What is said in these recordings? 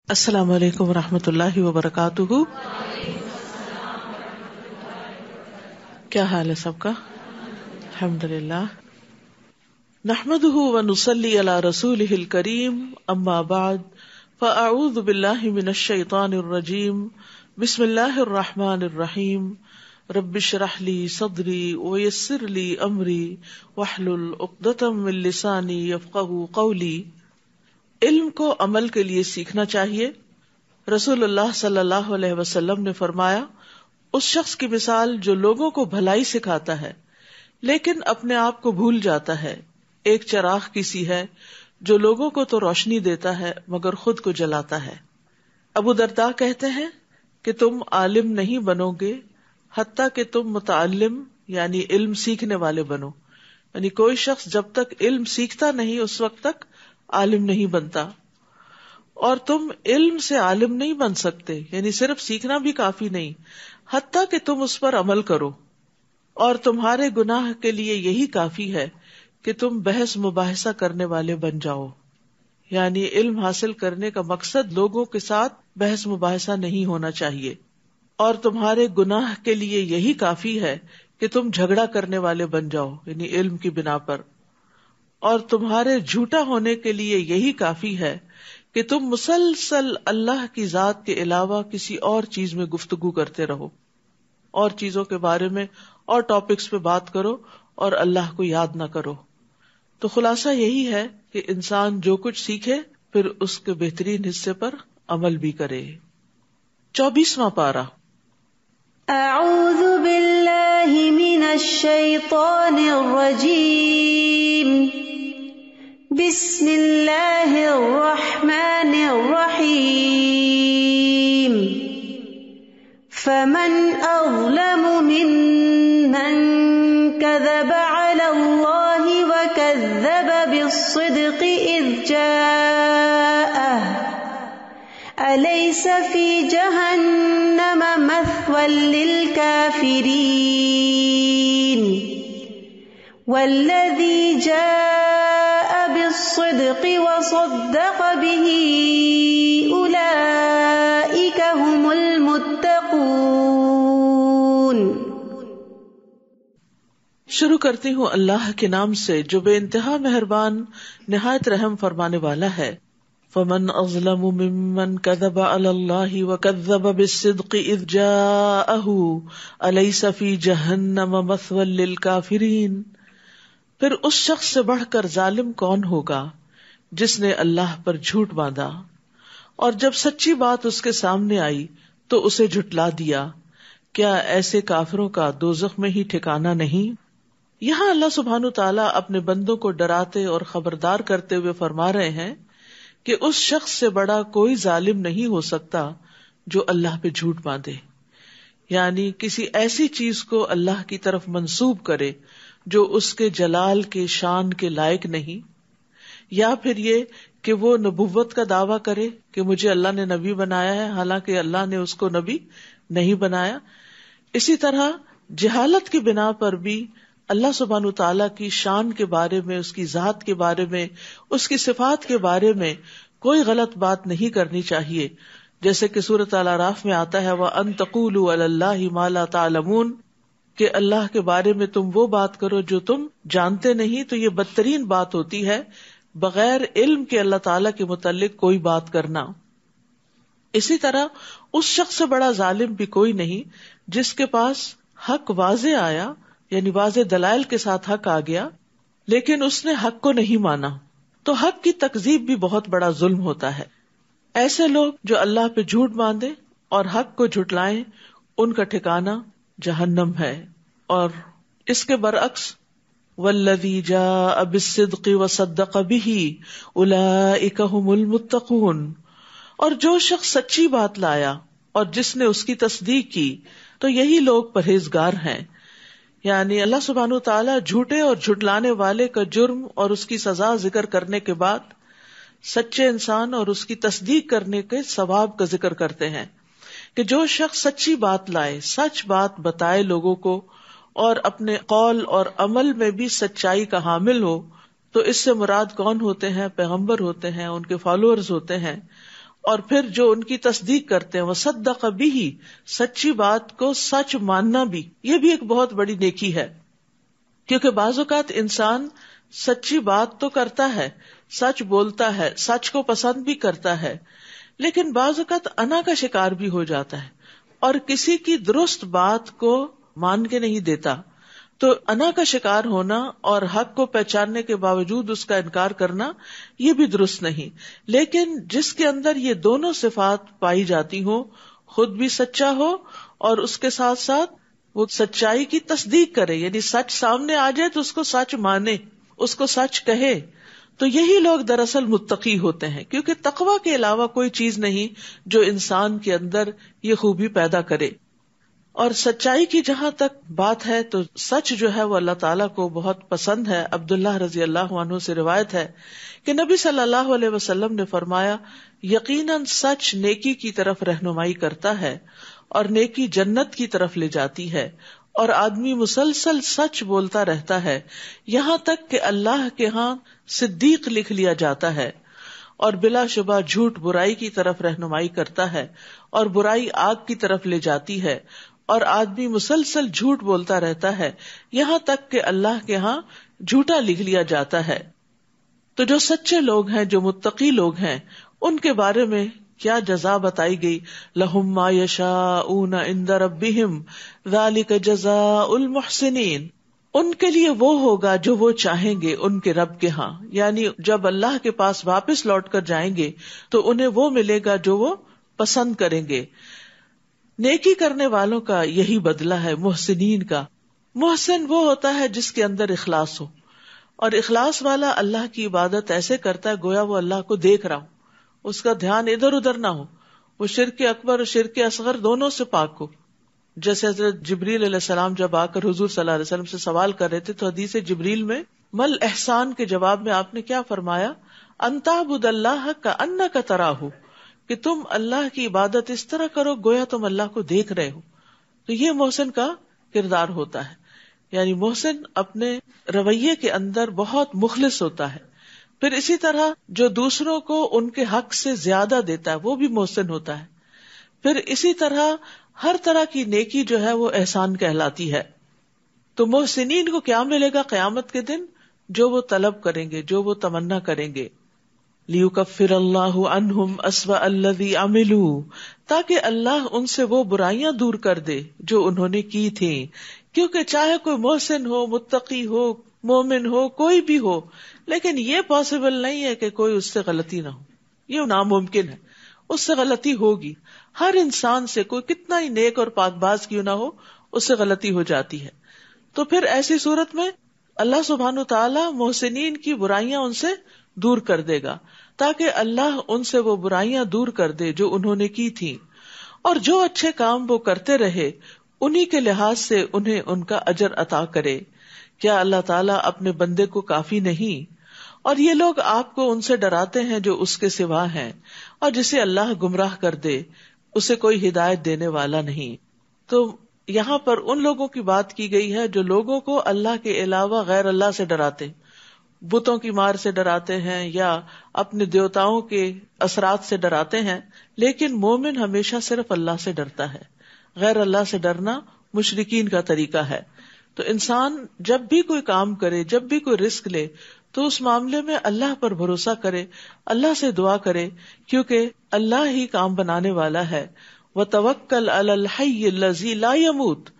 السلام علیکم ورحمۃ اللہ وبرکاتہ. کیا حال ہے سب کا؟ الحمدللہ. نحمده ونصلی علی رسولہ الکریم. اما بعد فاعوذ باللہ من الشیطان الرجیم. بسم اللہ الرحمن الرحیم. رب اشرح لی صدری ویسر لی امری واحلل عقدۃ من لسانی یفقہوا قولی. علم کو عمل کے لیے سیکھنا چاہیے. رسول اللہ صلی اللہ علیہ وسلم نے فرمایا، اس شخص کی مثال جو لوگوں کو بھلائی سکھاتا ہے لیکن اپنے آپ کو بھول جاتا ہے، ایک چراغ کی سی ہے جو لوگوں کو تو روشنی دیتا ہے مگر خود کو جلاتا ہے. ابو درداء کہتے ہیں کہ تم عالم نہیں بنو گے حتیٰ کہ تم متعلم یعنی علم سیکھنے والے بنو. یعنی کوئی شخص جب تک علم سیکھتا نہیں اس وقت تک عالم نہیں بنتا، اور تم علم سے عالم نہیں بن سکتے، یعنی صرف سیکھنا بھی کافی نہیں حتیٰ کہ تم اس پر عمل کرو. اور تمہارے گناہ کے لیے یہی کافی ہے کہ تم بحث مباحثہ کرنے والے بن جاؤ. یعنی علم حاصل کرنے کا مقصد لوگوں کے ساتھ بحث مباحثہ نہیں ہونا چاہیے. اور تمہارے گناہ کے لیے یہی کافی ہے کہ تم جھگڑا کرنے والے بن جاؤ، یعنی علم کی بنا پر. اور تمہارے جھوٹا ہونے کے لیے یہی کافی ہے کہ تم مسلسل اللہ کی ذات کے علاوہ کسی اور چیز میں گفتگو کرتے رہو، اور چیزوں کے بارے میں اور ٹاپکس پہ بات کرو اور اللہ کو یاد نہ کرو. تو خلاصہ یہی ہے کہ انسان جو کچھ سیکھے پھر اس کے بہترین حصے پر عمل بھی کرے. 24واں پارہ. اعوذ باللہ من الشیطان الرجیم. بسم اللہ الرحمن الرحیم. فمن اظلم ممن كذب على الله وكذب بالصدق اذ جاءه أليس في جهنم مثوى للكافرين والذي جاء بالصدق وصدق به أولئك هم المتقون. شروع کرتی ہوں اللہ کے نام سے جو بے انتہا مہربان نہایت رحم فرمانے والا ہے. فمن اظلم ممن كذب على الله وكذب بالصدق اذ جاءه أليس في جهنم مثوى للكافرين. پھر اس شخص سے بڑھ کر ظالم کون ہوگا جس نے اللہ پر جھوٹ باندھا اور جب سچی بات اس کے سامنے آئی تو اسے جھٹلا دیا. کیا ایسے کافروں کا دوزخ میں ہی ٹھکانہ نہیں؟ یہاں اللہ سبحانہ تعالیٰ اپنے بندوں کو ڈراتے اور خبردار کرتے ہوئے فرما رہے ہیں کہ اس شخص سے بڑا کوئی ظالم نہیں ہو سکتا جو اللہ پہ جھوٹ باندھے، یعنی کسی ایسی چیز کو اللہ کی طرف منسوب کرے جو اس کے جلال کے شان کے لائق نہیں، یا پھر یہ کہ وہ نبوت کا دعویٰ کرے کہ مجھے اللہ نے نبی بنایا ہے حالانکہ اللہ نے اس کو نبی نہیں بنایا. اسی طرح جہالت کی بنا پر بھی اللہ سبحانہ تعالیٰ کی شان کے بارے میں، اس کی ذات کے بارے میں، اس کی صفات کے بارے میں کوئی غلط بات نہیں کرنی چاہیے. جیسے کہ سورۃ الاعراف میں آتا ہے وَأَن تَقُولُوا عَلَى اللَّهِ مَا لَا تَعْلَمُونَ، کہ اللہ کے بارے میں تم وہ بات کرو جو تم جانتے نہیں. تو یہ بدترین بات ہوتی ہے بغیر علم کے اللہ تعالیٰ کے متعلق کوئی بات کرنا. اسی طرح اس شخص سے بڑا ظالم بھی کوئی نہیں جس کے پاس حق واضح آیا، یعنی واضح دلائل کے ساتھ حق آ گیا لیکن اس نے حق کو نہیں مانا. تو حق کی تکذیب بھی بہت بڑا ظلم ہوتا ہے. ایسے لوگ جو اللہ پہ جھوٹ باندھے اور حق کو جھٹلائیں ان کا ٹھکانہ جہنم ہے. اور اس کے برعکس والذی جاء بالصدق وصدق به اولئک هم المتقون، اور جو شخص سچی بات لایا اور جس نے اس کی تصدیق کی تو یہی لوگ پرہیزگار ہیں. یعنی اللہ سبحانہ تعالیٰ جھوٹے اور جھٹلانے والے کا جرم اور اس کی سزا ذکر کرنے کے بعد سچے انسان اور اس کی تصدیق کرنے کے ثواب کا ذکر کرتے ہیں کہ جو شخص سچی بات لائے، سچ بات بتائے لوگوں کو اور اپنے قول اور عمل میں بھی سچائی کا حامل ہو، تو اس سے مراد کون ہوتے ہیں؟ پیغمبر ہوتے ہیں، ان کے فالوورز ہوتے ہیں. اور پھر جو ان کی تصدیق کرتے ہیں، وصدق بہ، سچی بات کو سچ ماننا بھی، یہ بھی ایک بہت بڑی نیکی ہے. کیونکہ بعض اوقات انسان سچی بات تو کرتا ہے، سچ بولتا ہے، سچ کو پسند بھی کرتا ہے، لیکن بعض اوقات انا کا شکار بھی ہو جاتا ہے اور کسی کی درست بات کو مان کے نہیں دیتا. تو انا کا شکار ہونا اور حق کو پہچاننے کے باوجود اس کا انکار کرنا، یہ بھی درست نہیں. لیکن جس کے اندر یہ دونوں صفات پائی جاتی ہوں، خود بھی سچا ہو اور اس کے ساتھ ساتھ وہ سچائی کی تصدیق کرے، یعنی سچ سامنے آ جائے تو اس کو سچ مانے، اس کو سچ کہے، تو یہی لوگ دراصل متقی ہوتے ہیں. کیونکہ تقویٰ کے علاوہ کوئی چیز نہیں جو انسان کے اندر یہ خوبی پیدا کرے. اور سچائی کی جہاں تک بات ہے تو سچ جو ہے وہ اللہ تعالیٰ کو بہت پسند ہے. عبداللہ رضی اللہ عنہ سے روایت ہے کہ نبی صلی اللہ علیہ وسلم نے فرمایا، یقیناً سچ نیکی کی طرف رہنمائی کرتا ہے اور نیکی جنت کی طرف لے جاتی ہے، اور آدمی مسلسل سچ بولتا رہتا ہے یہاں تک کہ اللہ کے ہاں صدیق لکھ لیا جاتا ہے، اور بلا شبہ جھوٹ برائی کی طرف رہنمائی کرتا ہے اور برائی آگ کی طرف لے جاتی ہے، اور آدمی مسلسل جھوٹ بولتا رہتا ہے یہاں تک کہ اللہ کے ہاں جھوٹا لکھ لیا جاتا ہے. تو جو سچے لوگ ہیں، جو متقی لوگ ہیں، ان کے بارے میں کیا جزا بتائی گئی، لہم ما یشاؤون عند ربہم ذالک جزاء المحسنین، ان کے لیے وہ ہوگا جو وہ چاہیں گے ان کے رب کے ہاں. یعنی جب اللہ کے پاس واپس لوٹ کر جائیں گے تو انہیں وہ ملے گا جو وہ پسند کریں گے. نیکی کرنے والوں کا یہی بدلہ ہے محسنین کا. محسن وہ ہوتا ہے جس کے اندر اخلاص ہو، اور اخلاص والا اللہ کی عبادت ایسے کرتا ہے گویا وہ اللہ کو دیکھ رہا ہو، اس کا دھیان ادھر ادھر نہ ہو، وہ شرک اکبر اور شرک اصغر دونوں سے پاک ہو. جیسے حضرت جبریل علیہ السلام جب آ کر حضور صلی اللہ علیہ وسلم سے سوال کر رہے تھے تو حدیث جبریل میں مل احسان کے جواب میں آپ نے کیا فرمایا، ان تعبد اللہ کأنک تراہ، کہ تم اللہ کی عبادت اس طرح کرو گویا تم اللہ کو دیکھ رہے ہو. تو یہ محسن کا کردار ہوتا ہے. یعنی محسن اپنے رویے کے اندر بہت مخلص ہوتا ہے. پھر اسی طرح جو دوسروں کو ان کے حق سے زیادہ دیتا ہے وہ بھی محسن ہوتا ہے. پھر اسی طرح ہر طرح کی نیکی جو ہے وہ احسان کہلاتی ہے. تو محسنین کو کیا ملے گا قیامت کے دن؟ جو وہ طلب کریں گے، جو وہ تمنا کریں گے. لیکفر اللہ عنہم اسوأ الذی عملوا، تاکہ اللہ ان سے وہ برائیاں دور کر دے جو انہوں نے کی تھیں. کیونکہ چاہے کوئی محسن ہو، متقی ہو، مومن ہو، کوئی بھی ہو، لیکن یہ پاسبل نہیں ہے کہ کوئی اس سے غلطی نہ ہو. یہ ناممکن ہے، اس سے غلطی ہوگی. ہر انسان سے کوئی کتنا ہی نیک اور پاک باز کیوں نہ ہو، اس سے غلطی ہو جاتی ہے. تو پھر ایسی صورت میں اللہ سبحانہ تعالیٰ محسنین کی برائیاں ان سے دور کر دے گا، تاکہ اللہ ان سے وہ برائیاں دور کر دے جو انہوں نے کی تھیں، اور جو اچھے کام وہ کرتے رہے انہی کے لحاظ سے انہیں ان کا اجر عطا کرے. کیا اللہ تعالیٰ اپنے بندے کو کافی نہیں؟ اور یہ لوگ آپ کو ان سے ڈراتے ہیں جو اس کے سوا ہیں، اور جسے اللہ گمراہ کر دے اسے کوئی ہدایت دینے والا نہیں. تو یہاں پر ان لوگوں کی بات کی گئی ہے جو لوگوں کو اللہ کے علاوہ غیر اللہ سے ڈراتے، بتوں کی مار سے ڈراتے ہیں یا اپنے دیوتاؤں کے اثرات سے ڈراتے ہیں. لیکن مومن ہمیشہ صرف اللہ سے ڈرتا ہے. غیر اللہ سے ڈرنا مشرکین کا طریقہ ہے. تو انسان جب بھی کوئی کام کرے، جب بھی کوئی رسک لے، تو اس معاملے میں اللہ پر بھروسہ کرے، اللہ سے دعا کرے، کیونکہ اللہ ہی کام بنانے والا ہے. وَتَوَكَّلْ عَلَى الْحَيِّ الَّذِي لَا يَمُوتُ،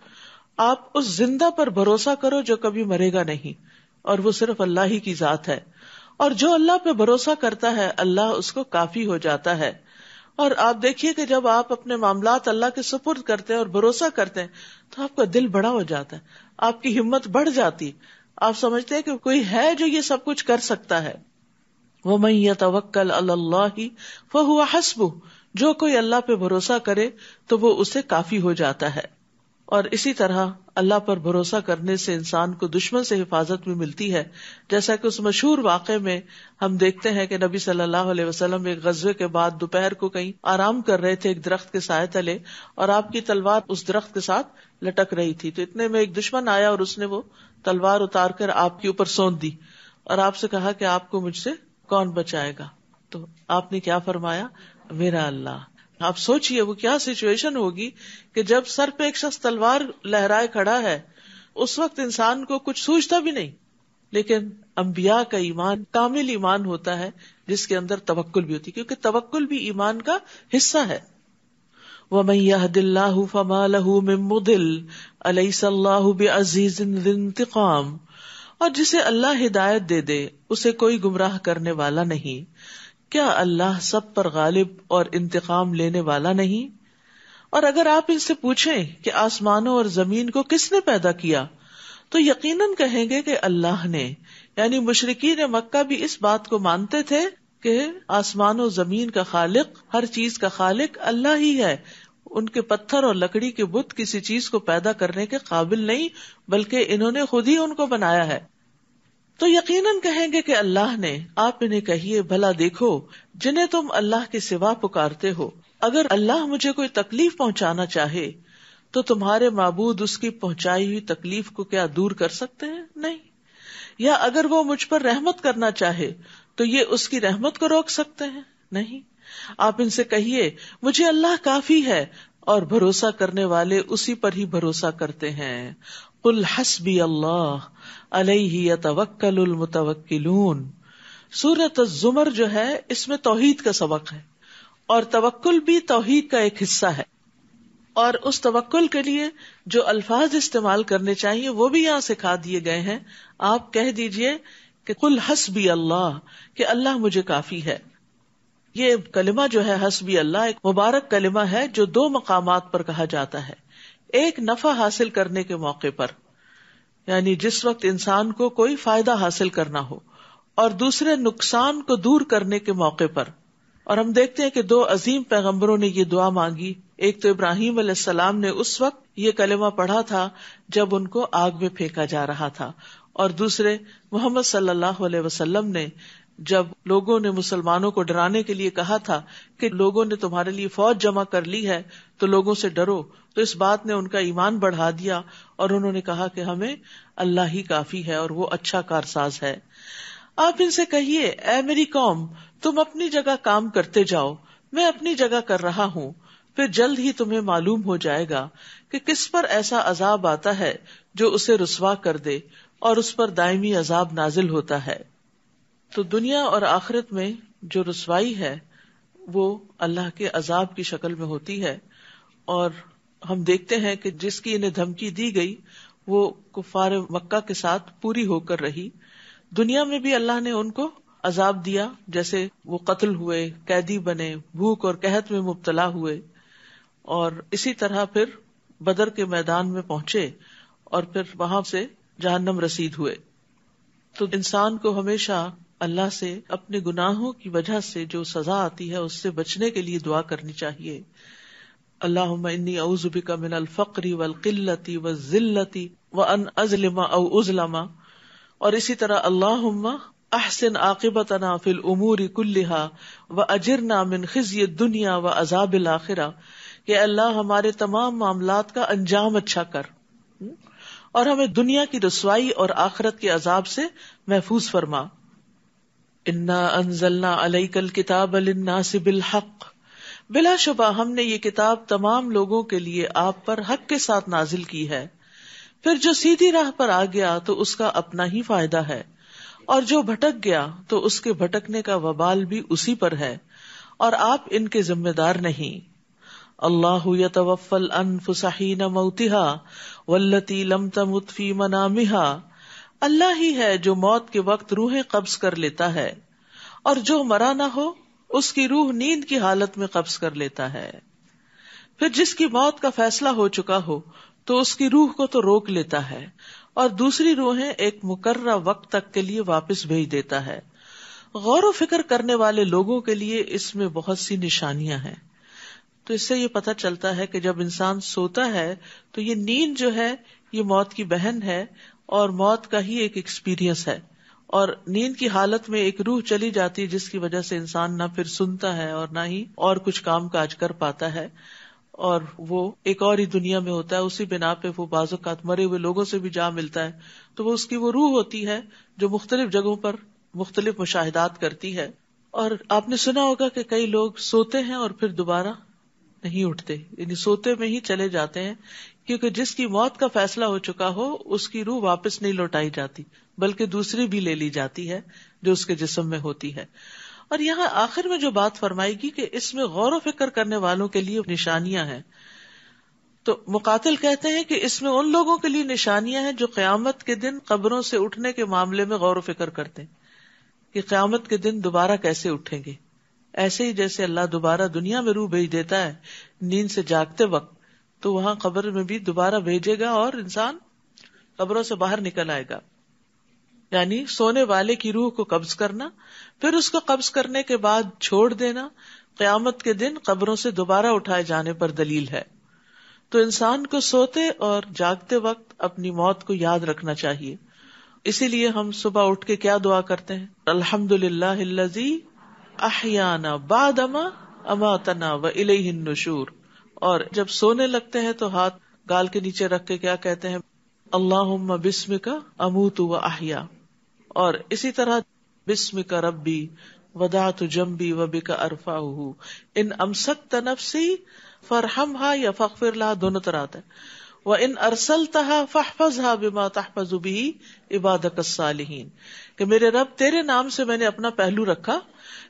آپ اس زندہ پر بھروسہ کرو جو کبھی مرے گا نہیں، اور وہ صرف اللہ ہی کی ذات ہے. اور جو اللہ پہ بھروسہ کرتا ہے اللہ اس کو کافی ہو جاتا ہے. اور آپ دیکھیے کہ جب آپ اپنے معاملات اللہ کے سپرد کرتے ہیں اور بھروسہ کرتے ہیں تو آپ کا دل بڑا ہو جاتا ہے، آپ کی ہمت بڑھ جاتی، آپ سمجھتے ہیں کہ کوئی ہے جو یہ سب کچھ کر سکتا ہے. وَمَن يَتَوَكَّلْ عَلَى اللَّهِ فَهُوَ حَسْبُهُ، جو کوئی اللہ پہ بھروسہ کرے تو وہ اسے کافی ہو جاتا ہے. اور اسی طرح اللہ پر بھروسہ کرنے سے انسان کو دشمن سے حفاظت بھی ملتی ہے. جیسا کہ اس مشہور واقعے میں ہم دیکھتے ہیں کہ نبی صلی اللہ علیہ وسلم ایک غزوے کے بعد دوپہر کو کہیں آرام کر رہے تھے ایک درخت کے سائے تلے، اور آپ کی تلوار اس درخت کے ساتھ لٹک رہی تھی. تو اتنے میں ایک دشمن آیا اور اس نے وہ تلوار اتار کر آپ کے اوپر سونت دی اور آپ سے کہا کہ آپ کو مجھ سے کون بچائے گا. تو آپ نے کیا فرمایا، میرا اللہ. آپ سوچئے وہ کیا سچویشن ہوگی کہ جب سر پہ ایک شخص تلوار لہرائے کھڑا ہے، اس وقت انسان کو کچھ سوچتا بھی نہیں. لیکن انبیاء کا ایمان کامل ایمان ہوتا ہے جس کے اندر توکل بھی ہوتی ہے، کیونکہ توکل بھی ایمان کا حصہ ہے. وَمَن يَهْدِ اللَّهُ فَمَا لَهُ مِن مُضِلٍّ أَلَيْسَ اللَّهُ بِعَزِيزٍ ذِي انتقام. اور جسے اللہ ہدایت دے دے اسے کوئی گمراہ کرنے والا نہیں. کیا اللہ سب پر غالب اور انتقام لینے والا نہیں؟ اور اگر آپ ان سے پوچھیں کہ آسمانوں اور زمین کو کس نے پیدا کیا تو یقیناً کہیں گے کہ اللہ نے. یعنی مشرکین مکہ بھی اس بات کو مانتے تھے کہ آسمان و زمین کا خالق، ہر چیز کا خالق اللہ ہی ہے. ان کے پتھر اور لکڑی کے بت کسی چیز کو پیدا کرنے کے قابل نہیں، بلکہ انہوں نے خود ہی ان کو بنایا ہے. تو یقیناً کہیں گے کہ اللہ نے. آپ انہیں کہیے بھلا دیکھو جنہیں تم اللہ کے سوا پکارتے ہو، اگر اللہ مجھے کوئی تکلیف پہنچانا چاہے تو تمہارے معبود اس کی پہنچائی ہوئی تکلیف کو کیا دور کر سکتے ہیں؟ نہیں. یا اگر وہ مجھ پر رحمت کرنا چاہے تو یہ اس کی رحمت کو روک سکتے ہیں؟ نہیں. آپ ان سے کہیے مجھے اللہ کافی ہے، اور بھروسہ کرنے والے اسی پر ہی بھروسہ کرتے ہیں. قل حسبی اللہ علیہ یتوکل المتوکلون. سورۃ الزمر جو ہے اس میں توحید کا سبق ہے، اور توکل بھی توحید کا ایک حصہ ہے. اور اس توکل کے لیے جو الفاظ استعمال کرنے چاہیے وہ بھی یہاں سکھا دیے گئے ہیں. آپ کہہ دیجئے کہ قل حسبی اللہ، کہ اللہ مجھے کافی ہے. یہ کلمہ جو ہے حسبی اللہ ایک مبارک کلمہ ہے جو دو مقامات پر کہا جاتا ہے. ایک نفع حاصل کرنے کے موقع پر، یعنی جس وقت انسان کو کوئی فائدہ حاصل کرنا ہو، اور دوسرے نقصان کو دور کرنے کے موقع پر. اور ہم دیکھتے ہیں کہ دو عظیم پیغمبروں نے یہ دعا مانگی. ایک تو ابراہیم علیہ السلام نے اس وقت یہ کلمہ پڑھا تھا جب ان کو آگ میں پھینکا جا رہا تھا، اور دوسرے محمد صلی اللہ علیہ وسلم نے جب لوگوں نے مسلمانوں کو ڈرانے کے لیے کہا تھا کہ لوگوں نے تمہارے لیے فوج جمع کر لی ہے تو لوگوں سے ڈرو، تو اس بات نے ان کا ایمان بڑھا دیا، اور انہوں نے کہا کہ ہمیں اللہ ہی کافی ہے اور وہ اچھا کارساز ہے. آپ ان سے کہیے اے میری قوم، تم اپنی جگہ کام کرتے جاؤ، میں اپنی جگہ کر رہا ہوں، پھر جلد ہی تمہیں معلوم ہو جائے گا کہ کس پر ایسا عذاب آتا ہے جو اسے رسوا کر دے، اور اس پر دائمی عذاب نازل ہوتا ہے. تو دنیا اور آخرت میں جو رسوائی ہے وہ اللہ کے عذاب کی شکل میں ہوتی ہے. اور ہم دیکھتے ہیں کہ جس کی انہیں دھمکی دی گئی وہ کفار مکہ کے ساتھ پوری ہو کر رہی. دنیا میں بھی اللہ نے ان کو عذاب دیا، جیسے وہ قتل ہوئے، قیدی بنے، بھوک اور قحط میں مبتلا ہوئے، اور اسی طرح پھر بدر کے میدان میں پہنچے اور پھر وہاں سے جہنم رسید ہوئے. تو انسان کو ہمیشہ اللہ سے اپنے گناہوں کی وجہ سے جو سزا آتی ہے اس سے بچنے کے لیے دعا کرنی چاہیے. اللہم انی اعوذ بک من الفقر والقلۃ والذلۃ وان اظلم او اظلم. اور اسی طرح اللہم احسن عاقبتنا فی الامور کلها واجرنا من خزی الدنیا وعذاب الاخرہ، کہ اللہ ہمارے تمام معاملات کا انجام اچھا کر اور ہمیں دنیا کی رسوائی اور آخرت کے عذاب سے محفوظ فرما. انا انزلنا علیک الکتاب للناس بالحق، بلا شبہ ہم نے یہ کتاب تمام لوگوں کے لیے آپ پر حق کے ساتھ نازل کی ہے. پھر جو سیدھی راہ پر آ گیا تو اس کا اپنا ہی فائدہ ہے، اور جو بھٹک گیا تو اس کے بھٹکنے کا وبال بھی اسی پر ہے، اور آپ ان کے ذمہ دار نہیں. اللہ یتوفی الانفس حین موتها والتی لم تمت فی منامها، اللہ ہی ہے جو موت کے وقت روحیں قبض کر لیتا ہے، اور جو مرا نہ ہو اس کی روح نیند کی حالت میں قبض کر لیتا ہے. پھر جس کی موت کا فیصلہ ہو چکا ہو تو اس کی روح کو تو روک لیتا ہے، اور دوسری روحیں ایک مقررہ وقت تک کے لیے واپس بھیج دیتا ہے. غور و فکر کرنے والے لوگوں کے لیے اس میں بہت سی نشانیاں ہیں. تو اس سے یہ پتہ چلتا ہے کہ جب انسان سوتا ہے تو یہ نیند جو ہے یہ موت کی بہن ہے اور موت کا ہی ایک ایکسپیرینس ہے. اور نیند کی حالت میں ایک روح چلی جاتی ہے جس کی وجہ سے انسان نہ پھر سنتا ہے اور نہ ہی اور کچھ کام کاج کر پاتا ہے، اور وہ ایک اور ہی دنیا میں ہوتا ہے. اسی بنا پہ وہ بعض اوقات مرے ہوئے لوگوں سے بھی جا ملتا ہے. تو وہ اس کی وہ روح ہوتی ہے جو مختلف جگہوں پر مختلف مشاہدات کرتی ہے. اور آپ نے سنا ہوگا کہ کئی لوگ سوتے ہیں اور پھر دوبارہ نہیں اٹھتے، یعنی سوتے میں ہی چلے جاتے ہیں، کیونکہ جس کی موت کا فیصلہ ہو چکا ہو اس کی روح واپس نہیں لوٹائی جاتی، بلکہ دوسری بھی لے لی جاتی ہے جو اس کے جسم میں ہوتی ہے۔ اور یہاں آخر میں جو بات فرمائے گی کہ اس میں غور و فکر کرنے والوں کے لیے نشانیاں ہیں، تو مقاتل کہتے ہیں کہ اس میں ان لوگوں کے لیے نشانیاں ہیں جو قیامت کے دن قبروں سے اٹھنے کے معاملے میں غور و فکر کرتے ہیں کہ قیامت کے دن دوبارہ کیسے اٹھیں گے۔ ایسے ہی جیسے اللہ دوبارہ دنیا میں روح بھیج دیتا ہے نیند سے جاگتے وقت، تو وہاں قبر میں بھی دوبارہ بھیجے گا اور انسان قبروں سے باہر نکل آئے گا۔ یعنی سونے والے کی روح کو قبض کرنا، پھر اس کو قبض کرنے کے بعد چھوڑ دینا، قیامت کے دن قبروں سے دوبارہ اٹھائے جانے پر دلیل ہے۔ تو انسان کو سوتے اور جاگتے وقت اپنی موت کو یاد رکھنا چاہیے۔ اسی لیے ہم صبح اٹھ کے کیا دعا کرتے ہیں؟ الحمدللہ الذی احیانا بعدما اماتنا والیہ النشور۔ اور جب سونے لگتے ہیں تو ہاتھ گال کے نیچے رکھ کے کیا کہتے ہیں؟ اللہم بسمک اموت واحیا۔ اور اسی طرح بسمک ربی وضعت جنبی وبک ارفعہ ان امسکت نفسی فرحمھا یا فاغفر لھا، دونوں طرح آتا ہے۔ وَإِنْ أَرْسَلْتَهَا فَاحْفَظْهَا بِمَا تَحْفَظُ بِهِ عِبَادَكَ الصَّالِحِينَ، کہ میرے رب تیرے نام سے میں نے اپنا پہلو رکھا،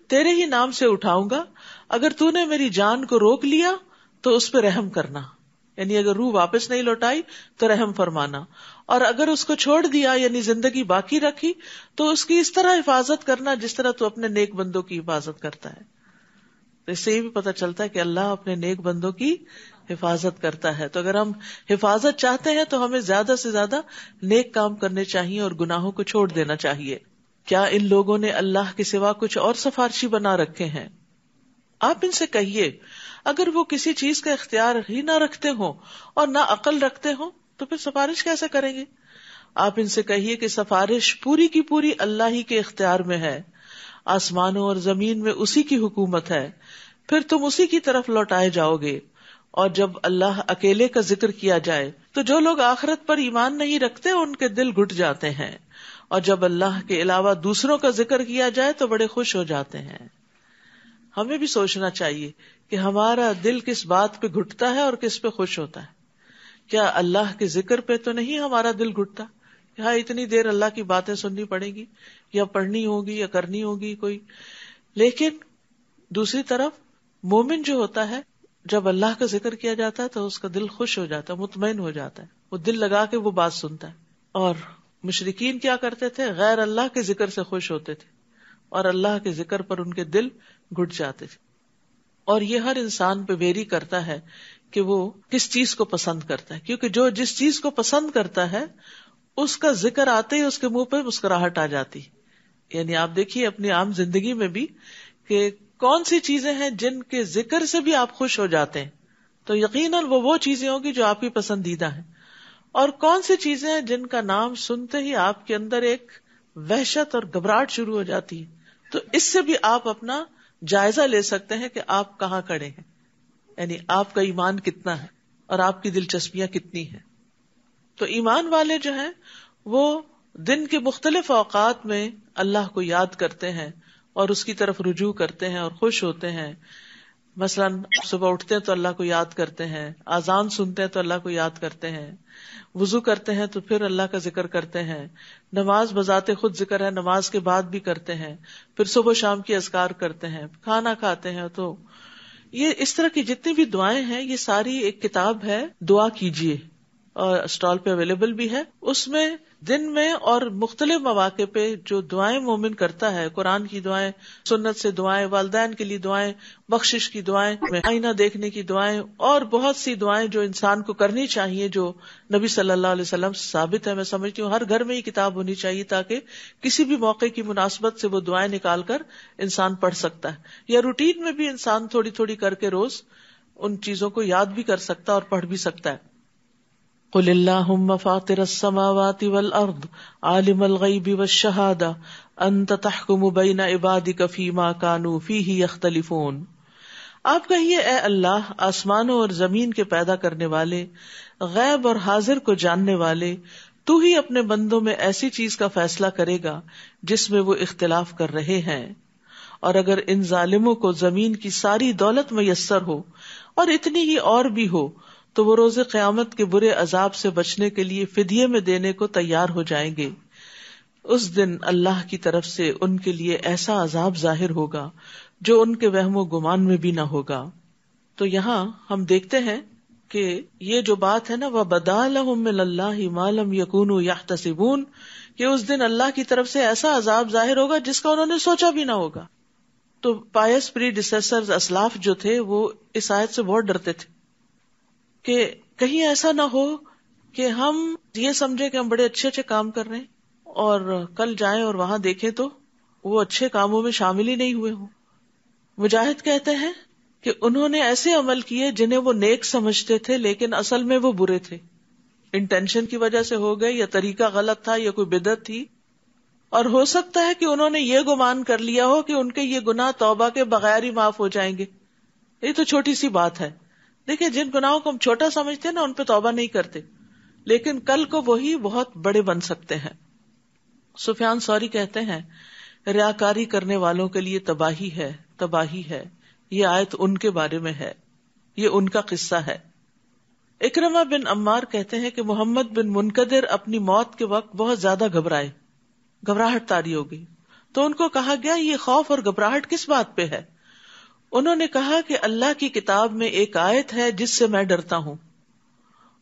تیرے ہی نام سے اٹھاؤں گا، اگر تو نے میری جان کو روک لیا تو اس پہ رحم کرنا، یعنی اگر روح واپس نہیں لوٹائی تو رحم فرمانا، اور اگر اس کو چھوڑ دیا یعنی زندگی باقی رکھی تو اس کی اس طرح حفاظت کرنا جس طرح تو اپنے نیک بندوں کی حفاظت کرتا ہے۔ تو اس سے یہ بھی پتہ چلتا ہے کہ اللہ اپنے نیک بندوں کی حفاظت کرتا ہے۔ تو اگر ہم حفاظت چاہتے ہیں تو ہمیں زیادہ سے زیادہ نیک کام کرنے چاہیے اور گناہوں کو چھوڑ دینا چاہیے۔ کیا ان لوگوں نے اللہ کے سوا کچھ اور سفارشی بنا رکھے ہیں؟ آپ ان سے کہیے اگر وہ کسی چیز کا اختیار ہی نہ رکھتے ہوں اور نہ عقل رکھتے ہوں تو پھر سفارش کیسے کریں گے؟ آپ ان سے کہیے کہ سفارش پوری کی پوری اللہ ہی کے اختیار میں ہے، آسمانوں اور زمین میں اسی کی حکومت ہے، پھر تم اسی کی طرف لوٹائے جاؤ گے۔ اور جب اللہ اکیلے کا ذکر کیا جائے تو جو لوگ آخرت پر ایمان نہیں رکھتے ان کے دل گھٹ جاتے ہیں، اور جب اللہ کے علاوہ دوسروں کا ذکر کیا جائے تو بڑے خوش ہو جاتے ہیں۔ ہمیں بھی سوچنا چاہیے کہ ہمارا دل کس بات پہ گھٹتا ہے اور کس پہ خوش ہوتا ہے۔ کیا اللہ کے ذکر پہ تو نہیں ہمارا دل گھٹتا؟ ہاں اتنی دیر اللہ کی باتیں سننی پڑیں گی یا پڑھنی ہوگی یا کرنی ہوگی کوئی، لیکن دوسری طرف مومن جو ہوتا ہے جب اللہ کا ذکر کیا جاتا ہے تو اس کا دل خوش ہو جاتا ہے، مطمئن ہو جاتا ہے، وہ دل لگا کے وہ بات سنتا ہے۔ اور مشرکین کیا کرتے تھے؟ غیر اللہ کے ذکر سے خوش ہوتے تھے اور اللہ کے ذکر پر ان کے دل گھٹ جاتے تھے۔ اور یہ ہر انسان پہ ویری کرتا ہے کہ وہ کس چیز کو پسند کرتا ہے، کیونکہ جو جس چیز کو پسند کرتا ہے اس کا ذکر آتے ہی اس کے منہ پہ مسکراہٹ آ جاتی۔ یعنی آپ دیکھیے اپنی عام زندگی میں بھی کہ کون سی چیزیں ہیں جن کے ذکر سے بھی آپ خوش ہو جاتے ہیں، تو یقیناً وہ چیزیں ہوں گی جو آپ کی پسندیدہ ہیں، اور کون سی چیزیں ہیں جن کا نام سنتے ہی آپ کے اندر ایک وحشت اور گھبراہٹ شروع ہو جاتی ہے۔ تو اس سے بھی آپ اپنا جائزہ لے سکتے ہیں کہ آپ کہاں کھڑے ہیں، یعنی آپ کا ایمان کتنا ہے اور آپ کی دلچسپیاں کتنی ہیں۔ تو ایمان والے جو ہیں وہ دن کے مختلف اوقات میں اللہ کو یاد کرتے ہیں اور اس کی طرف رجوع کرتے ہیں اور خوش ہوتے ہیں۔ مثلاً صبح اٹھتے ہیں تو اللہ کو یاد کرتے ہیں، اذان سنتے ہیں تو اللہ کو یاد کرتے ہیں، وضو کرتے ہیں تو پھر اللہ کا ذکر کرتے ہیں، نماز بذات خود ذکر ہے، نماز کے بعد بھی کرتے ہیں، پھر صبح شام کی اذکار کرتے ہیں، کھانا کھاتے ہیں۔ تو یہ اس طرح کی جتنی بھی دعائیں ہیں یہ ساری ایک کتاب ہے دعا کیجیے، اور اسٹال پہ اویلیبل بھی ہے۔ اس میں دن میں اور مختلف مواقع پہ جو دعائیں مومن کرتا ہے، قرآن کی دعائیں، سنت سے دعائیں، والدین کے لیے دعائیں، بخشش کی دعائیں، آئینہ دیکھنے کی دعائیں، اور بہت سی دعائیں جو انسان کو کرنی چاہیے، جو نبی صلی اللہ علیہ وسلم سے ثابت ہے۔ میں سمجھتی ہوں ہر گھر میں یہ کتاب ہونی چاہیے تاکہ کسی بھی موقع کی مناسبت سے وہ دعائیں نکال کر انسان پڑھ سکتا ہے، یا روٹین میں بھی انسان تھوڑی تھوڑی کر کے روز ان چیزوں کو یاد بھی کر سکتا ہے اور پڑھ بھی سکتا ہے۔ قل اللہم فاطر السماوات والارض عالم الغیب والشہادہ انت تحکم بین عبادک فیما کانوا فیہ یختلفون۔ آپ کہیے اے اللہ آسمانوں اور زمین کے پیدا کرنے والے، غیب اور حاضر کو جاننے والے، تو ہی اپنے بندوں میں ایسی چیز کا فیصلہ کرے گا جس میں وہ اختلاف کر رہے ہیں، اور اگر ان ظالموں کو زمین کی ساری دولت میسر ہو اور اتنی ہی اور بھی ہو تو وہ روز قیامت کے برے عذاب سے بچنے کے لیے فدیے میں دینے کو تیار ہو جائیں گے. اس دن اللہ کی طرف سے ان کے لیے ایسا عذاب ظاہر ہوگا جو ان کے وہم و گمان میں بھی نہ ہوگا. تو یہاں ہم دیکھتے ہیں کہ یہ جو بات ہے نا وَبَدَا لَهُم مِّنَ اللَّهِ مَا لَمْ يَكُونُوا يَحْتَسِبُونَ، کہ اس دن اللہ کی طرف سے ایسا عذاب ظاہر ہوگا جس کا انہوں نے سوچا بھی نہ ہوگا. تو پائس پری ڈیسیسرز اسلاف جو تھے وہ اس آیت سے بہت ڈرتے تھے کہ کہیں ایسا نہ ہو کہ ہم یہ سمجھے کہ ہم بڑے اچھے اچھے کام کر رہے ہیں اور کل جائیں اور وہاں دیکھیں تو وہ اچھے کاموں میں شامل ہی نہیں ہوئے ہوں. مجاہد کہتے ہیں کہ انہوں نے ایسے عمل کیے جنہیں وہ نیک سمجھتے تھے لیکن اصل میں وہ برے تھے. انٹینشن کی وجہ سے ہو گئے یا طریقہ غلط تھا یا کوئی بدعت تھی، اور ہو سکتا ہے کہ انہوں نے یہ گمان کر لیا ہو کہ ان کے یہ گناہ توبہ کے بغیر ہی معاف ہو جائیں گے. یہ تو چھوٹی سی بات ہے. دیکھیں جن گناہوں کو ہم چھوٹا سمجھتے ہیں نا ان پہ توبہ نہیں کرتے، لیکن کل کو وہی بہت بڑے بن سکتے ہیں. سفیان ثوری کہتے ہیں ریاکاری کرنے والوں کے لیے تباہی ہے، تباہی ہے. یہ آیت ان کے بارے میں ہے، یہ ان کا قصہ ہے. اکرمہ بن عمار کہتے ہیں کہ محمد بن منقدر اپنی موت کے وقت بہت زیادہ گھبرائے، گھبراہٹ طاری ہو گئی. تو ان کو کہا گیا یہ خوف اور گھبراہٹ کس بات پہ ہے؟ انہوں نے کہا کہ اللہ کی کتاب میں ایک آیت ہے جس سے میں ڈرتا ہوں،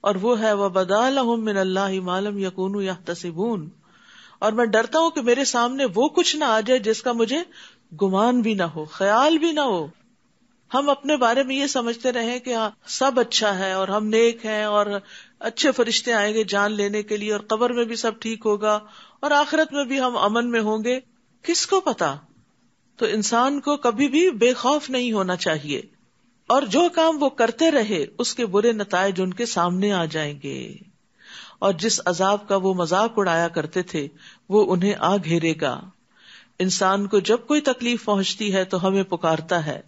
اور وہ ہے وَبَدَا لَهُم مِّنَ اللَّهِ مَا لَمْ يَكُونُوا يَحْتَسِبُونَ، اور میں ڈرتا ہوں کہ میرے سامنے وہ کچھ نہ آ جائے جس کا مجھے گمان بھی نہ ہو، خیال بھی نہ ہو. ہم اپنے بارے میں یہ سمجھتے رہیں کہ سب اچھا ہے اور ہم نیک ہیں اور اچھے فرشتے آئیں گے جان لینے کے لیے اور قبر میں بھی سب ٹھیک ہوگا اور آخرت میں بھی ہم امن میں ہوں گے. کس کو پتا؟ تو انسان کو کبھی بھی بے خوف نہیں ہونا چاہیے، اور جو کام وہ کرتے رہے اس کے برے نتائج ان کے سامنے آ جائیں گے، اور جس عذاب کا وہ مذاق اڑایا کرتے تھے وہ انہیں آ گھیرے گا. انسان کو جب کوئی تکلیف پہنچتی ہے تو ہمیں پکارتا ہے،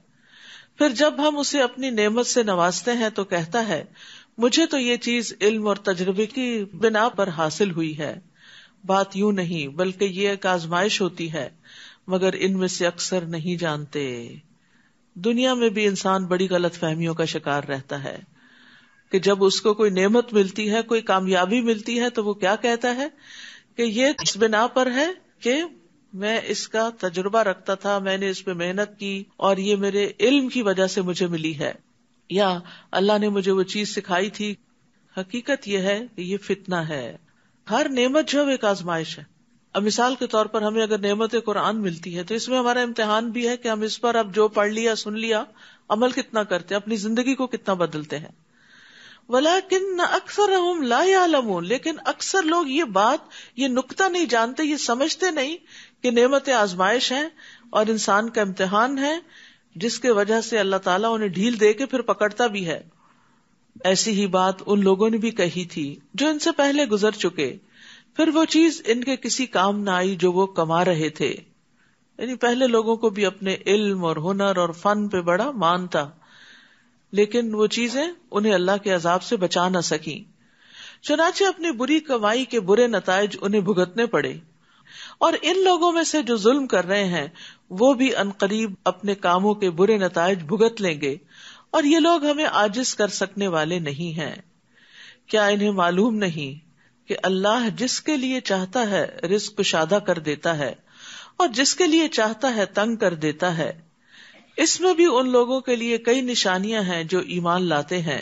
پھر جب ہم اسے اپنی نعمت سے نوازتے ہیں تو کہتا ہے مجھے تو یہ چیز علم اور تجربے کی بنا پر حاصل ہوئی ہے. بات یوں نہیں بلکہ یہ ایک آزمائش ہوتی ہے، مگر ان میں سے اکثر نہیں جانتے. دنیا میں بھی انسان بڑی غلط فہمیوں کا شکار رہتا ہے کہ جب اس کو کوئی نعمت ملتی ہے، کوئی کامیابی ملتی ہے تو وہ کیا کہتا ہے کہ یہ اس بنا پر ہے کہ میں اس کا تجربہ رکھتا تھا، میں نے اس پہ محنت کی اور یہ میرے علم کی وجہ سے مجھے ملی ہے، یا اللہ نے مجھے وہ چیز سکھائی تھی. حقیقت یہ ہے کہ یہ فتنہ ہے. ہر نعمت جو ایک آزمائش ہے. اب مثال کے طور پر ہمیں اگر نعمت قرآن ملتی ہے تو اس میں ہمارا امتحان بھی ہے کہ ہم اس پر اب جو پڑھ لیا سن لیا عمل کتنا کرتے ہیں، اپنی زندگی کو کتنا بدلتے ہیں. وَلَكِنَّ أَكْثَرَهُمْ لَا يَعْلَمُونَ، لیکن اکثر لوگ یہ بات، یہ نکتہ نہیں جانتے، یہ سمجھتے نہیں کہ نعمت آزمائش ہے اور انسان کا امتحان ہے جس کے وجہ سے اللہ تعالیٰ انہیں ڈھیل دے کے پھر پکڑتا بھی ہے. ایسی ہی بات ان لوگوں نے بھی کہی تھی جو ان سے پہلے گزر چکے، پھر وہ چیز ان کے کسی کام نہ آئی جو وہ کما رہے تھے. یعنی پہلے لوگوں کو بھی اپنے علم اور ہنر اور فن پہ بڑا مان تھا، لیکن وہ چیزیں انہیں اللہ کے عذاب سے بچا نہ سکیں. چنانچہ اپنی بری کمائی کے برے نتائج انہیں بھگتنے پڑے. اور ان لوگوں میں سے جو ظلم کر رہے ہیں وہ بھی عنقریب اپنے کاموں کے برے نتائج بھگت لیں گے، اور یہ لوگ ہمیں عاجز کر سکنے والے نہیں ہیں. کیا انہیں معلوم نہیں کہ اللہ جس کے لیے چاہتا ہے رزق کشادہ کر دیتا ہے اور جس کے لیے چاہتا ہے تنگ کر دیتا ہے. اس میں بھی ان لوگوں کے لیے کئی نشانیاں ہیں جو ایمان لاتے ہیں.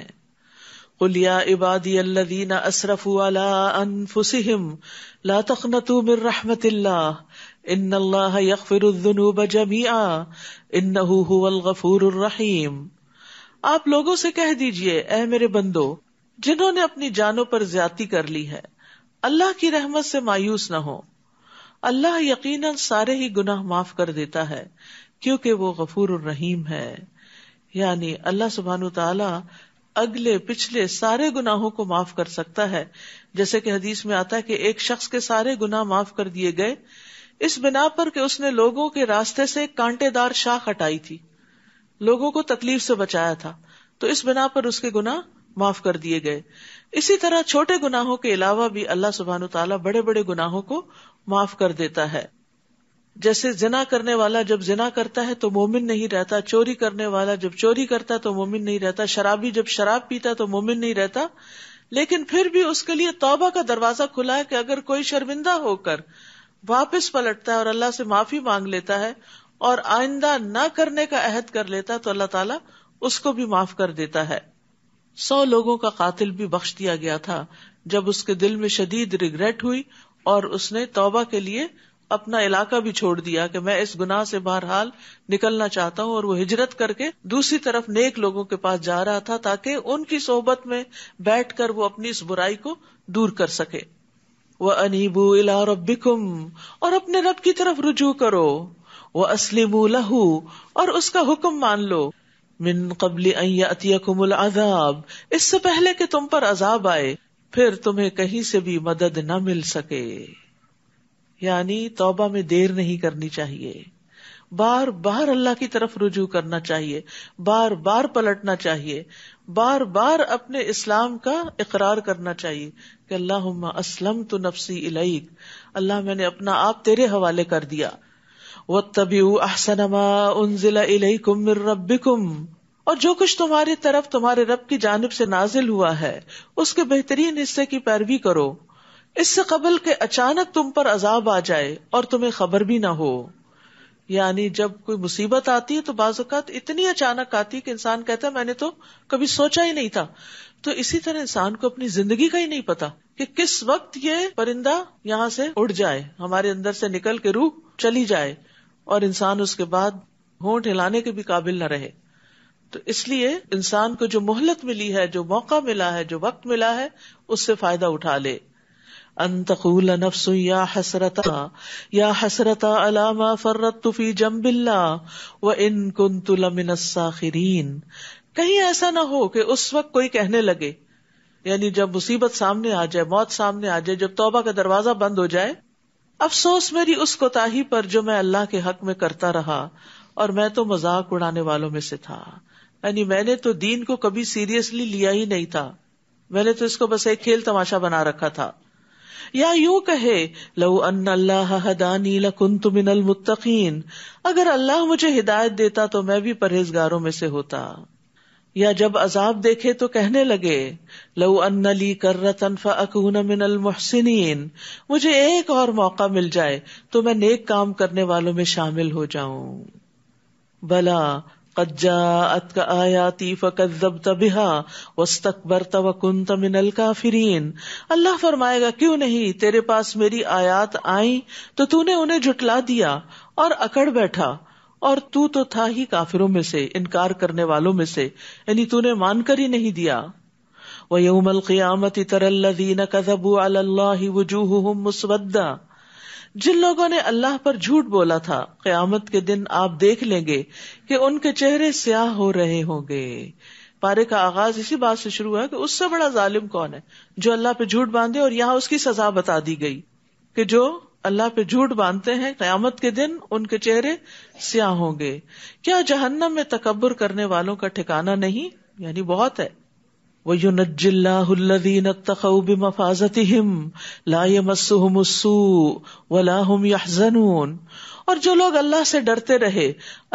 قُلْ يَا عِبَادِيَ الَّذِينَ أَسْرَفُوا عَلَىٰ أَنفُسِهِمْ لَا تَقْنَطُوا مِن رَحْمَةِ اللَّهِ إِنَّ اللَّهَ يَغْفِرُ الذُّنُوبَ جَمِيعًا إِنَّهُ هُوَ الْغَفُورُ الرَّحِيمُ. آپ لوگوں سے کہہ دیجئے اے میرے بندو جنہوں نے اپنی جانوں پر زیادتی کر لی ہے، اللہ کی رحمت سے مایوس نہ ہو. اللہ یقیناً سارے ہی گناہ معاف کر دیتا ہے کیونکہ وہ غفور الرحیم ہے. یعنی اللہ سبحانہ وتعالی اگلے پچھلے سارے گناہوں کو معاف کر سکتا ہے. جیسے کہ حدیث میں آتا ہے کہ ایک شخص کے سارے گناہ معاف کر دیے گئے اس بنا پر کہ اس نے لوگوں کے راستے سے ایک کانٹے دار شاخ ہٹائی تھی، لوگوں کو تکلیف سے بچایا تھا، تو اس بنا پر اس کے گناہ معاف کر دیے گئے. اسی طرح چھوٹے گناہوں کے علاوہ بھی اللہ سبحانہ وتعالیٰ بڑے بڑے گناہوں کو معاف کر دیتا ہے. جیسے زنا کرنے والا جب زنا کرتا ہے تو مومن نہیں رہتا، چوری کرنے والا جب چوری کرتا ہے تو مومن نہیں رہتا، شرابی جب شراب پیتا ہے تو مومن نہیں رہتا. لیکن پھر بھی اس کے لیے توبہ کا دروازہ کھلا ہے کہ اگر کوئی شرمندہ ہو کر واپس پلٹتا ہے اور اللہ سے معافی مانگ لیتا ہے اور آئندہ نہ کرنے کا عہد کر لیتا ہے تو اللہ تعالیٰ اس کو بھی معاف کر دیتا ہے. 100 لوگوں کا قاتل بھی بخش دیا گیا تھا جب اس کے دل میں شدید ریگریٹ ہوئی اور اس نے توبہ کے لیے اپنا علاقہ بھی چھوڑ دیا کہ میں اس گناہ سے بہرحال نکلنا چاہتا ہوں، اور وہ ہجرت کر کے دوسری طرف نیک لوگوں کے پاس جا رہا تھا تاکہ ان کی صحبت میں بیٹھ کر وہ اپنی اس برائی کو دور کر سکے. وَأَنِيبُوا إِلَىٰ رَبِّكُمْ، اور اپنے رب کی طرف رجوع کرو. وَأَسْلِمُوا لَهُ، اور اس کا حکم مان لو. مِن قَبْلِ أَن يَأْتِيَكُمُ الْعَذَابُ، اس سے پہلے کہ تم پر عذاب آئے پھر تمہیں کہیں سے بھی مدد نہ مل سکے. یعنی توبہ میں دیر نہیں کرنی چاہیے، بار بار اللہ کی طرف رجوع کرنا چاہیے، بار بار پلٹنا چاہیے، بار بار اپنے اسلام کا اقرار کرنا چاہیے کہ اللہم اسلمت نفسی الیک، اللہ میں نے اپنا آپ تیرے حوالے کر دیا. واتبعوا احسن ما انزل الیکم من ربکم، اور جو کچھ تمہاری طرف تمہارے رب کی جانب سے نازل ہوا ہے اس کے بہترین حصے کی پیروی کرو، اس سے قبل کہ اچانک تم پر عذاب آ جائے اور تمہیں خبر بھی نہ ہو. یعنی جب کوئی مصیبت آتی ہے تو بعض اوقات اتنی اچانک آتی ہے کہ انسان کہتا ہے میں نے تو کبھی سوچا ہی نہیں تھا. تو اسی طرح انسان کو اپنی زندگی کا ہی نہیں پتا کہ کس وقت یہ پرندہ یہاں سے اڑ جائے، ہمارے اندر سے نکل کے روح چلی جائے اور انسان اس کے بعد ہونٹ ہلانے کے بھی قابل نہ رہے. تو اس لیے انسان کو جو مہلت ملی ہے، جو موقع ملا ہے، جو وقت ملا ہے، اس سے فائدہ اٹھا لے. ان تقول نفس یا حسرتا علی ما فرطت فی جنب اللہ وان کنت لمن الساخرین. کہیں ایسا نہ ہو کہ اس وقت کوئی کہنے لگے، یعنی جب مصیبت سامنے آ جائے، موت سامنے آ جائے، جب توبہ کا دروازہ بند ہو جائے، افسوس میری اس کوتاہی پر جو میں اللہ کے حق میں کرتا رہا اور میں تو مذاق اڑانے والوں میں سے تھا. یعنی میں نے تو دین کو کبھی سیریسلی لیا ہی نہیں تھا، میں نے تو اس کو بس ایک کھیل تماشا بنا رکھا تھا. یا یوں کہے لو ان اللہ ہدانی لکنت من المتقین، اگر اللہ مجھے ہدایت دیتا تو میں بھی پرہیزگاروں میں سے ہوتا. یا جب عذاب دیکھے تو کہنے لگے لو ان لی کرۃ فاکون من المحسنین، مجھے ایک اور موقع مل جائے تو میں نیک کام کرنے والوں میں شامل ہو جاؤں. بلا قد جاءتک آیاتی فکذبت بها واستکبرت وکنت من الکافرین. اللہ فرمائے گا کیوں نہیں، تیرے پاس میری آیات آئیں تو تو نے انہیں جھٹلا دیا اور اکڑ بیٹھا، اور تو تھا ہی کافروں میں سے، انکار کرنے والوں میں سے، یعنی تو نے مان کر ہی نہیں دیا. وَيَوْمَ الْقِيَامَةِ تَرَى الَّذِينَ كَذَبُوا عَلَى اللَّهِ وُجُوهُهُمْ مُسْوَدَّةٌ، جن لوگوں نے اللہ پر جھوٹ بولا تھا قیامت کے دن آپ دیکھ لیں گے کہ ان کے چہرے سیاہ ہو رہے ہوں گے. پارے کا آغاز اسی بات سے شروع ہے کہ اس سے بڑا ظالم کون ہے جو اللہ پہ جھوٹ باندھے، اور یہاں اس کی سزا بتا دی گئی کہ جو اللہ پہ جھوٹ باندھتے ہیں قیامت کے دن ان کے چہرے سیاہ ہوں گے. کیا جہنم میں تکبر کرنے والوں کا ٹھکانہ نہیں؟ یعنی بہت ہے. وَيُنَجِّ اللَّهُ الَّذِينَ اتَّقَوْا بِمَفَازَتِهِمْ لَا يَمَسُّهُمُ السُّوءُ وَلَا هُمْ يَحْزَنُونَ، اور جو لوگ اللہ سے ڈرتے رہے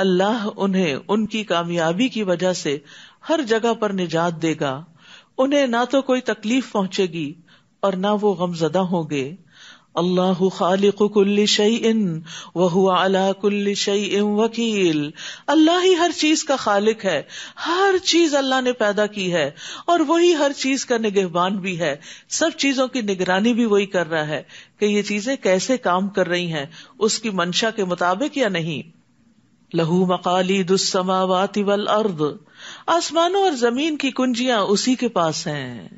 اللہ انہیں ان کی کامیابی کی وجہ سے ہر جگہ پر نجات دے گا، انہیں نہ تو کوئی تکلیف پہنچے گی اور نہ وہ غمزدہ ہوں گے. اللہ خالق کل شیء وہو علی کل شیء وکیل، اللہ ہی ہر چیز کا خالق ہے، ہر چیز اللہ نے پیدا کی ہے اور وہی ہر چیز کا نگہبان بھی ہے، سب چیزوں کی نگرانی بھی وہی کر رہا ہے کہ یہ چیزیں کیسے کام کر رہی ہیں اس کی منشا کے مطابق یا نہیں. لہو مقالید السماوات والارض، آسمانوں اور زمین کی کنجیاں اسی کے پاس ہیں،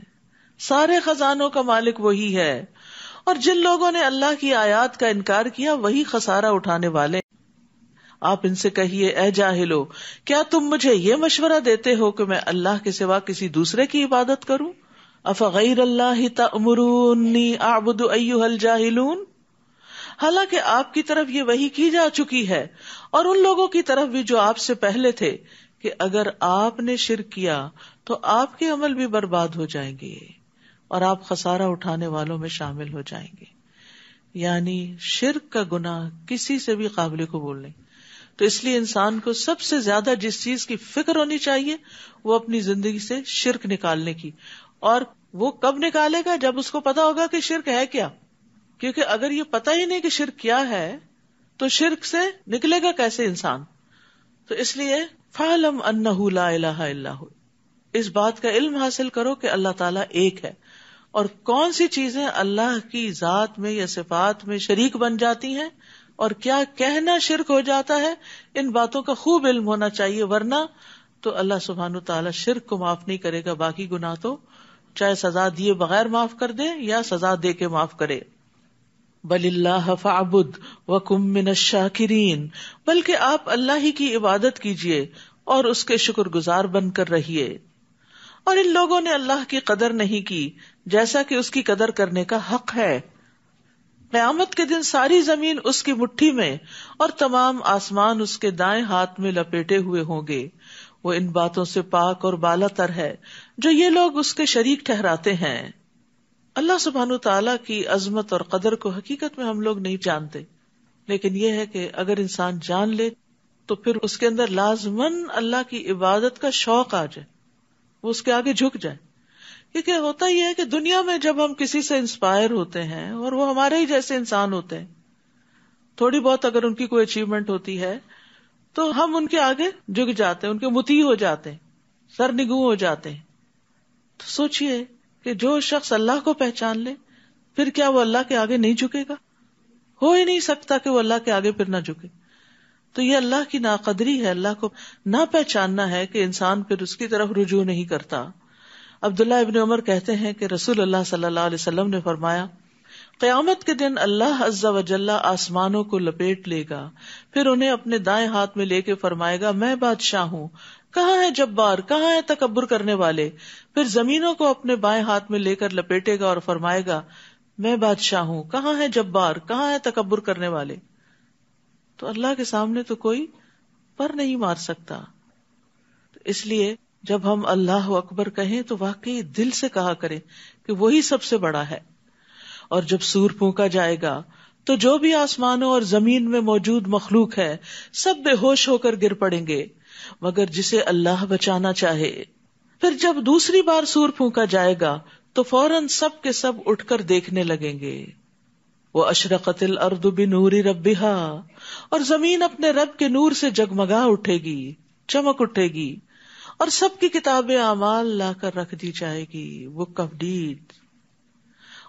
سارے خزانوں کا مالک وہی ہے. اور جن لوگوں نے اللہ کی آیات کا انکار کیا وہی خسارہ اٹھانے والے. آپ ان سے کہیے اے جاہلو، کیا تم مجھے یہ مشورہ دیتے ہو کہ میں اللہ کے سوا کسی دوسرے کی عبادت کروں؟ افغیر اللہ تأمرونی اعبد ایھا الجاہلون، حالانکہ آپ کی طرف یہ وحی کی جا چکی ہے اور ان لوگوں کی طرف بھی جو آپ سے پہلے تھے کہ اگر آپ نے شرک کیا تو آپ کے عمل بھی برباد ہو جائیں گے اور آپ خسارہ اٹھانے والوں میں شامل ہو جائیں گے. یعنی شرک کا گناہ کسی سے بھی قابل قبول نہیں. تو اس لیے انسان کو سب سے زیادہ جس چیز کی فکر ہونی چاہیے وہ اپنی زندگی سے شرک نکالنے کی. اور وہ کب نکالے گا؟ جب اس کو پتا ہوگا کہ شرک ہے کیا. کیونکہ اگر یہ پتا ہی نہیں کہ شرک کیا ہے تو شرک سے نکلے گا کیسے انسان. تو اس لیے فَاعْلَمْ أَنَّهُ لَا إِلَٰهَ إِلَّا هُوَ، اس بات کا علم حاصل کرو کہ اللہ تعالیٰ ایک ہے. اور کون سی چیزیں اللہ کی ذات میں یا صفات میں شریک بن جاتی ہیں اور کیا کہنا شرک ہو جاتا ہے، ان باتوں کا خوب علم ہونا چاہیے. ورنہ تو اللہ سبحانہ تعالیٰ شرک کو معاف نہیں کرے گا، باقی گناہ تو چاہے سزا دیے بغیر معاف کر دے یا سزا دے کے معاف کرے. بل اللہ فاعبد وکم من الشاکرین، بلکہ آپ اللہ ہی کی عبادت کیجیے اور اس کے شکر گزار بن کر رہیے. اور ان لوگوں نے اللہ کی قدر نہیں کی جیسا کہ اس کی قدر کرنے کا حق ہے. قیامت کے دن ساری زمین اس کی مٹھی میں اور تمام آسمان اس کے دائیں ہاتھ میں لپیٹے ہوئے ہوں گے. وہ ان باتوں سے پاک اور بالا تر ہے جو یہ لوگ اس کے شریک ٹھہراتے ہیں. اللہ سبحانہ تعالیٰ کی عظمت اور قدر کو حقیقت میں ہم لوگ نہیں جانتے، لیکن یہ ہے کہ اگر انسان جان لے تو پھر اس کے اندر لازماً اللہ کی عبادت کا شوق آ جائے، وہ اس کے آگے جھک جائے. کیونکہ ہوتا یہ ہے کہ دنیا میں جب ہم کسی سے انسپائر ہوتے ہیں اور وہ ہمارے ہی جیسے انسان ہوتے ہیں، تھوڑی بہت اگر ان کی کوئی اچیومنٹ ہوتی ہے تو ہم ان کے آگے جھک جاتے ہیں، ان کے مطیع ہو جاتے ہیں، سرنگوں ہو جاتے ہیں. تو سوچئے کہ جو شخص اللہ کو پہچان لے پھر کیا وہ اللہ کے آگے نہیں جھکے گا؟ ہو ہی نہیں سکتا کہ وہ اللہ کے آگے پھر نہ جھکے. تو یہ اللہ کی ناقدری ہے، اللہ کو نہ پہچاننا ہے کہ انسان پھر اس کی طرف رجوع نہیں کرتا. عبداللہ ابن عمر کہتے ہیں کہ رسول اللہ صلی اللہ علیہ وسلم نے فرمایا، قیامت کے دن اللہ عز و جل آسمانوں کو لپیٹ لے گا، پھر انہیں اپنے دائیں ہاتھ میں لے کے فرمائے گا میں بادشاہ ہوں، کہاں ہے جبار، کہاں ہے تکبر کرنے والے. پھر زمینوں کو اپنے بائیں ہاتھ میں لے کر لپیٹے گا اور فرمائے گا میں بادشاہ ہوں، کہاں ہے جبار، کہاں ہے تکبر کرنے والے. تو اللہ کے سامنے تو کوئی پر نہیں مار سکتا. اس لیے جب ہم اللہ اکبر کہیں تو واقعی دل سے کہا کریں کہ وہی سب سے بڑا ہے. اور جب سور پھونکا جائے گا تو جو بھی آسمانوں اور زمین میں موجود مخلوق ہے سب بے ہوش ہو کر گر پڑیں گے مگر جسے اللہ بچانا چاہے. پھر جب دوسری بار سور پھونکا جائے گا تو فوراً سب کے سب اٹھ کر دیکھنے لگیں گے. وَأَشْرَقَتِ الْأَرْضُ بِنُورِ رَبِّهَا، اور زمین اپنے رب کے نور سے جگمگا اٹھے گی، چمک اٹھے گی، اور سب کی کتابیں اعمال لا کر رکھ دی جائے گی، بک آف ڈیڈ،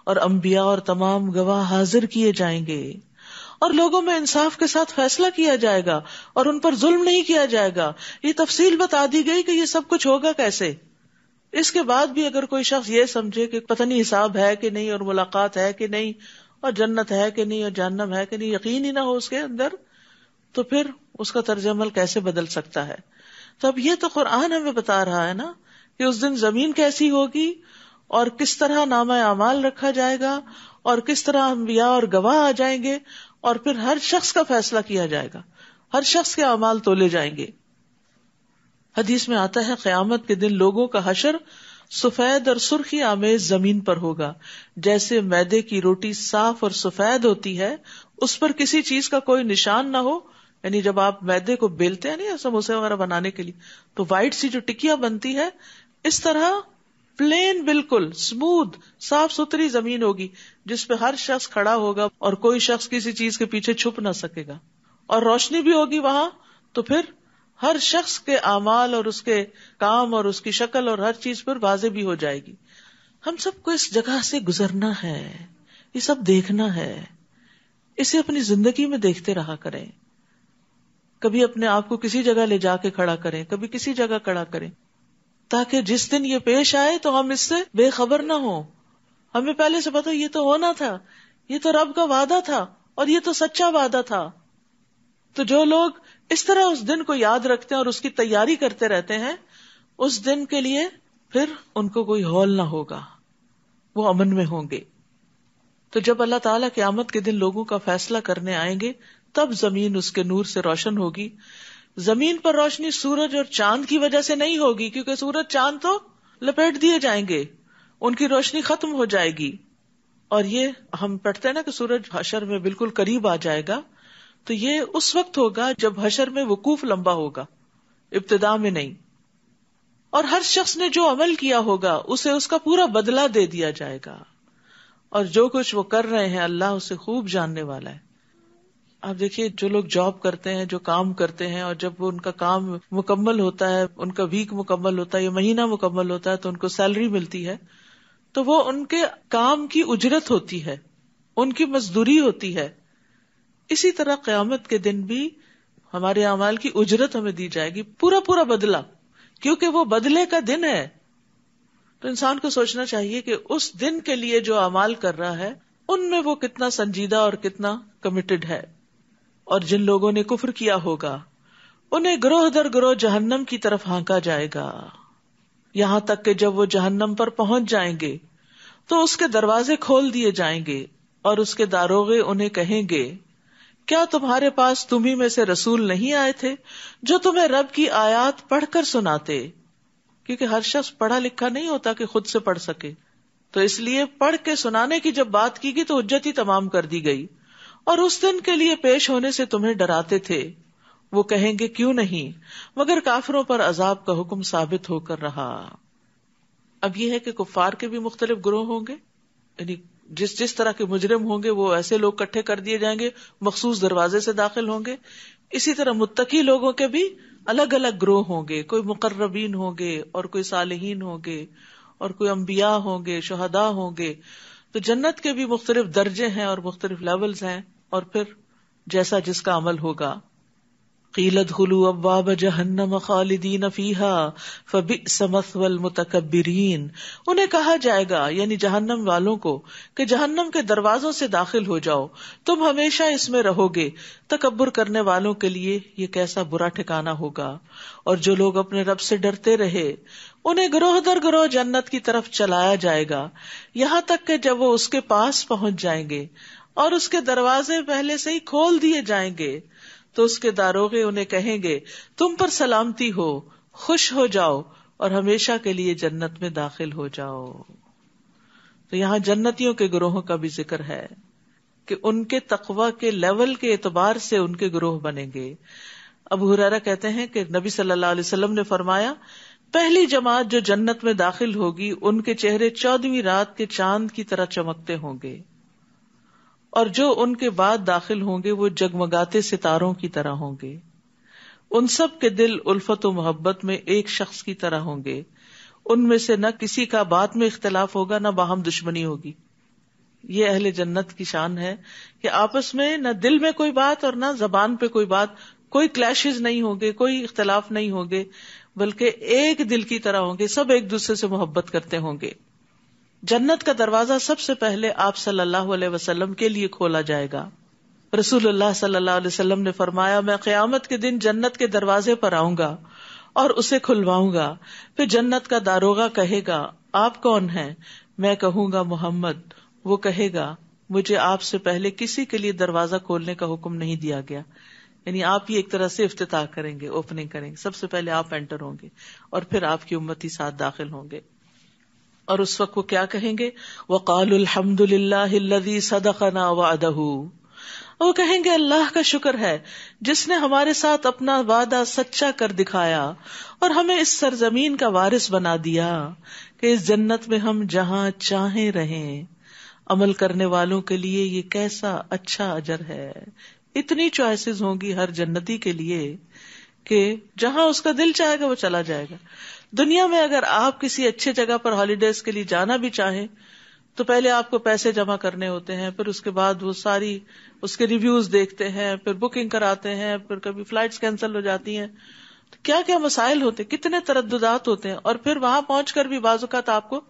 اور انبیاء اور تمام گواہ حاضر کیے جائیں گے، اور لوگوں میں انصاف کے ساتھ فیصلہ کیا جائے گا اور ان پر ظلم نہیں کیا جائے گا. یہ تفصیل بتا دی گئی کہ یہ سب کچھ ہوگا کیسے. اس کے بعد بھی اگر کوئی شخص یہ سمجھے کہ پتہ نہیں حساب ہے کہ نہیں اور ملاقات ہے کہ نہیں اور جنت ہے کہ نہیں اور جہنم ہے کہ نہیں، یقین ہی نہ ہو اس کے اندر، تو پھر اس کا طرز عمل کیسے بدل سکتا ہے. تو اب یہ تو قرآن ہمیں بتا رہا ہے نا کہ اس دن زمین کیسی ہوگی اور کس طرح نامہ اعمال رکھا جائے گا اور کس طرح انبیاء اور گواہ آ جائیں گے اور پھر ہر شخص کا فیصلہ کیا جائے گا، ہر شخص کے اعمال تولے جائیں گے. حدیث میں آتا ہے قیامت کے دن لوگوں کا حشر سفید اور سرخی آمیز زمین پر ہوگا، جیسے میدے کی روٹی صاف اور سفید ہوتی ہے، اس پر کسی چیز کا کوئی نشان نہ ہو. یعنی جب آپ میدے کو بیلتے ہیں نا سموسے وغیرہ بنانے کے لیے تو وائٹ سی جو ٹکیا بنتی ہے، اس طرح پلین بالکل اسموتھ صاف ستھری زمین ہوگی جس پہ ہر شخص کھڑا ہوگا اور کوئی شخص کسی چیز کے پیچھے چھپ نہ سکے گا، اور روشنی بھی ہوگی وہاں. تو پھر ہر شخص کے اعمال اور اس کے کام اور اس کی شکل اور ہر چیز پر واضح بھی ہو جائے گی. ہم سب کو اس جگہ سے گزرنا ہے، یہ سب دیکھنا ہے، اسے اپنی زندگی میں دیکھتے رہا کریں. کبھی اپنے آپ کو کسی جگہ لے جا کے کھڑا کریں، کبھی کسی جگہ کھڑا کریں، تاکہ جس دن یہ پیش آئے تو ہم اس سے بے خبر نہ ہوں. ہمیں پہلے سے پتا یہ تو ہونا تھا، یہ تو رب کا وعدہ تھا اور یہ تو سچا وعدہ تھا. تو جو لوگ اس طرح اس دن کو یاد رکھتے ہیں اور اس کی تیاری کرتے رہتے ہیں، اس دن کے لیے پھر ان کو کوئی ہول نہ ہوگا، وہ امن میں ہوں گے. تو جب اللہ تعالیٰ قیامت کے دن لوگوں کا فیصلہ کرنے آئیں گے تب زمین اس کے نور سے روشن ہوگی. زمین پر روشنی سورج اور چاند کی وجہ سے نہیں ہوگی، کیونکہ سورج چاند تو لپیٹ دیے جائیں گے، ان کی روشنی ختم ہو جائے گی. اور یہ ہم پڑھتے ہیں نا کہ سورج حشر میں بالکل قریب آ جائے گا، تو یہ اس وقت ہوگا جب حشر میں وقوف لمبا ہوگا، ابتدا میں نہیں. اور ہر شخص نے جو عمل کیا ہوگا اسے اس کا پورا بدلہ دے دیا جائے گا، اور جو کچھ وہ کر رہے ہیں اللہ اسے خوب جاننے والا ہے. آپ دیکھیے جو لوگ جاب کرتے ہیں، جو کام کرتے ہیں، اور جب وہ ان کا کام مکمل ہوتا ہے، ان کا ویک مکمل ہوتا ہے یا مہینہ مکمل ہوتا ہے، تو ان کو سیلری ملتی ہے، تو وہ ان کے کام کی اجرت ہوتی ہے، ان کی مزدوری ہوتی ہے. اسی طرح قیامت کے دن بھی ہمارے اعمال کی اجرت ہمیں دی جائے گی، پورا پورا بدلہ، کیونکہ وہ بدلے کا دن ہے. تو انسان کو سوچنا چاہیے کہ اس دن کے لیے جو اعمال کر رہا ہے ان میں وہ کتنا سنجیدہ اور کتنا کمیٹڈ ہے. اور جن لوگوں نے کفر کیا ہوگا انہیں گروہ در گروہ جہنم کی طرف ہانکا جائے گا، یہاں تک کہ جب وہ جہنم پر پہنچ جائیں گے تو اس کے دروازے کھول دیے جائیں گے، اور اس کے داروغے انہیں کہیں گے کیا تمہارے پاس تمہیں میں سے رسول نہیں آئے تھے جو تمہیں رب کی آیات پڑھ کر سناتے؟ کیونکہ ہر شخص پڑھا لکھا نہیں ہوتا کہ خود سے پڑھ سکے، تو اس لیے پڑھ کے سنانے کی جب بات کی گئی تو حجت ہی تمام کر دی گئی. اور اس دن کے لیے پیش ہونے سے تمہیں ڈراتے تھے. وہ کہیں گے کیوں نہیں، مگر کافروں پر عذاب کا حکم ثابت ہو کر رہا. اب یہ ہے کہ کفار کے بھی مختلف گروہ ہوں گے، یعنی جس طرح کے مجرم ہوں گے وہ ایسے لوگ اکٹھے کر دیے جائیں گے، مخصوص دروازے سے داخل ہوں گے. اسی طرح متقی لوگوں کے بھی الگ الگ گروہ ہوں گے، کوئی مقربین ہوں گے اور کوئی صالحین ہوں گے اور کوئی انبیاء ہوں گے، شہداء ہوں گے. تو جنت کے بھی مختلف درجے ہیں اور مختلف لیولز ہیں، اور پھر جیسا جس کا عمل ہوگا. قیل ادخلوا ابواب جہنم خالدین فیہا فبئس مثوی المتکبرین. انہیں کہا جائے گا یعنی جہنم والوں کو کہ جہنم کے دروازوں سے داخل ہو جاؤ، تم ہمیشہ اس میں رہو گے. تکبر کرنے والوں کے لیے یہ کیسا برا ٹھکانہ ہوگا. اور جو لوگ اپنے رب سے ڈرتے رہے انہیں گروہ در گروہ جنت کی طرف چلایا جائے گا، یہاں تک کہ جب وہ اس کے پاس پہنچ جائیں گے اور اس کے دروازے پہلے سے ہی کھول دیے جائیں گے تو اس کے داروغے انہیں کہیں گے تم پر سلامتی ہو، خوش ہو جاؤ اور ہمیشہ کے لیے جنت میں داخل ہو جاؤ. تو یہاں جنتیوں کے گروہوں کا بھی ذکر ہے کہ ان کے تقوی کے لیول کے اعتبار سے ان کے گروہ بنیں گے. ابو ہریرہ کہتے ہیں کہ نبی صلی اللہ علیہ وسلم نے فرمایا پہلی جماعت جو جنت میں داخل ہوگی ان کے چہرے 14ویں رات کے چاند کی طرح چمکتے ہوں گے، اور جو ان کے بعد داخل ہوں گے وہ جگمگاتے ستاروں کی طرح ہوں گے. ان سب کے دل الفت و محبت میں ایک شخص کی طرح ہوں گے، ان میں سے نہ کسی کا بات میں اختلاف ہوگا نہ باہم دشمنی ہوگی. یہ اہل جنت کی شان ہے کہ آپس میں نہ دل میں کوئی بات اور نہ زبان پہ کوئی بات، کوئی کلیشز نہیں ہوں گے، کوئی اختلاف نہیں ہوں گے، بلکہ ایک دل کی طرح ہوں گے، سب ایک دوسرے سے محبت کرتے ہوں گے. جنت کا دروازہ سب سے پہلے آپ صلی اللہ علیہ وسلم کے لیے کھولا جائے گا. رسول اللہ صلی اللہ علیہ وسلم نے فرمایا میں قیامت کے دن جنت کے دروازے پر آؤں گا اور اسے کھلواؤں گا. پھر جنت کا داروغہ کہے گا آپ کون ہیں؟ میں کہوں گا محمد. وہ کہے گا مجھے آپ سے پہلے کسی کے لیے دروازہ کھولنے کا حکم نہیں دیا گیا. یعنی آپ ہی ایک طرح سے افتتاح کریں گے، اوپننگ کریں گے، سب سے پہلے آپ انٹر ہوں گے اور پھر آپ کی امتی ساتھ داخل ہوں گے. اور اس وقت وہ کیا کہیں گے؟ وَقَالُوا الْحَمْدُ لِلَّهِ الَّذِي صَدَقَنَا وَعْدَهُ. وہ کہیں گے اللہ کا شکر ہے جس نے ہمارے ساتھ اپنا وعدہ سچا کر دکھایا اور ہمیں اس سرزمین کا وارث بنا دیا کہ اس جنت میں ہم جہاں چاہیں رہیں. عمل کرنے والوں کے لیے یہ کیسا اچھا اجر ہے. اتنی چوائسز ہوں گی ہر جنتی کے لیے کہ جہاں اس کا دل چاہے گا وہ چلا جائے گا. دنیا میں اگر آپ کسی اچھے جگہ پر ہالیڈیز کے لیے جانا بھی چاہیں تو پہلے آپ کو پیسے جمع کرنے ہوتے ہیں، پھر اس کے بعد وہ ساری اس کے ریویوز دیکھتے ہیں، پھر بکنگ کراتے ہیں، پھر کبھی فلائٹس کینسل ہو جاتی ہیں، تو کیا کیا مسائل ہوتے، کتنے ترددات ہوتے ہیں. اور پھر وہاں پہنچ کر بھی بعض اوقات آپ کو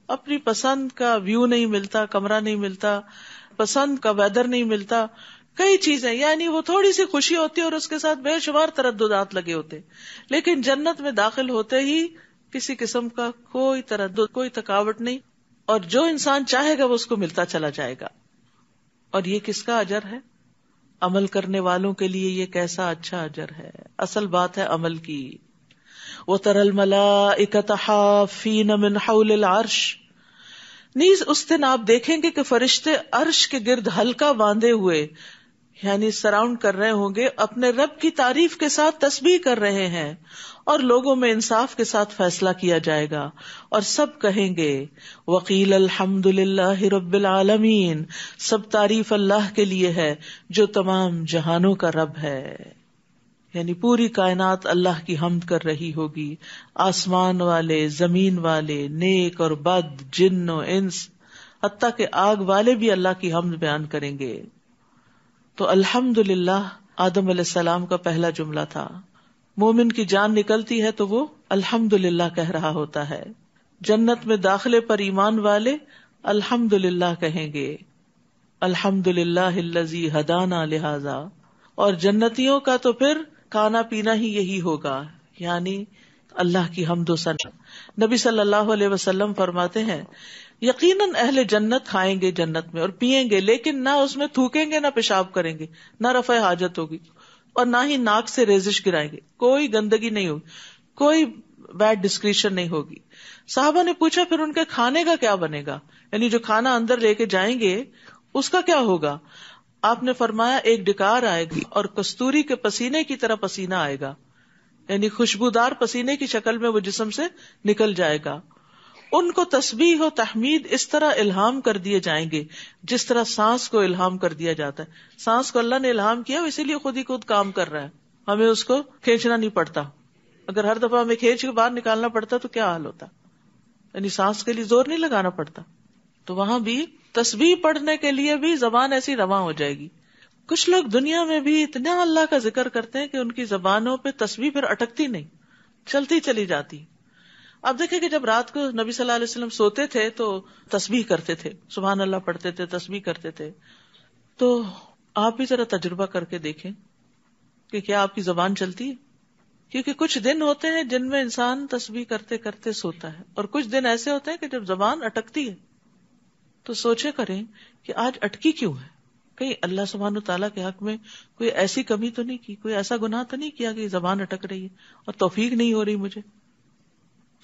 اپنی پسند کا ویو نہیں ملتا، کمرہ نہیں ملتا، پسند کا ویدر نہیں ملتا، کئی چیزیں، یعنی وہ تھوڑی سی خوشی ہوتی ہے اور اس کے ساتھ بے شمار ترددات لگے ہوتے. لیکن جنت میں داخل ہوتے ہی کسی قسم کا کوئی تردد، کوئی تھکاوٹ نہیں، اور جو انسان چاہے گا وہ اس کو ملتا چلا جائے گا. اور یہ کس کا اجر ہے؟ عمل کرنے والوں کے لیے یہ کیسا اچھا اجر ہے. اصل بات ہے عمل کی. وَتَرَى الْمَلَائِكَةَ حَافِّينَ مِنْ حَوْلِ الْعَرْشِ. نیز اس دن آپ دیکھیں گے کہ فرشتے عرش کے گرد حلقہ باندھے ہوئے یعنی سراؤنڈ کر رہے ہوں گے، اپنے رب کی تعریف کے ساتھ تسبیح کر رہے ہیں، اور لوگوں میں انصاف کے ساتھ فیصلہ کیا جائے گا، اور سب کہیں گے وقیل الحمد للہ رب العالمین، سب تعریف اللہ کے لیے ہے جو تمام جہانوں کا رب ہے. یعنی پوری کائنات اللہ کی حمد کر رہی ہوگی، آسمان والے، زمین والے، نیک اور بد، جن و انس، حتیٰ کہ آگ والے بھی اللہ کی حمد بیان کریں گے. تو الحمدللہ آدم علیہ السلام کا پہلا جملہ تھا. مومن کی جان نکلتی ہے تو وہ الحمدللہ کہہ رہا ہوتا ہے. جنت میں داخلے پر ایمان والے الحمدللہ کہیں گے، الحمدللہ الذی ہدانا لہذا. اور جنتیوں کا تو پھر کھانا پینا ہی یہی ہوگا، یعنی اللہ کی حمد و ثنا. نبی صلی اللہ علیہ وسلم فرماتے ہیں یقیناً اہل جنت کھائیں گے جنت میں اور پیئیں گے، لیکن نہ اس میں تھوکیں گے، نہ پیشاب کریں گے، نہ رفع حاجت ہوگی، اور نہ ہی ناک سے ریزش گرائیں گے. کوئی گندگی نہیں ہوگی، کوئی بیڈ ڈسکریشن نہیں ہوگی. صحابہ نے پوچھا پھر ان کے کھانے کا کیا بنے گا، یعنی جو کھانا اندر لے کے جائیں گے اس کا کیا ہوگا؟ آپ نے فرمایا ایک ڈکار آئے گی اور کستوری کے پسینے کی طرح پسینہ آئے گا، یعنی خوشبودار پسینے کی شکل میں وہ جسم سے نکل جائے گا. ان کو تسبیح و تحمید اس طرح الہام کر دیے جائیں گے جس طرح سانس کو الہام کر دیا جاتا ہے. سانس کو اللہ نے الہام کیا، اسی لیے خود ہی خود کام کر رہا ہے، ہمیں اس کو کھینچنا نہیں پڑتا. اگر ہر دفعہ ہمیں کھینچ کے باہر نکالنا پڑتا تو کیا حال ہوتا، یعنی سانس کے لیے زور نہیں لگانا پڑتا. تو وہاں بھی تسبیح پڑھنے کے لیے بھی زبان ایسی رواں ہو جائے گی. کچھ لوگ دنیا میں بھی اتنا اللہ کا ذکر کرتے ہیں کہ ان کی زبانوں پہ تسبیح پھر اٹکتی نہیں، چلتی چلی جاتی. اب دیکھیں کہ جب رات کو نبی صلی اللہ علیہ وسلم سوتے تھے تو تسبیح کرتے تھے، سبحان اللہ پڑھتے تھے، تسبیح کرتے تھے. تو آپ بھی ذرا تجربہ کر کے دیکھیں کہ کیا آپ کی زبان چلتی ہے، کیونکہ کچھ دن ہوتے ہیں جن میں انسان تسبیح کرتے کرتے سوتا ہے، اور کچھ دن ایسے ہوتے ہیں کہ جب زبان اٹکتی ہے. تو سوچے کریں کہ آج اٹکی کیوں ہے، کہیں اللہ سبحانہ تعالیٰ کے حق میں کوئی ایسی کمی تو نہیں کی، کوئی ایسا گناہ تو نہیں کیا کہ زبان اٹک رہی ہے اور توفیق نہیں ہو رہی مجھے.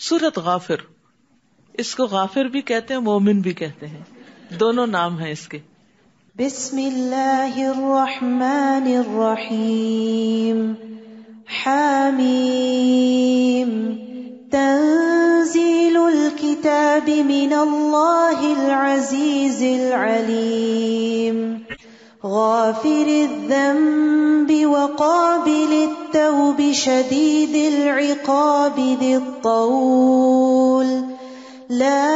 سورت غافر، اس کو غافر بھی کہتے ہیں، مومن بھی کہتے ہیں، دونوں نام ہیں اس کے. بسم اللہ الرحمن الرحیم. حامیم تنزیل الکتاب من اللہ العزیز العلیم. غافر الذنب وقابل التوب شدید العقاب ذی الطول لا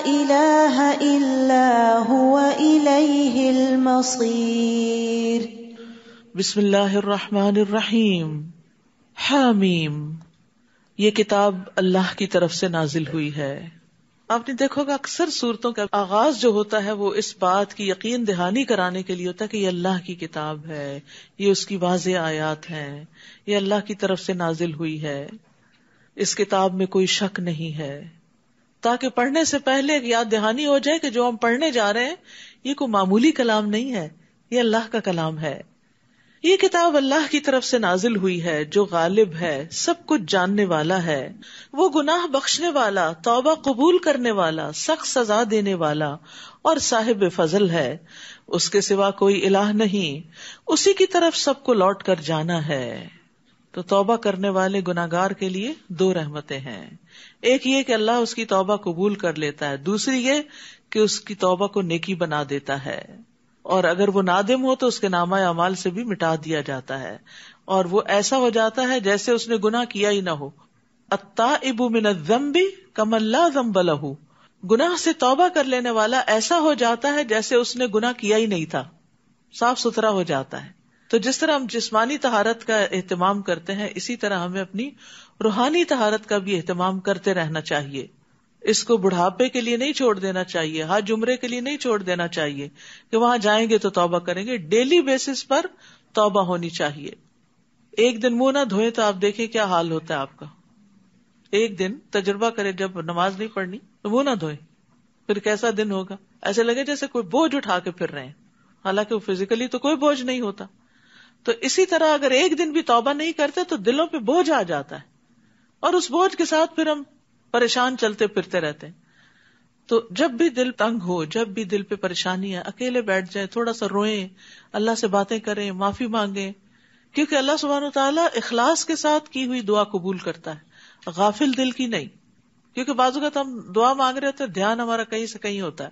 الہ الا هو الیہ المصیر. بسم اللہ الرحمن الرحیم. حامیم، یہ کتاب اللہ کی طرف سے نازل ہوئی ہے. آپ نے دیکھو گا اکثر صورتوں کا آغاز جو ہوتا ہے وہ اس بات کی یقین دہانی کرانے کے لیے ہوتا ہے کہ یہ اللہ کی کتاب ہے، یہ اس کی واضح آیات ہیں، یہ اللہ کی طرف سے نازل ہوئی ہے، اس کتاب میں کوئی شک نہیں ہے، تاکہ پڑھنے سے پہلے یاد دہانی ہو جائے کہ جو ہم پڑھنے جا رہے ہیں یہ کوئی معمولی کلام نہیں ہے، یہ اللہ کا کلام ہے. یہ کتاب اللہ کی طرف سے نازل ہوئی ہے جو غالب ہے، سب کچھ جاننے والا ہے، وہ گناہ بخشنے والا، توبہ قبول کرنے والا، سخت سزا دینے والا اور صاحب فضل ہے. اس کے سوا کوئی الہ نہیں، اسی کی طرف سب کو لوٹ کر جانا ہے. تو توبہ کرنے والے گناہگار کے لیے دو رحمتیں ہیں، ایک یہ کہ اللہ اس کی توبہ قبول کر لیتا ہے، دوسری یہ کہ اس کی توبہ کو نیکی بنا دیتا ہے، اور اگر وہ نادم ہو تو اس کے نامہ اعمال سے بھی مٹا دیا جاتا ہے، اور وہ ایسا ہو جاتا ہے جیسے اس نے گناہ کیا ہی نہ ہو. التائب من الذنب کمن لا ذنب لہ، گناہ سے توبہ کر لینے والا ایسا ہو جاتا ہے جیسے اس نے گناہ کیا ہی نہیں تھا، صاف ستھرا ہو جاتا ہے. تو جس طرح ہم جسمانی طہارت کا اہتمام کرتے ہیں، اسی طرح ہمیں اپنی روحانی طہارت کا بھی اہتمام کرتے رہنا چاہیے. اس کو بڑھاپے کے لیے نہیں چھوڑ دینا چاہیے، حج عمرے کے لیے نہیں چھوڑ دینا چاہیے کہ وہاں جائیں گے تو توبہ کریں گے. ڈیلی بیسس پر توبہ ہونی چاہیے. ایک دن منہ نہ دھوئیں تو آپ دیکھیں کیا حال ہوتا ہے آپ کا. ایک دن تجربہ کریں، جب نماز نہیں پڑھنی تو منہ نہ دھوئیں، پھر کیسا دن ہوگا، ایسے لگے جیسے کوئی بوجھ اٹھا کے پھر رہے ہیں، حالانکہ وہ فزیکلی تو کوئی بوجھ نہیں ہوتا. تو اسی طرح اگر ایک دن بھی توبہ نہیں کرتے تو دلوں پہ بوجھ آ جاتا ہے، اور اس بوجھ کے ساتھ پھر ہم پریشان چلتے پھرتے رہتے ہیں. تو جب بھی دل تنگ ہو، جب بھی دل پہ پریشانی ہے، اکیلے بیٹھ جائیں، تھوڑا سا روئیں، اللہ سے باتیں کریں، معافی مانگیں، کیونکہ اللہ سبحانہ وتعالیٰ اخلاص کے ساتھ کی ہوئی دعا قبول کرتا ہے، غافل دل کی نہیں. کیونکہ بعض اوقات ہم دعا مانگ رہے ہوتے ہیں، دھیان ہمارا کہیں سے کہیں ہوتا ہے.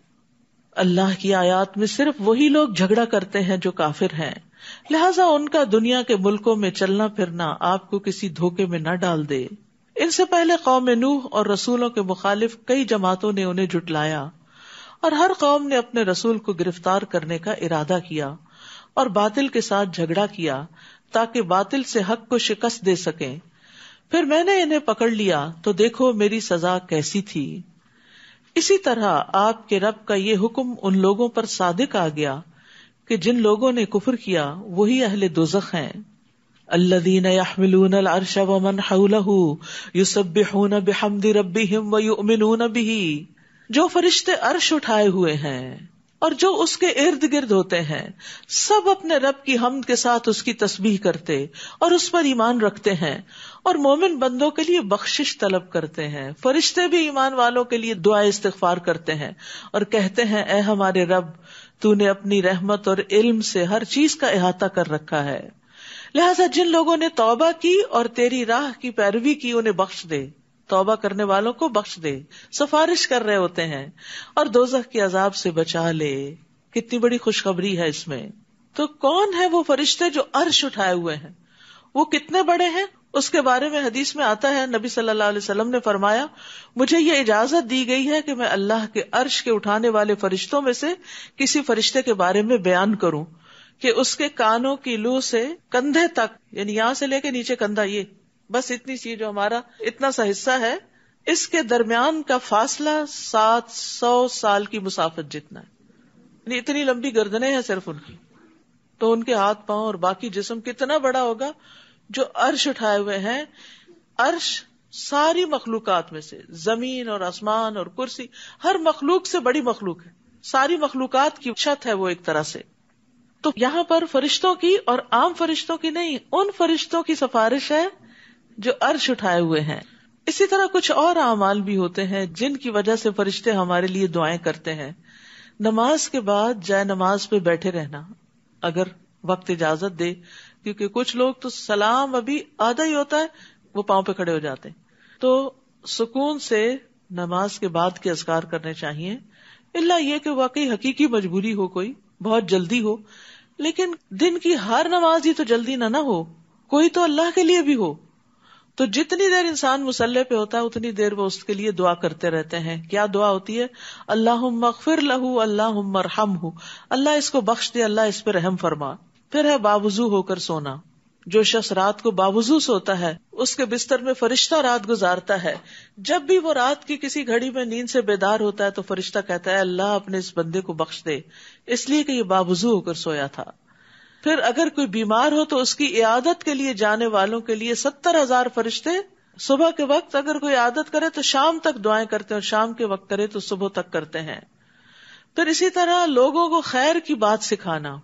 اللہ کی آیات میں صرف وہی لوگ جھگڑا کرتے ہیں جو کافر ہیں، لہٰذا ان کا دنیا کے ملکوں میں چلنا پھرنا آپ کو کسی دھوکے میں نہ ڈال دے. ان سے پہلے قوم نوح اور رسولوں کے مخالف کئی جماعتوں نے انہیں جھٹلایا، اور ہر قوم نے اپنے رسول کو گرفتار کرنے کا ارادہ کیا اور باطل کے ساتھ جھگڑا کیا تاکہ باطل سے حق کو شکست دے سکیں. پھر میں نے انہیں پکڑ لیا تو دیکھو میری سزا کیسی تھی. اسی طرح آپ کے رب کا یہ حکم ان لوگوں پر صادق آ گیا کہ جن لوگوں نے کفر کیا وہی اہل دوزخ ہیں. الذین یحملون العرش ومن حولہ یسبحون بحمد ربہم ویؤمنون بہ، جو فرشتے عرش اٹھائے ہوئے ہیں اور جو اس کے ارد گرد ہوتے ہیں سب اپنے رب کی حمد کے ساتھ اس کی تسبیح کرتے اور اس پر ایمان رکھتے ہیں اور مومن بندوں کے لیے بخشش طلب کرتے ہیں. فرشتے بھی ایمان والوں کے لیے دعا استغفار کرتے ہیں اور کہتے ہیں اے ہمارے رب، تو نے اپنی رحمت اور علم سے ہر چیز کا احاطہ کر رکھا ہے، لہذا جن لوگوں نے توبہ کی اور تیری راہ کی پیروی کی انہیں بخش دے. توبہ کرنے والوں کو بخش دے، سفارش کر رہے ہوتے ہیں، اور دوزخ کے عذاب سے بچا لے. کتنی بڑی خوشخبری ہے اس میں. تو کون ہے وہ فرشتے جو عرش اٹھائے ہوئے ہیں؟ وہ کتنے بڑے ہیں اس کے بارے میں حدیث میں آتا ہے، نبی صلی اللہ علیہ وسلم نے فرمایا مجھے یہ اجازت دی گئی ہے کہ میں اللہ کے عرش کے اٹھانے والے فرشتوں میں سے کسی فرشتے کے بارے میں بیان کروں کہ اس کے کانوں کی لو سے کندھے تک، یعنی یہاں سے لے کے نیچے کندھا، یہ بس اتنی سی جو ہمارا اتنا سا حصہ ہے، اس کے درمیان کا فاصلہ 700 سال کی مسافت جتنا ہے. یعنی اتنی لمبی گردنیں ہیں صرف ان کی. تو ان کے ہاتھ پاؤں اور باقی جسم کتنا بڑا ہوگا جو عرش اٹھائے ہوئے ہیں. عرش ساری مخلوقات میں سے، زمین اور آسمان اور کرسی، ہر مخلوق سے بڑی مخلوق ہے، ساری مخلوقات کی چھت ہے وہ ایک طرح سے. تو یہاں پر فرشتوں کی اور عام فرشتوں کی نہیں، ان فرشتوں کی سفارش ہے جو عرش اٹھائے ہوئے ہیں. اسی طرح کچھ اور اعمال بھی ہوتے ہیں جن کی وجہ سے فرشتے ہمارے لیے دعائیں کرتے ہیں. نماز کے بعد جائے نماز پہ بیٹھے رہنا اگر وقت اجازت دے، کیونکہ کچھ لوگ تو سلام ابھی آدھا ہی ہوتا ہے وہ پاؤں پہ کھڑے ہو جاتے ہیں. تو سکون سے نماز کے بعد کے اذکار کرنے چاہیے، الا یہ کہ واقعی حقیقی مجبوری ہو، کوئی بہت جلدی ہو. لیکن دن کی ہر نماز ہی تو جلدی نہ ہو، کوئی تو اللہ کے لیے بھی ہو. تو جتنی دیر انسان مصلی پہ ہوتا ہے اتنی دیر وہ اس کے لیے دعا کرتے رہتے ہیں. کیا دعا ہوتی ہے؟ اللہم اغفر لہ، اللہم ارحمہ، اللہ اس کو بخش دے، اللہ اس پہ رحم فرما. پھر ہے باوضو ہو کر سونا. جو شخص رات کو باوضو سوتا ہے اس کے بستر میں فرشتہ رات گزارتا ہے. جب بھی وہ رات کی کسی گھڑی میں نیند سے بیدار ہوتا ہے تو فرشتہ کہتا ہے اللہ اپنے اس بندے کو بخش دے، اس لیے کہ یہ باوضو ہو کر سویا تھا. پھر اگر کوئی بیمار ہو تو اس کی عیادت کے لیے جانے والوں کے لیے 70,000 فرشتے صبح کے وقت اگر کوئی عیادت کرے تو شام تک دعائیں کرتے ہیں، اور شام کے وقت کرے تو صبح تک کرتے ہیں. پھر اسی طرح لوگوں کو خیر کی بات سکھانا،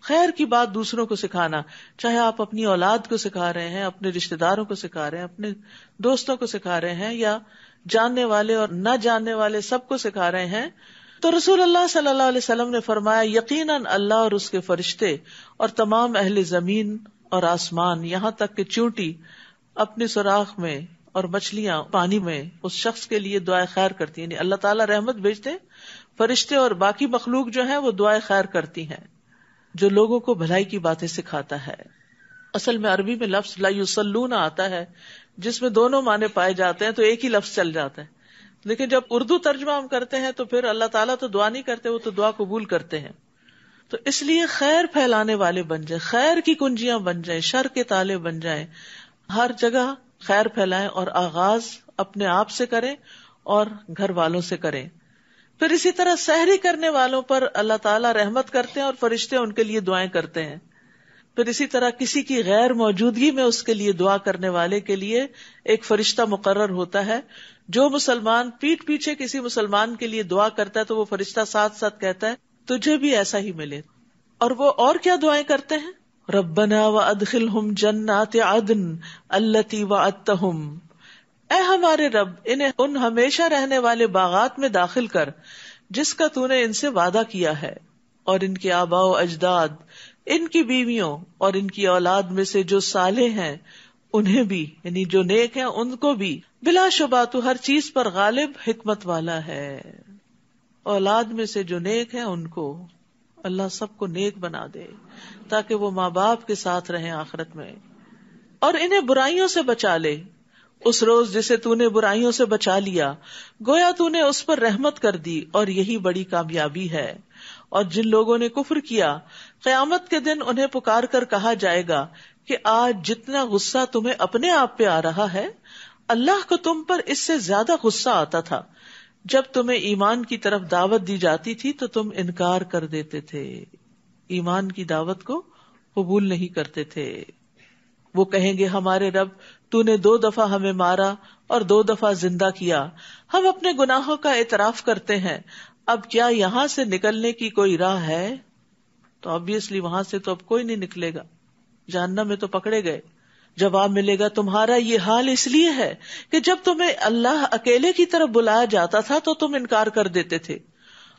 خیر کی بات دوسروں کو سکھانا، چاہے آپ اپنی اولاد کو سکھا رہے ہیں، اپنے رشتہ داروں کو سکھا رہے ہیں، اپنے دوستوں کو سکھا رہے ہیں، یا جاننے والے اور نہ جاننے والے سب کو سکھا رہے ہیں. تو رسول اللہ صلی اللہ علیہ وسلم نے فرمایا یقیناً اللہ اور اس کے فرشتے اور تمام اہل زمین اور آسمان، یہاں تک کہ چونٹی اپنے سوراخ میں اور مچھلیاں پانی میں اس شخص کے لیے دعائے خیر کرتی ہیں. یعنی اللہ تعالیٰ رحمت بھیجتے ہیں، فرشتے اور باقی مخلوق جو ہیں وہ دعائے خیر کرتی ہیں جو لوگوں کو بھلائی کی باتیں سکھاتا ہے. اصل میں عربی میں لفظ لا یصلون آتا ہے جس میں دونوں معنی پائے جاتے ہیں، تو ایک ہی لفظ چل جاتا ہے. لیکن جب اردو ترجمہ ہم کرتے ہیں تو پھر اللہ تعالیٰ تو دعا نہیں کرتے، وہ تو دعا قبول کرتے ہیں. تو اس لیے خیر پھیلانے والے بن جائیں، خیر کی کنجیاں بن جائیں، شر کے تالے بن جائیں، ہر جگہ خیر پھیلائیں، اور آغاز اپنے آپ سے کریں اور گھر والوں سے کریں. پھر اسی طرح سحری کرنے والوں پر اللہ تعالیٰ رحمت کرتے ہیں اور فرشتے ان کے لیے دعائیں کرتے ہیں. پھر اسی طرح کسی کی غیر موجودگی میں اس کے لیے دعا کرنے والے کے لیے ایک فرشتہ مقرر ہوتا ہے. جو مسلمان پیٹھ پیچھے کسی مسلمان کے لیے دعا کرتا ہے تو وہ فرشتہ ساتھ ساتھ کہتا ہے تجھے بھی ایسا ہی ملے. اور وہ اور کیا دعائیں کرتے ہیں؟ ربنا وادخلہم جنات عدن التی وعدتہم، اے ہمارے رب انہیں ان ہمیشہ رہنے والے باغات میں داخل کر جس کا تو نے ان سے وعدہ کیا ہے، اور ان کے آباء و اجداد، ان کی بیویوں اور ان کی اولاد میں سے جو صالح ہیں انہیں بھی، یعنی جو نیک ہیں ان کو بھی، بلا شبہ تو ہر چیز پر غالب حکمت والا ہے. اولاد میں سے جو نیک ہیں ان کو اللہ سب کو نیک بنا دے تاکہ وہ ماں باپ کے ساتھ رہیں آخرت میں، اور انہیں برائیوں سے بچا لے اس روز جسے تو نے برائیوں سے بچا لیا، گویا تو نے اس پر رحمت کر دی، اور یہی بڑی کامیابی ہے. اور جن لوگوں نے کفر کیا، قیامت کے دن انہیں پکار کر کہا جائے گا کہ آج جتنا غصہ تمہیں اپنے آپ پہ آ رہا ہے، اللہ کو تم پر اس سے زیادہ غصہ آتا تھا جب تمہیں ایمان کی طرف دعوت دی جاتی تھی تو تم انکار کر دیتے تھے، ایمان کی دعوت کو قبول نہیں کرتے تھے. وہ کہیں گے ہمارے رب تو نے 2 دفعہ ہمیں مارا اور 2 دفعہ زندہ کیا، ہم اپنے گناہوں کا اعتراف کرتے ہیں، اب کیا یہاں سے نکلنے کی کوئی راہ ہے؟ تو obviously وہاں سے تو اب کوئی نہیں نکلے گا، جہنم میں تو پکڑے گئے. جواب ملے گا تمہارا یہ حال اس لیے ہے کہ جب تمہیں اللہ اکیلے کی طرف بلایا جاتا تھا تو تم انکار کر دیتے تھے،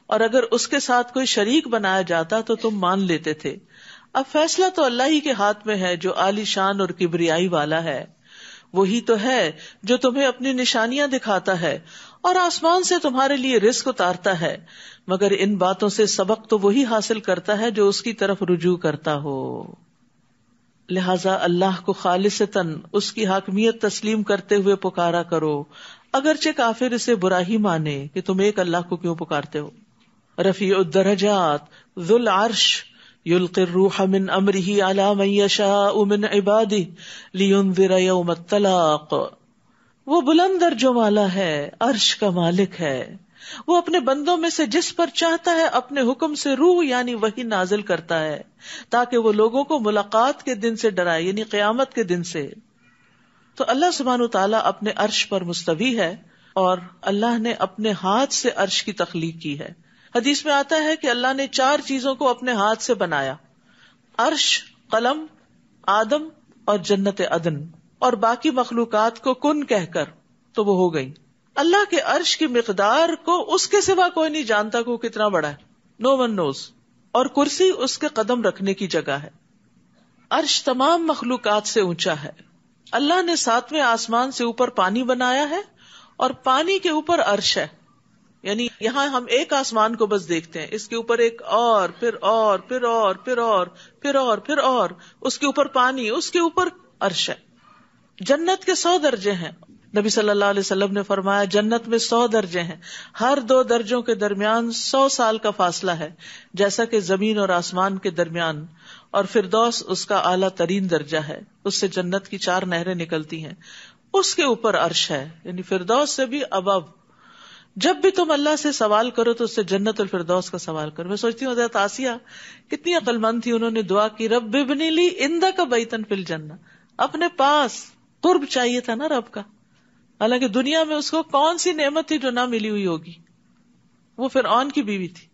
اور اگر اس کے ساتھ کوئی شریک بنایا جاتا تو تم مان لیتے تھے. اب فیصلہ تو اللہ ہی کے ہاتھ میں ہے جو عالی شان اور کبریائی والا ہے. وہی تو ہے جو تمہیں اپنی نشانیاں دکھاتا ہے اور آسمان سے تمہارے لیے رزق اتارتا ہے، مگر ان باتوں سے سبق تو وہی حاصل کرتا ہے جو اس کی طرف رجوع کرتا ہو. لہذا اللہ کو خالصتاً اس کی حاکمیت تسلیم کرتے ہوئے پکارا کرو، اگرچہ کافر اسے برا ہی مانے کہ تم ایک اللہ کو کیوں پکارتے ہو. رفیع الدرجات ذو العرش یلقی الروح من امرہ علی من یشاء من عبادہ لینذر یوم الطلاق. وہ بلند درجوں والا ہے، عرش کا مالک ہے، وہ اپنے بندوں میں سے جس پر چاہتا ہے اپنے حکم سے روح یعنی وحی نازل کرتا ہے تاکہ وہ لوگوں کو ملاقات کے دن سے ڈرائے، یعنی قیامت کے دن سے. تو اللہ سبحانہ وتعالیٰ اپنے عرش پر مستوی ہے، اور اللہ نے اپنے ہاتھ سے عرش کی تخلیق کی ہے. حدیث میں آتا ہے کہ اللہ نے 4 چیزوں کو اپنے ہاتھ سے بنایا: عرش، قلم، آدم اور جنت عدن، اور باقی مخلوقات کو کن کہہ کر تو وہ ہو گئی. اللہ کے عرش کی مقدار کو اس کے سوا کوئی نہیں جانتا کہ وہ کتنا بڑا ہے، نو ون نوز. اور کرسی اس کے قدم رکھنے کی جگہ ہے. عرش تمام مخلوقات سے اونچا ہے. اللہ نے 7ویں آسمان سے اوپر پانی بنایا ہے، اور پانی کے اوپر عرش ہے. یعنی یہاں ہم ایک آسمان کو بس دیکھتے ہیں، اس کے اوپر ایک اور پھر اور پھر اور پھر اور پھر اور پھر اور، اس کے اوپر پانی، اس کے اوپر عرش ہے. جنت کے 100 درجے ہیں. نبی صلی اللہ علیہ وسلم نے فرمایا جنت میں 100 درجے ہیں، ہر 2 درجوں کے درمیان 100 سال کا فاصلہ ہے، جیسا کہ زمین اور آسمان کے درمیان. اور فردوس اس کا اعلیٰ ترین درجہ ہے، اس سے جنت کی 4 نہریں نکلتی ہیں، اس کے اوپر عرش ہے، یعنی فردوس سے بھی ابو. جب بھی تم اللہ سے سوال کرو تو اس سے جنت الفردوس کا سوال کرو. میں سوچتی ہوں حضرت آسیہ کتنی عقل مند تھی، انہوں نے دعا کی رب ابنی لی عندک بیتا فی الجنہ. اپنے پاس قرب چاہیے تھا نا رب کا، حالانکہ دنیا میں اس کو کون سی نعمت تھی جو نہ ملی ہوئی ہوگی. وہ فرعون کی بیوی تھی،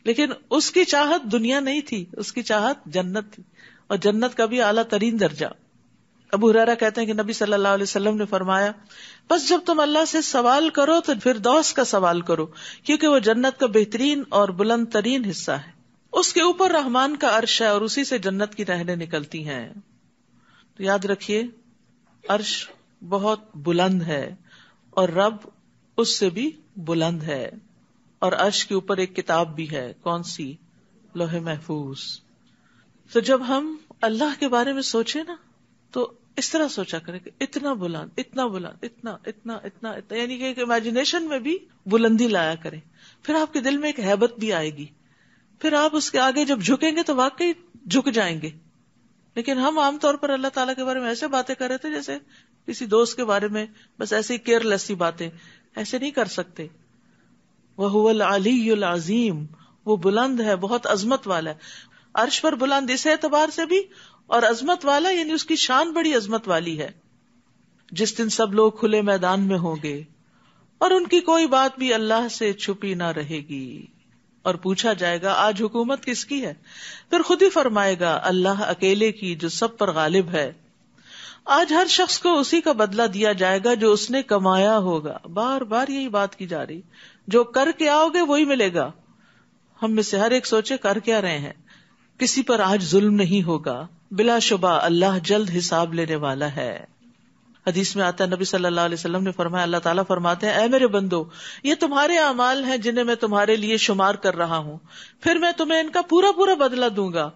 لیکن اس کی چاہت دنیا نہیں تھی، اس کی چاہت جنت تھی، اور جنت کا بھی اعلیٰ ترین درجہ. ابو ہریرہ کہتے ہیں کہ نبی صلی اللہ علیہ وسلم نے فرمایا بس جب تم اللہ سے سوال کرو تو فردوس کا سوال کرو، کیونکہ وہ جنت کا بہترین اور بلند ترین حصہ ہے. اس کے اوپر رحمان کا عرش ہے، اور اسی سے جنت کی نہریں نکلتی ہیں. تو یاد رکھیے عرش بہت بلند ہے، اور رب اس سے بھی بلند ہے. اور عرش کے اوپر ایک کتاب بھی ہے، کون سی؟ لوح محفوظ. تو جب ہم اللہ کے بارے میں سوچے نا تو اس طرح سوچا کرے کہ اتنا بلند، اتنا بلند، اتنا اتنا اتنا اتنا، یعنی کہ امیجنیشن میں بھی بلندی لایا کرے. پھر آپ کے دل میں ایک ہیبت بھی آئے گی، پھر آپ اس کے آگے جب جھکیں گے تو واقعی جھک جائیں گے. لیکن ہم عام طور پر اللہ تعالیٰ کے بارے میں ایسے باتیں کر رہے تھے جیسے کسی دوست کے بارے میں، بس ایسے ہی کیئر لیس باتیں. ایسے نہیں کر سکتے. وَهُوَ الْعَلِيُّ الْعَظِيمُ، وہ بلند ہے، بہت عظمت والا ہے. عرش پر بلند اس اعتبار سے بھی، اور عظمت والا یعنی اس کی شان بڑی عظمت والی ہے. جس دن سب لوگ کھلے میدان میں ہوں گے اور ان کی کوئی بات بھی اللہ سے چھپی نہ رہے گی، اور پوچھا جائے گا آج حکومت کس کی ہے؟ پھر خود ہی فرمائے گا اللہ اکیلے کی جو سب پر غالب ہے. آج ہر شخص کو اسی کا بدلہ دیا جائے گا جو اس نے کمایا ہوگا. بار بار یہی بات کی جا رہی, جو کر کے آؤ گے وہی ملے گا. ہم میں سے ہر ایک سوچے کر کیا رہے ہیں. کسی پر آج ظلم نہیں ہوگا. بلا شبہ اللہ جلد حساب لینے والا ہے. حدیث میں آتا ہے, نبی صلی اللہ علیہ وسلم نے فرمایا, اللہ تعالیٰ فرماتے ہیں, اے میرے بندو, یہ تمہارے اعمال ہیں جنہیں میں تمہارے لیے شمار کر رہا ہوں, پھر میں تمہیں ان کا پورا پورا بدلہ دوں گا.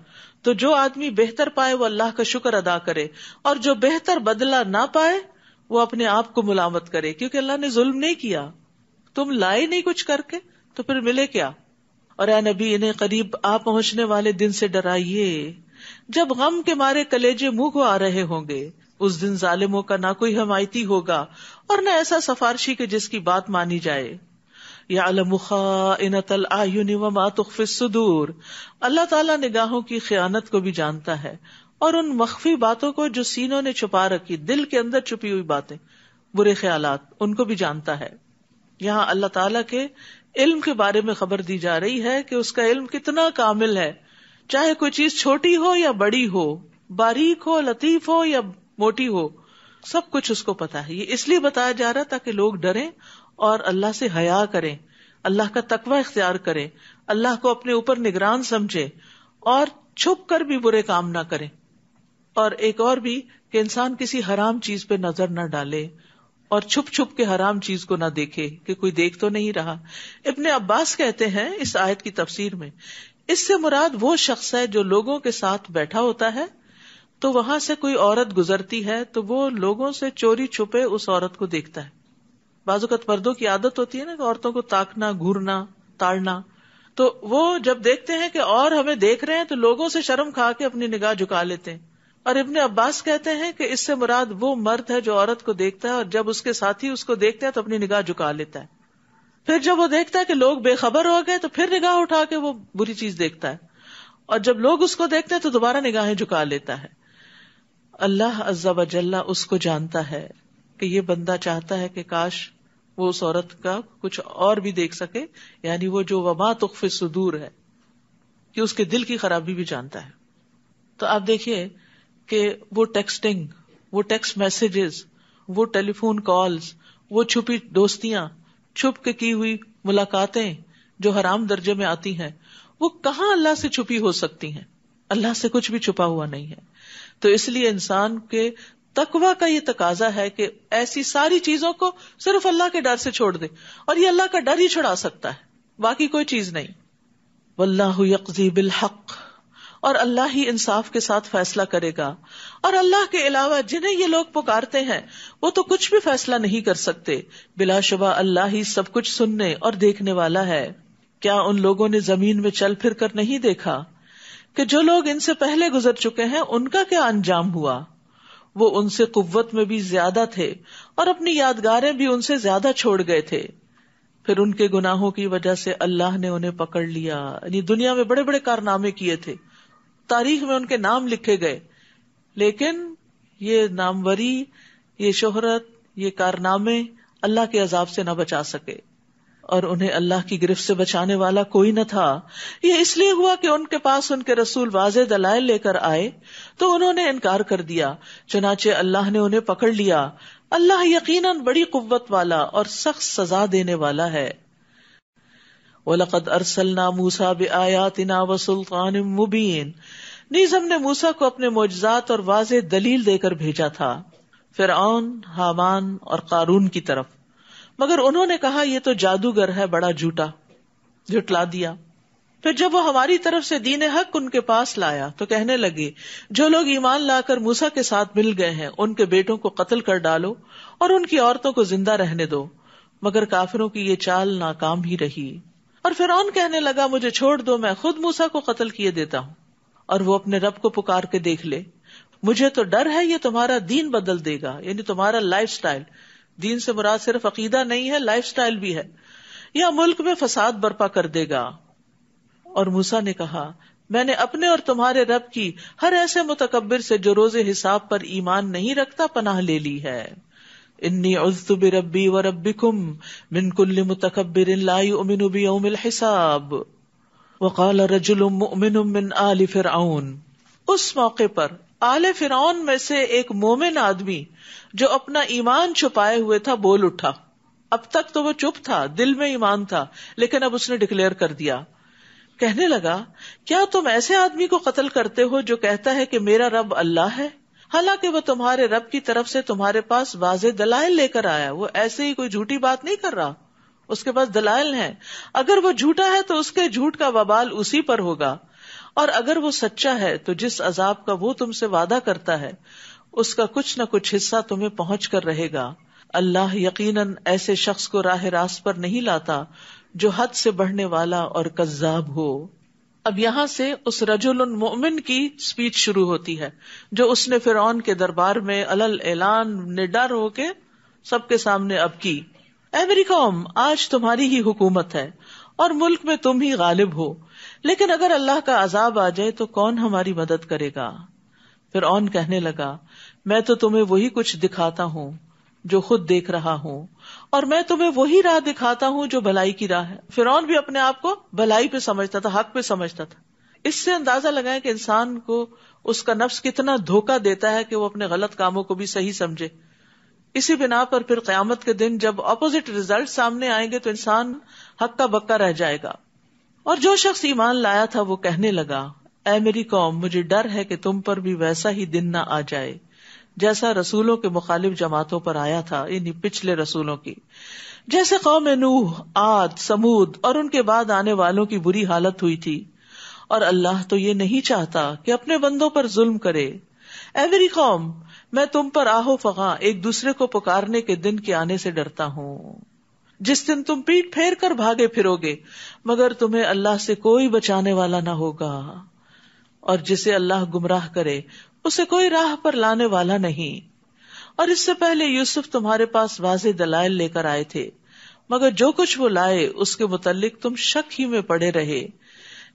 تو جو آدمی بہتر پائے وہ اللہ کا شکر ادا کرے, اور جو بہتر بدلہ نہ پائے وہ اپنے آپ کو ملامت کرے, کیونکہ اللہ نے ظلم نہیں کیا. تم لائے نہیں کچھ کر کے تو پھر ملے کیا. اور اے نبی, انہیں قریب آ پہنچنے والے دن سے ڈرائیے جب غم کے مارے کلیجے منہ کو آ رہے ہوں گے. اس دن ظالموں کا نہ کوئی حمایتی ہوگا اور نہ ایسا سفارشی کہ جس کی بات مانی جائے. یعلم خائنۃ الاعین وما تخفی الصدور, اللہ تعالیٰ نگاہوں کی خیانت کو بھی جانتا ہے اور ان مخفی باتوں کو جو سینوں نے چھپا رکھی, دل کے اندر چھپی ہوئی باتیں, برے خیالات, ان کو بھی جانتا ہے. یہاں اللہ تعالیٰ کے علم کے بارے میں خبر دی جا رہی ہے کہ اس کا علم کتنا کامل ہے. چاہے کوئی چیز چھوٹی ہو یا بڑی ہو, باریک ہو, لطیف ہو یا موٹی ہو, سب کچھ اس کو پتا ہے. یہ اس لیے بتایا جا رہا تاکہ لوگ ڈریں اور اللہ سے حیا کریں, اللہ کا تقوی اختیار کریں, اللہ کو اپنے اوپر نگران سمجھیں اور چھپ کر بھی برے کام نہ کریں. اور ایک اور بھی کہ انسان کسی حرام چیز پہ نظر نہ ڈالے اور چھپ چھپ کے حرام چیز کو نہ دیکھے کہ کوئی دیکھ تو نہیں رہا. ابن عباس کہتے ہیں اس آیت کی تفسیر میں, اس سے مراد وہ شخص ہے جو لوگوں کے ساتھ بیٹھا ہوتا ہے تو وہاں سے کوئی عورت گزرتی ہے تو وہ لوگوں سے چوری چھپے اس عورت کو دیکھتا ہے. بعض اوقات مردوں کی عادت ہوتی ہے نا کہ عورتوں کو تاکنا, گھورنا, تاڑنا, تو وہ جب دیکھتے ہیں کہ اور ہمیں دیکھ رہے ہیں تو لوگوں سے شرم کھا کے اپنی نگاہ جھکا لیتے ہیں. اور ابن عباس کہتے ہیں کہ اس سے مراد وہ مرد ہے جو عورت کو دیکھتا ہے اور جب اس کے ساتھی اس کو دیکھتے ہیں تو اپنی نگاہ جھکا لیتا ہے. پھر جب وہ دیکھتا ہے کہ لوگ بے خبر ہو گئے تو پھر نگاہ اٹھا کے وہ بری چیز دیکھتا ہے, اور جب لوگ اس کو دیکھتے ہیں تو دوبارہ نگاہیں جھکا لیتا ہے. اللہ عز و جل اس کو جانتا ہے کہ یہ بندہ چاہتا ہے کہ کاش وہ اس عورت کا کچھ اور بھی دیکھ سکے, یعنی وہ جو وما تخفی الصدور ہے, کہ اس کے دل کی خرابی بھی جانتا ہے. تو آپ دیکھیے کہ وہ ٹیکسٹنگ, وہ ٹیکسٹ میسجز, وہ ٹیلی فون کالز, وہ چھپی دوستیاں, چھپ کے کی ہوئی ملاقاتیں جو حرام درجے میں آتی ہیں, وہ کہاں اللہ سے چھپی ہو سکتی ہیں؟ اللہ سے کچھ بھی چھپا ہوا نہیں ہے. تو اس لیے انسان کے تقویٰ کا یہ تقاضا ہے کہ ایسی ساری چیزوں کو صرف اللہ کے ڈر سے چھوڑ دے, اور یہ اللہ کا ڈر ہی چھڑا سکتا ہے, باقی کوئی چیز نہیں. واللہ یقضی بالحق, اور اللہ ہی انصاف کے ساتھ فیصلہ کرے گا, اور اللہ کے علاوہ جنہیں یہ لوگ پکارتے ہیں وہ تو کچھ بھی فیصلہ نہیں کر سکتے. بلا شبہ اللہ ہی سب کچھ سننے اور دیکھنے والا ہے. کیا ان لوگوں نے زمین میں چل پھر کر نہیں دیکھا کہ جو لوگ ان سے پہلے گزر چکے ہیں ان کا کیا انجام ہوا؟ وہ ان سے قوت میں بھی زیادہ تھے اور اپنی یادگاریں بھی ان سے زیادہ چھوڑ گئے تھے. پھر ان کے گناہوں کی وجہ سے اللہ نے انہیں پکڑ لیا. یعنی دنیا میں بڑے بڑے کارنامے کیے تھے, تاریخ میں ان کے نام لکھے گئے, لیکن یہ ناموری, یہ شہرت, یہ کارنامے اللہ کے عذاب سے نہ بچا سکے, اور انہیں اللہ کی گرفت سے بچانے والا کوئی نہ تھا. یہ اس لیے ہوا کہ ان کے پاس ان کے رسول واضح دلائل لے کر آئے تو انہوں نے انکار کر دیا, چنانچہ اللہ نے انہیں پکڑ لیا. اللہ یقیناً بڑی قوت والا اور سخت سزا دینے والا ہے. وَلَقَدْ أَرْسَلْنَا مُوسَىٰ بِآيَاتِنَا وَسُلْطَانٍ مُبِينٍ, نیز ہم نے موسیٰ کو اپنے معجزات اور واضح دلیل دے کر بھیجا تھا فرعون, حامان اور قارون کی طرف, مگر انہوں نے کہا یہ تو جادوگر ہے, بڑا جھوٹا, جھٹلا دیا. پھر جب وہ ہماری طرف سے دین حق ان کے پاس لایا تو کہنے لگے جو لوگ ایمان لا کر موسیٰ کے ساتھ مل گئے ہیں ان کے بیٹوں کو قتل کر ڈالو اور ان کی عورتوں کو زندہ رہنے دو. مگر کافروں کی یہ چال ناکام ہی رہی. اور فرعون کہنے لگا مجھے چھوڑ دو, میں خود موسیٰ کو قتل کیے دیتا ہوں. اور وہ اپنے رب کو پکار کے دیکھ لے, مجھے تو ڈر ہے یہ تمہارا دین بدل دے گا, یعنی تمہارا لائف سٹائل. دین سے مراد صرف عقیدہ نہیں ہے, لائف سٹائل بھی ہے, یا ملک میں فساد برپا کر دے گا. اور موسیٰ نے کہا میں نے اپنے اور تمہارے رب کی ہر ایسے متکبر سے جو روز حساب پر ایمان نہیں رکھتا پناہ لے لی ہے. انی عذت بربی وربکم من کل متکبر لا یؤمن بیوم الحساب. وقال رجل مؤمن من آل فرعون. اس موقع پر آل فرعون میں سے ایک مومن آدمی جو اپنا ایمان چھپائے ہوئے تھا بول اٹھا. اب تک تو وہ چپ تھا, دل میں ایمان تھا, لیکن اب اس نے ڈکلیئر کر دیا. کہنے لگا, کیا تم ایسے آدمی کو قتل کرتے ہو جو کہتا ہے کہ میرا رب اللہ ہے, حالانکہ وہ تمہارے رب کی طرف سے تمہارے پاس واضح دلائل لے کر آیا. وہ ایسے ہی کوئی جھوٹی بات نہیں کر رہا, اس کے پاس دلائل ہیں. اگر وہ جھوٹا ہے تو اس کے جھوٹ کا وبال اسی پر ہوگا, اور اگر وہ سچا ہے تو جس عذاب کا وہ تم سے وعدہ کرتا ہے اس کا کچھ نہ کچھ حصہ تمہیں پہنچ کر رہے گا. اللہ یقیناً ایسے شخص کو راہ راست پر نہیں لاتا جو حد سے بڑھنے والا اور کذاب ہو. اب یہاں سے اس رجل مؤمن کی سپیچ شروع ہوتی ہے جو اس نے فرعون کے دربار میں علل اعلان نڈر ہو کے سب کے سامنے اب کی. اے میری قوم, آج تمہاری ہی حکومت ہے اور ملک میں تم ہی غالب ہو, لیکن اگر اللہ کا عذاب آ جائے تو کون ہماری مدد کرے گا؟ فرعون کہنے لگا, میں تو تمہیں وہی کچھ دکھاتا ہوں جو خود دیکھ رہا ہوں, اور میں تمہیں وہی راہ دکھاتا ہوں جو بھلائی کی راہ ہے. فرعون بھی اپنے آپ کو بھلائی پہ سمجھتا تھا, حق پہ سمجھتا تھا. اس سے اندازہ لگائیں کہ انسان کو اس کا نفس کتنا دھوکہ دیتا ہے کہ وہ اپنے غلط کاموں کو بھی صحیح سمجھے. اسی بنا پر پھر قیامت کے دن جب اپوزٹ ریزلٹ سامنے آئیں گے تو انسان حق کا بکا رہ جائے گا. اور جو شخص ایمان لایا تھا وہ کہنے لگا, اے میری قوم, مجھے ڈر ہے کہ تم پر بھی ویسا ہی دن نہ آ جائے جیسا رسولوں کے مخالف جماعتوں پر آیا تھا, یعنی پچھلے رسولوں کی, جیسے قوم نوح, عاد, سمود اور ان کے بعد آنے والوں کی بری حالت ہوئی تھی. اور اللہ تو یہ نہیں چاہتا کہ اپنے بندوں پر ظلم کرے. اے میری قوم, میں تم پر آہو فغاں ایک دوسرے کو پکارنے کے دن کے آنے سے ڈرتا ہوں, جس دن تم پیٹ پھیر کر بھاگے پھرو گے مگر تمہیں اللہ سے کوئی بچانے والا نہ ہوگا, اور جسے اللہ گمراہ کرے اسے کوئی راہ پر لانے والا نہیں. اور اس سے پہلے یوسف تمہارے پاس واضح دلائل لے کر آئے تھے, مگر جو کچھ وہ لائے اس کے متعلق تم شک ہی میں پڑے رہے,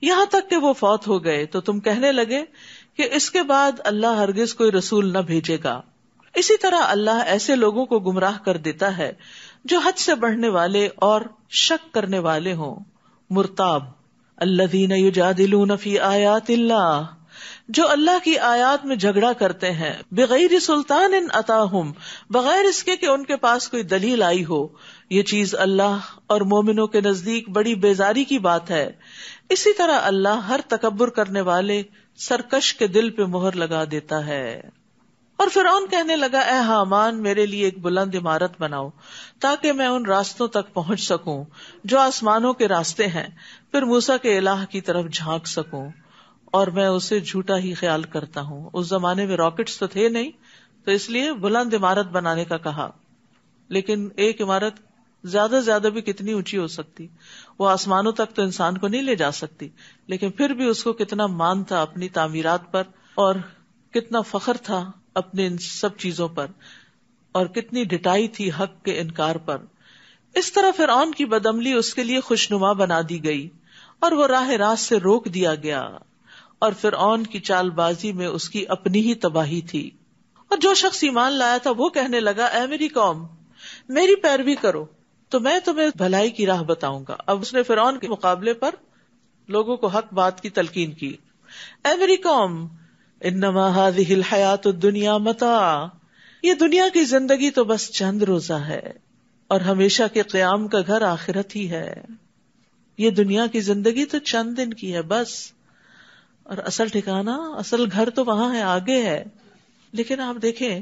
یہاں تک کہ وہ فوت ہو گئے تو تم کہنے لگے کہ اس کے بعد اللہ ہرگز کوئی رسول نہ بھیجے گا. اسی طرح اللہ ایسے لوگوں کو گمراہ کر دیتا ہے جو حد سے بڑھنے والے اور شک کرنے والے ہوں. مرتاب, الذین یجادلون فی آیات اللہ, جو اللہ کی آیات میں جھگڑا کرتے ہیں, بغیر سلطان اتاہم, بغیر اس کے کہ ان کے پاس کوئی دلیل آئی ہو. یہ چیز اللہ اور مومنوں کے نزدیک بڑی بیزاری کی بات ہے. اسی طرح اللہ ہر تکبر کرنے والے سرکش کے دل پہ مہر لگا دیتا ہے. اور فرعون کہنے لگا, اے حامان, میرے لیے ایک بلند عمارت بناؤ تاکہ میں ان راستوں تک پہنچ سکوں جو آسمانوں کے راستے ہیں, پھر موسیٰ کے الہ کی طرف جھانک سکوں, اور میں اسے جھوٹا ہی خیال کرتا ہوں. اس زمانے میں راکٹس تو تھے نہیں, تو اس لیے بلند عمارت بنانے کا کہا. لیکن ایک عمارت زیادہ زیادہ بھی کتنی اونچی ہو سکتی, وہ آسمانوں تک تو انسان کو نہیں لے جا سکتی, لیکن پھر بھی اس کو کتنا مان تھا اپنی تعمیرات پر, اور کتنا فخر تھا اپنے ان سب چیزوں پر, اور کتنی ڈٹائی تھی حق کے انکار پر. اس طرح فرعون کی بدعملی اس کے لیے خوشنما بنا دی گئی اور وہ راہ راست سے روک دیا گیا, اور فرعون کی چال بازی میں اس کی اپنی ہی تباہی تھی. اور جو شخص ایمان لایا تھا وہ کہنے لگا, اے میری قوم, میری پیروی کرو تو میں تمہیں بھلائی کی راہ بتاؤں گا. اب اس نے فرعون کے مقابلے پر لوگوں کو حق بات کی تلقین کی. اے میری قوم, انما هذه الحیات الدنیا متاع, یہ دنیا کی زندگی تو بس چند روزہ ہے اور ہمیشہ کے قیام کا گھر آخرت ہی ہے. یہ دنیا کی زندگی تو چند دن کی ہے بس, اور اصل ٹھکانہ, اصل گھر تو وہاں ہے, آگے ہے. لیکن آپ دیکھیں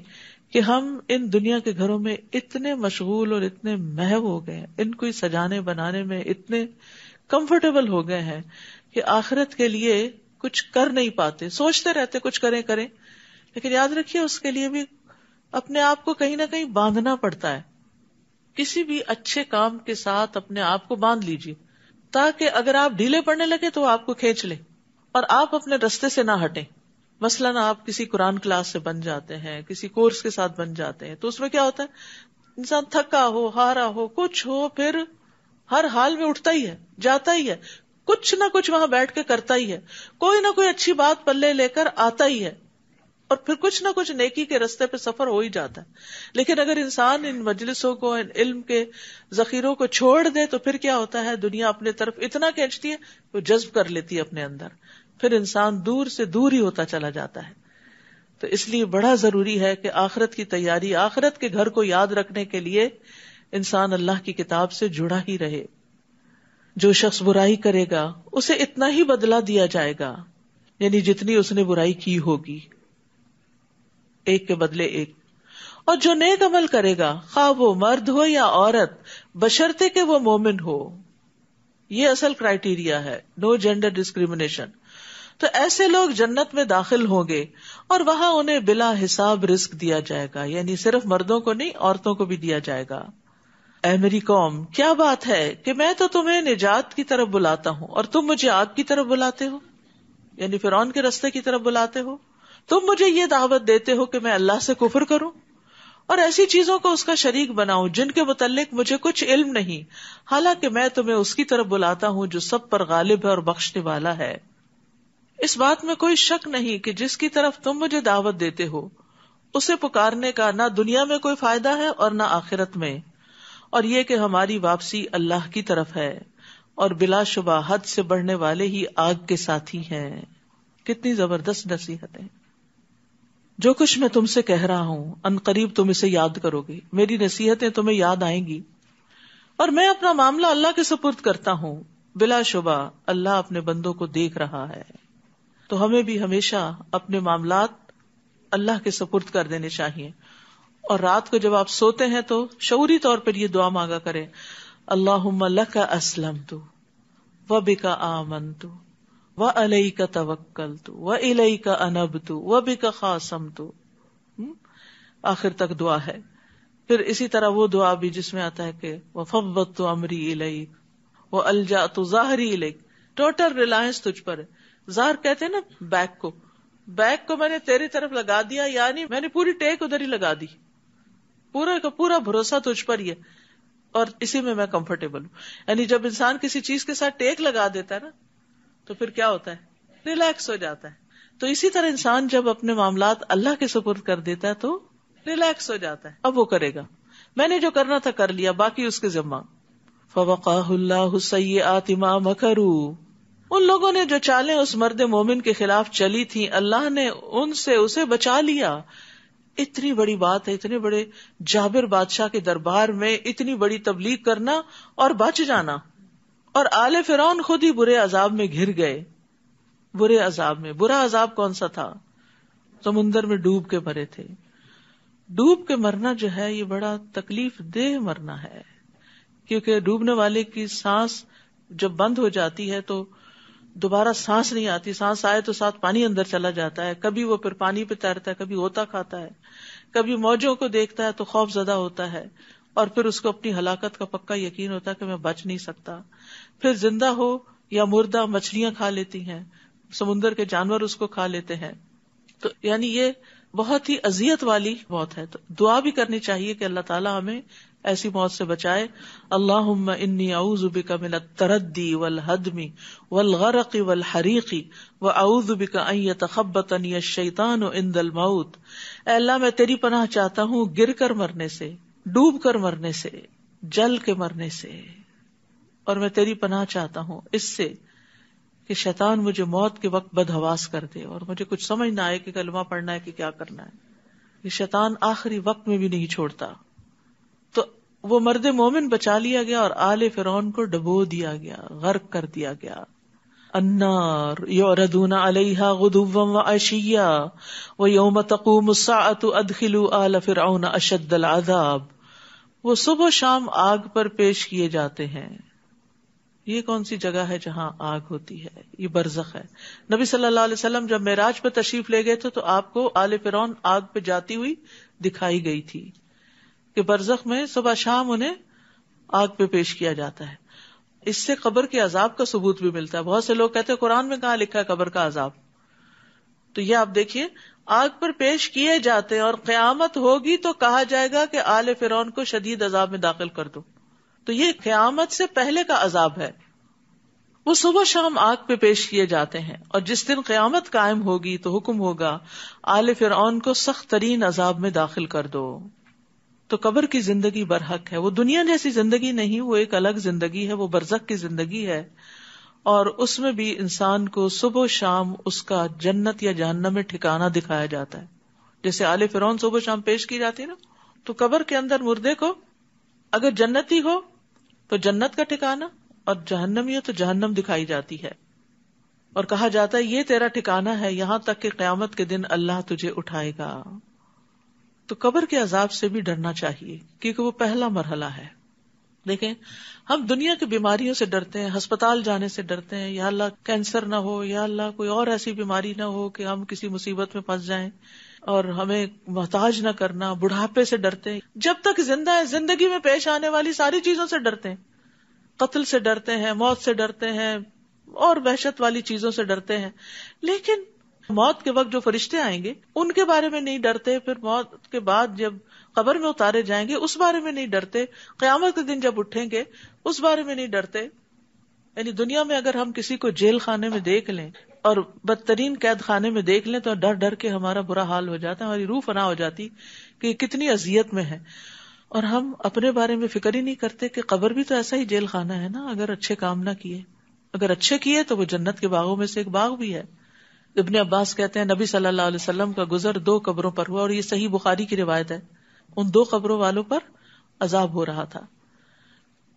کہ ہم ان دنیا کے گھروں میں اتنے مشغول اور اتنے محو ہو گئے ہیں, ان کو سجانے بنانے میں اتنے کمفرٹیبل ہو گئے ہیں کہ آخرت کے لیے کچھ کر نہیں پاتے. سوچتے رہتے کچھ کریں, لیکن یاد رکھیے اس کے لیے بھی اپنے آپ کو کہیں نہ کہیں باندھنا پڑتا ہے. کسی بھی اچھے کام کے ساتھ اپنے آپ کو باندھ لیجیے تاکہ اگر آپ ڈھیلے پڑنے لگے تو آپ کو کھینچ لے اور آپ اپنے رستے سے نہ ہٹیں. مثلاً آپ کسی قرآن کلاس سے بن جاتے ہیں, کسی کورس کے ساتھ بن جاتے ہیں, تو اس میں کیا ہوتا ہے, انسان تھکا ہو, ہارا ہو, کچھ ہو, پھر ہر حال میں اٹھتا ہی ہے, جاتا ہی ہے, کچھ نہ کچھ وہاں بیٹھ کے کرتا ہی ہے, کوئی نہ کوئی اچھی بات پلے لے کر آتا ہی ہے, اور پھر کچھ نہ کچھ نیکی کے رستے پہ سفر ہو ہی جاتا ہے. لیکن اگر انسان ان مجلسوں کو, ان علم کے ذخیروں کو چھوڑ دے تو پھر کیا ہوتا ہے, دنیا اپنے طرف اتنا کھینچتی ہے وہ جذب کر لیتی ہے اپنے اندر, پھر انسان دور سے دور ہی ہوتا چلا جاتا ہے. تو اس لیے بڑا ضروری ہے کہ آخرت کی تیاری، آخرت کے گھر کو یاد رکھنے کے لیے انسان اللہ کی کتاب سے جڑا ہی رہے. جو شخص برائی کرے گا اسے اتنا ہی بدلہ دیا جائے گا، یعنی جتنی اس نے برائی کی ہوگی، ایک کے بدلے ایک. اور جو نیک عمل کرے گا، خواہ وہ مرد ہو یا عورت، بشرطے کہ وہ مومن ہو. یہ اصل کرائیٹیریا ہے، نو جینڈر ڈسکریمنیشن. تو ایسے لوگ جنت میں داخل ہوں گے اور وہاں انہیں بلا حساب رزق دیا جائے گا، یعنی صرف مردوں کو نہیں، عورتوں کو بھی دیا جائے گا. اے میری قوم، کیا بات ہے کہ میں تو تمہیں نجات کی طرف بلاتا ہوں اور تم مجھے آگ کی طرف بلاتے ہو، یعنی فرعون کے راستے کی طرف بلاتے ہو. تم مجھے یہ دعوت دیتے ہو کہ میں اللہ سے کفر کروں اور ایسی چیزوں کو اس کا شریک بناؤں جن کے متعلق مجھے کچھ علم نہیں، حالانکہ میں تمہیں اس کی طرف بلاتا ہوں جو سب پر غالب ہے اور بخشنے والا ہے. اس بات میں کوئی شک نہیں کہ جس کی طرف تم مجھے دعوت دیتے ہو اسے پکارنے کا نہ دنیا میں کوئی فائدہ ہے اور نہ آخرت میں، اور یہ کہ ہماری واپسی اللہ کی طرف ہے اور بلا شبہ حد سے بڑھنے والے ہی آگ کے ساتھی ہیں. کتنی زبردست نصیحت ہے. جو کچھ میں تم سے کہہ رہا ہوں ان قریب تم اسے یاد کرو گے، میری نصیحتیں تمہیں یاد آئیں گی، اور میں اپنا معاملہ اللہ کے سپرد کرتا ہوں. بلا شبہ اللہ اپنے بندوں کو دیکھ رہا ہے. تو ہمیں بھی ہمیشہ اپنے معاملات اللہ کے سپرد کر دینے چاہیے. اور رات کو جب آپ سوتے ہیں تو شعوری طور پر یہ دعا مانگا کریں، اللہم لک اسلمت وبک آمنت وعلیک توکلت والیک انبت وبک خاصمت. آخر تک دعا ہے. پھر اسی طرح وہ دعا بھی جس میں آتا ہے کہ وفوضت امری الیک والجأت ظہری الیک، ٹوٹل ریلائنس تجھ پر ہے. ظاہر کہتے ہیں نا بیک کو میں نے تیری طرف لگا دیا، یعنی میں نے پوری ٹیک ادھر ہی لگا دی، پورا کا پورا بھروسہ تجھ پر ہی ہے اور اسی میں کمفرٹیبل ہوں. یعنی جب انسان کسی چیز کے ساتھ ٹیک لگا دیتا ہے نا تو پھر کیا ہوتا ہے، ریلیکس ہو جاتا ہے. تو اسی طرح انسان جب اپنے معاملات اللہ کے سپرد کر دیتا ہے تو ریلیکس ہو جاتا ہے. اب وہ کرے گا، میں نے جو کرنا تھا کر لیا، باقی اس کے ذمہ. فوقاہ اللہ السیئات ما مکروا، ان لوگوں نے جو چالیں اس مرد مومن کے خلاف چلی تھیں اللہ نے ان سے اسے بچا لیا. اتنی بڑی بات ہے، اتنے بڑے جابر بادشاہ کے دربار میں اتنی بڑی تبلیغ کرنا اور بچ جانا. اور آل فرعون خود ہی برے عذاب میں گھر گئے. برے عذاب میں، برا عذاب کون سا تھا؟ سمندر میں ڈوب کے مرے تھے. ڈوب کے مرنا جو ہے یہ بڑا تکلیف دہ مرنا ہے، کیونکہ ڈوبنے والے کی سانس جب بند ہو جاتی ہے تو دوبارہ سانس نہیں آتی، سانس آئے تو ساتھ پانی اندر چلا جاتا ہے. کبھی وہ پھر پانی پہ تیرتا ہے، کبھی ہوتا کھاتا ہے، کبھی موجوں کو دیکھتا ہے تو خوف زدہ ہوتا ہے، اور پھر اس کو اپنی ہلاکت کا پکا یقین ہوتا ہے کہ میں بچ نہیں سکتا. پھر زندہ ہو یا مردہ مچھلیاں کھا لیتی ہیں، سمندر کے جانور اس کو کھا لیتے ہیں. تو یعنی یہ بہت ہی اذیت والی موت ہے. تو دعا بھی کرنی چاہیے کہ اللہ تعالیٰ ہمیں ایسی موت سے بچائے. اللہم انی اعوذ بک من التردی والہدم والغرق والحریق واعوذ بک ان یتخبطنی الشیطان عند الموت. اے اللہ میں تیری پناہ چاہتا ہوں گر کر مرنے سے، ڈوب کر مرنے سے، جل کے مرنے سے، اور میں تیری پناہ چاہتا ہوں اس سے کہ شیطان مجھے موت کے وقت بدحواس کر دے اور مجھے کچھ سمجھ نہ آئے کہ کلمہ پڑھنا ہے کہ کیا کرنا ہے. یہ شیطان آخری وقت میں بھی نہیں چھوڑتا. تو وہ مرد مومن بچا لیا گیا اور آل فرعون کو ڈبو دیا گیا، غرق کر دیا گیا. النار یعرضون علیہا غدوا وعشیا ویوم تقوم الساعة ادخلوا آل فرعون اشد العذاب. وہ صبح و شام آگ پر پیش کیے جاتے ہیں. یہ کون سی جگہ ہے جہاں آگ ہوتی ہے؟ یہ برزخ ہے. نبی صلی اللہ علیہ وسلم جب معراج پہ تشریف لے گئے تھے تو آپ کو آل فرعون آگ پہ جاتی ہوئی دکھائی گئی تھی کہ برزخ میں صبح شام انہیں آگ پہ پیش کیا جاتا ہے. اس سے قبر کے عذاب کا ثبوت بھی ملتا ہے. بہت سے لوگ کہتے ہیں قرآن میں کہاں لکھا ہے قبر کا عذاب؟ تو یہ آپ دیکھیے آگ پر پیش کیے جاتے ہیں اور قیامت ہوگی تو کہا جائے گا کہ آل فرعون کو شدید عذاب میں داخل کر دو. تو یہ قیامت سے پہلے کا عذاب ہے. وہ صبح شام آگ پہ پیش کیے جاتے ہیں اور جس دن قیامت قائم ہوگی تو حکم ہوگا آل فرعون کو سخت ترین عذاب میں داخل کر دو. تو قبر کی زندگی برحق ہے. وہ دنیا جیسی زندگی نہیں، وہ ایک الگ زندگی ہے، وہ برزخ کی زندگی ہے. اور اس میں بھی انسان کو صبح و شام اس کا جنت یا جہنم میں ٹھکانہ دکھایا جاتا ہے. جیسے آل فرعون صبح شام پیش کی جاتی نا. تو قبر کے اندر مردے کو اگر جنتی ہو تو جنت کا ٹھکانہ اور جہنمی ہو تو جہنم دکھائی جاتی ہے، اور کہا جاتا ہے یہ تیرا ٹھکانہ ہے یہاں تک کہ قیامت کے دن اللہ تجھے اٹھائے گا. تو قبر کے عذاب سے بھی ڈرنا چاہیے کیونکہ وہ پہلا مرحلہ ہے. دیکھیں ہم دنیا کی بیماریوں سے ڈرتے ہیں، ہسپتال جانے سے ڈرتے ہیں، یا اللہ کینسر نہ ہو، یا اللہ کوئی اور ایسی بیماری نہ ہو کہ ہم کسی مصیبت میں پھنس جائیں، اور ہمیں محتاج نہ کرنا. بڑھاپے سے ڈرتے ہیں، جب تک زندہ ہے زندگی میں پیش آنے والی ساری چیزوں سے ڈرتے ہیں. قتل سے ڈرتے ہیں، موت سے ڈرتے ہیں، اور وحشت والی چیزوں سے ڈرتے ہیں. لیکن موت کے وقت جو فرشتے آئیں گے ان کے بارے میں نہیں ڈرتے، پھر موت کے بعد جب قبر میں اتارے جائیں گے اس بارے میں نہیں ڈرتے، قیامت کے دن جب اٹھیں گے اس بارے میں نہیں ڈرتے. یعنی دنیا میں اگر ہم کسی کو جیل خانے میں دیکھ لیں اور بدترین قید خانے میں دیکھ لیں تو ڈر ڈر کے ہمارا برا حال ہو جاتا ہے، ہماری روح فنا ہو جاتی کہ کتنی اذیت میں ہے. اور ہم اپنے بارے میں فکر ہی نہیں کرتے کہ قبر بھی تو ایسا ہی جیل خانہ ہے نا. اگر اچھے کام نہ کیے، اگر اچھے کیے تو وہ جنت کے باغوں میں سے ایک باغ بھی ہے. ابن عباس کہتے ہیں نبی صلی اللہ علیہ وسلم کا گزر 2 قبروں پر ہوا، اور یہ صحیح بخاری کی روایت ہے. ان 2 قبروں والوں پر عذاب ہو رہا تھا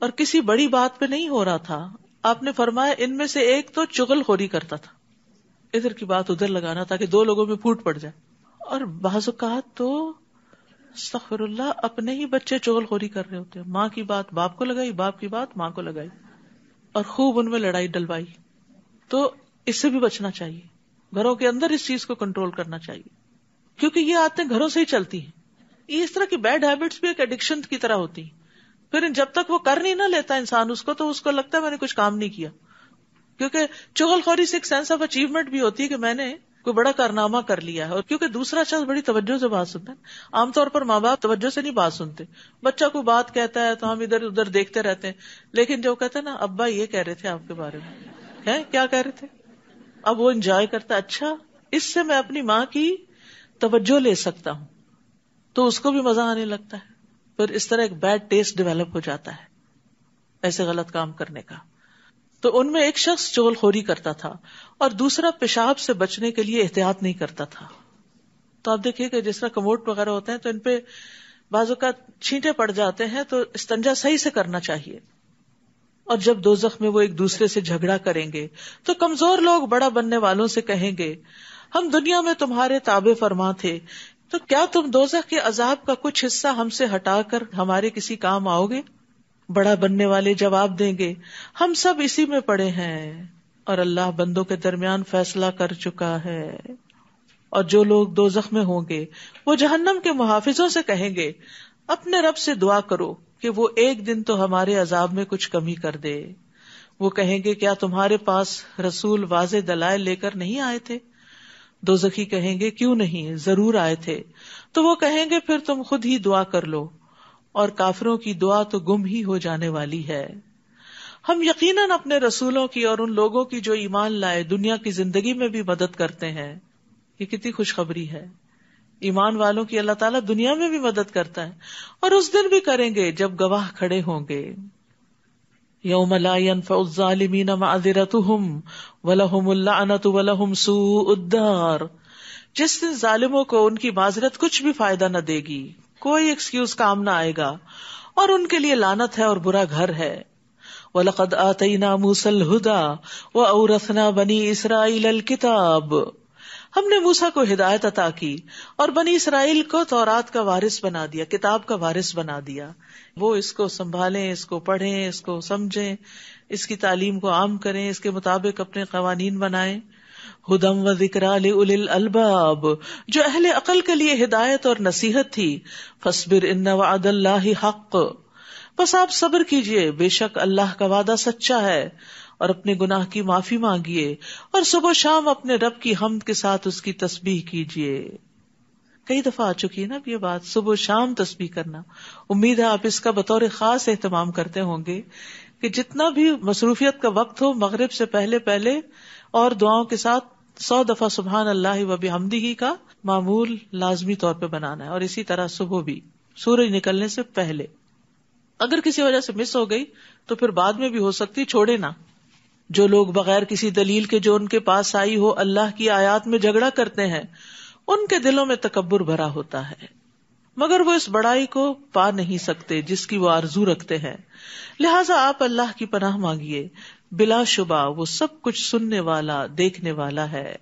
اور کسی بڑی بات پہ نہیں ہو رہا تھا. آپ نے فرمایا ان میں سے ایک تو چغل خوری کرتا تھا، ادھر کی بات ادھر لگانا تاکہ 2 لوگوں میں پھوٹ پڑ جائے. اور بعض اوقات تو استغفر اللہ اپنے ہی بچے چغل خوری کر رہے ہوتے ہیں، ماں کی بات باپ کو لگائی، باپ کی بات ماں کو لگائی، اور خوب ان میں لڑائی ڈلوائی. تو اس سے بھی بچنا چاہیے، گھروں کے اندر اس چیز کو کنٹرول کرنا چاہیے، کیونکہ یہ عادتیں گھروں سے ہی چلتی ہیں. یہ اس طرح کی بیڈ ہیبٹس بھی ایک ایڈکشن کی طرح ہوتی ہیں. پھر جب تک وہ کر نہیں نہ لیتا انسان اس کو، تو اس کو لگتا ہے میں نے کچھ کام نہیں کیا. کیونکہ چغل خوری سے ایک سینس آف اچیومنٹ بھی ہوتی ہے کہ میں نے کوئی بڑا کارنامہ کر لیا ہے. اور کیونکہ دوسرا شخص بڑی توجہ سے بات سنتا ہے، عام طور پر ماں باپ توجہ سے نہیں بات سنتے. بچہ کوئی بات کہتا ہے تو ہم ادھر ادھر دیکھتے رہتے ہیں، لیکن جو کہتے ہیں نا ابا یہ کہہ رہے تھے آپ کے بارے میں، ہے کیا کہہ رہے تھے، اب وہ انجوائے کرتا ہے. اچھا اس سے میں اپنی ماں کی توجہ لے سکتا ہوں، تو اس کو بھی مزہ آنے لگتا ہے. پھر اس طرح ایک بیڈ ٹیسٹ ڈیولپ ہو جاتا ہے ایسے غلط کام کرنے کا. تو ان میں ایک شخص چغل خوری کرتا تھا اور دوسرا پیشاب سے بچنے کے لیے احتیاط نہیں کرتا تھا. تو آپ دیکھیے کہ جس طرح کموڈ وغیرہ ہوتے ہیں تو ان پہ بعض اوقات چھینٹے پڑ جاتے ہیں، تو استنجا صحیح سے کرنا چاہیے. اور جب دوزخ میں وہ ایک دوسرے سے جھگڑا کریں گے تو کمزور لوگ بڑا بننے والوں سے کہیں گے ہم دنیا میں تمہارے تابع فرما تھے، تو کیا تم دوزخ کے عذاب کا کچھ حصہ ہم سے ہٹا کر ہمارے کسی کام آؤ گے؟ بڑا بننے والے جواب دیں گے ہم سب اسی میں پڑے ہیں اور اللہ بندوں کے درمیان فیصلہ کر چکا ہے. اور جو لوگ دوزخ میں ہوں گے وہ جہنم کے محافظوں سے کہیں گے اپنے رب سے دعا کرو کہ وہ ایک دن تو ہمارے عذاب میں کچھ کمی کر دے. وہ کہیں گے کیا تمہارے پاس رسول واضح دلائل لے کر نہیں آئے تھے؟ دوزخی کہیں گے کیوں نہیں، ضرور آئے تھے. تو وہ کہیں گے پھر تم خود ہی دعا کر لو، اور کافروں کی دعا تو گم ہی ہو جانے والی ہے. ہم یقیناً اپنے رسولوں کی اور ان لوگوں کی جو ایمان لائے دنیا کی زندگی میں بھی مدد کرتے ہیں. یہ کتنی خوشخبری ہے، ایمان والوں کی اللہ تعالیٰ دنیا میں بھی مدد کرتا ہے، اور اس دن بھی کریں گے جب گواہ کھڑے ہوں گے. یوم لا ينفع الظالمین معذرتهم ولہم اللعنۃ ولہم سوء الدار. جس دن ظالموں کو ان کی معذرت کچھ بھی فائدہ نہ دے گی، کوئی ایکسکیوز کام نہ آئے گا، اور ان کے لیے لعنت ہے اور برا گھر ہے. وَلَقَدْ آتَيْنَا مُوسَى الْهُدَى وَأَوْرَثْنَا بَنِي إِسْرَائِيلَ الْكِتَابَ. ہم نے موسیٰ کو ہدایت عطا کی اور بنی اسرائیل کو تورات کا وارث بنا دیا، کتاب کا وارث بنا دیا. وہ اس کو سنبھالیں، اس کو پڑھیں، اس کو سمجھیں، اس کی تعلیم کو عام کریں، اس کے مطابق اپنے قوانین بنائیں. ہدی و ذکریٰ لأولی الالباب، جو اہل عقل کے لیے ہدایت اور نصیحت تھی. فاصبر ان وعد اللہ حق، بس آپ صبر کیجئے، بے شک اللہ کا وعدہ سچا ہے. اور اپنے گناہ کی معافی مانگیے اور صبح و شام اپنے رب کی حمد کے ساتھ اس کی تسبیح کیجئے. کئی دفعہ آ چکی ہے نا یہ بات، صبح و شام تسبیح کرنا. امید ہے آپ اس کا بطور خاص اہتمام کرتے ہوں گے کہ جتنا بھی مصروفیت کا وقت ہو، مغرب سے پہلے پہلے اور دعاؤں کے ساتھ 100 دفعہ سبحان اللہ و بحمدہ کا معمول لازمی طور پہ بنانا ہے. اور اسی طرح صبح بھی سورج نکلنے سے پہلے. اگر کسی وجہ سے مس ہو گئی تو پھر بعد میں بھی ہو سکتی، چھوڑے نہ. جو لوگ بغیر کسی دلیل کے جو ان کے پاس آئی ہو اللہ کی آیات میں جھگڑا کرتے ہیں، ان کے دلوں میں تکبر بھرا ہوتا ہے، مگر وہ اس بڑائی کو پا نہیں سکتے جس کی وہ آرزو رکھتے ہیں، لہٰذا آپ اللہ کی پناہ مانگیے، بلا شبہ وہ سب کچھ سننے والا دیکھنے والا ہے۔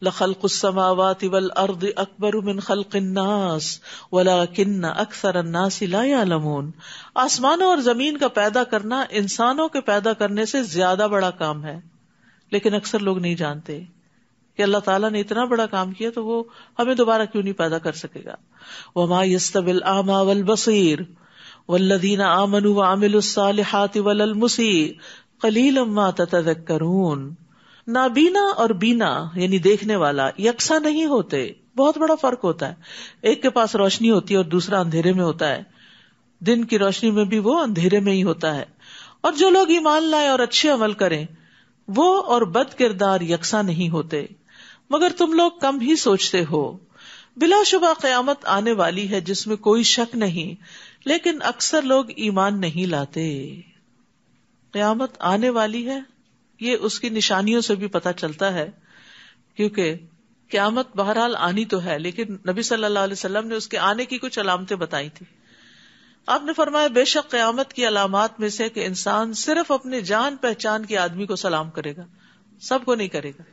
لخلق السماوات والارض اکبر من خلق الناس ولکن اکثر الناس لا یعلمون، آسمانوں اور زمین کا پیدا کرنا انسانوں کے پیدا کرنے سے زیادہ بڑا کام ہے، لیکن اکثر لوگ نہیں جانتے کہ اللہ تعالیٰ نے اتنا بڑا کام کیا تو وہ ہمیں دوبارہ کیوں نہیں پیدا کر سکے گا۔ وما یستوی الاعمی والبصیر والذین آمنوا وعملوا الصالحات ولا المسیء قلیلا ما تتذکرون، نابینا اور بینا یعنی دیکھنے والا یکساں نہیں ہوتے، بہت بڑا فرق ہوتا ہے، ایک کے پاس روشنی ہوتی ہے اور دوسرا اندھیرے میں ہوتا ہے، دن کی روشنی میں بھی وہ اندھیرے میں ہی ہوتا ہے، اور جو لوگ ایمان لائے اور اچھے عمل کریں وہ اور بد کردار یکساں نہیں ہوتے، مگر تم لوگ کم ہی سوچتے ہو۔ بلا شبہ قیامت آنے والی ہے جس میں کوئی شک نہیں، لیکن اکثر لوگ ایمان نہیں لاتے۔ قیامت آنے والی ہے یہ اس کی نشانیوں سے بھی پتہ چلتا ہے، کیونکہ قیامت بہرحال آنی تو ہے، لیکن نبی صلی اللہ علیہ وسلم نے اس کے آنے کی کچھ علامتیں بتائی تھی۔ آپ نے فرمایا بے شک قیامت کی علامات میں سے کہ انسان صرف اپنے جان پہچان کے آدمی کو سلام کرے گا، سب کو نہیں کرے گا۔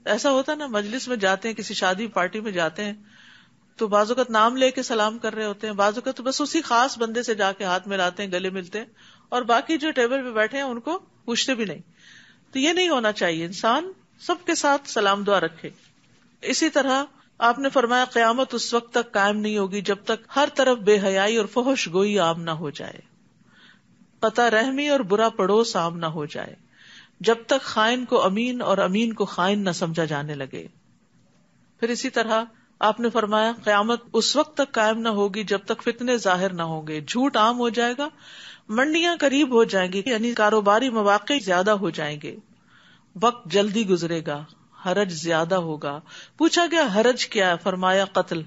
ایسا ہوتا نا، مجلس میں جاتے ہیں، کسی شادی پارٹی میں جاتے ہیں تو بعض اوقات نام لے کے سلام کر رہے ہوتے ہیں، بعض اوقات بس اسی خاص بندے سے جا کے ہاتھ ملاتے ہیں، گلے ملتے ہیں، اور باقی جو ٹیبل پہ بیٹھے ہیں ان کو پوچھتے بھی نہیں۔ تو یہ نہیں ہونا چاہیے، انسان سب کے ساتھ سلام دعا رکھے۔ اسی طرح آپ نے فرمایا قیامت اس وقت تک قائم نہیں ہوگی جب تک ہر طرف بے حیائی اور فحش گوئی عام نہ ہو جائے، قطع رحمی اور برا پڑوس عام نہ ہو جائے، جب تک خائن کو امین اور امین کو خائن نہ سمجھا جانے لگے۔ پھر اسی طرح آپ نے فرمایا قیامت اس وقت تک قائم نہ ہوگی جب تک فتنے ظاہر نہ ہوں گے، جھوٹ عام ہو جائے گا، منڈیاں قریب ہو جائیں گی، یعنی کاروباری مواقع زیادہ ہو جائیں گے، وقت جلدی گزرے گا، حرج زیادہ ہوگا۔ پوچھا گیا حرج کیا ہے؟ فرمایا قتل۔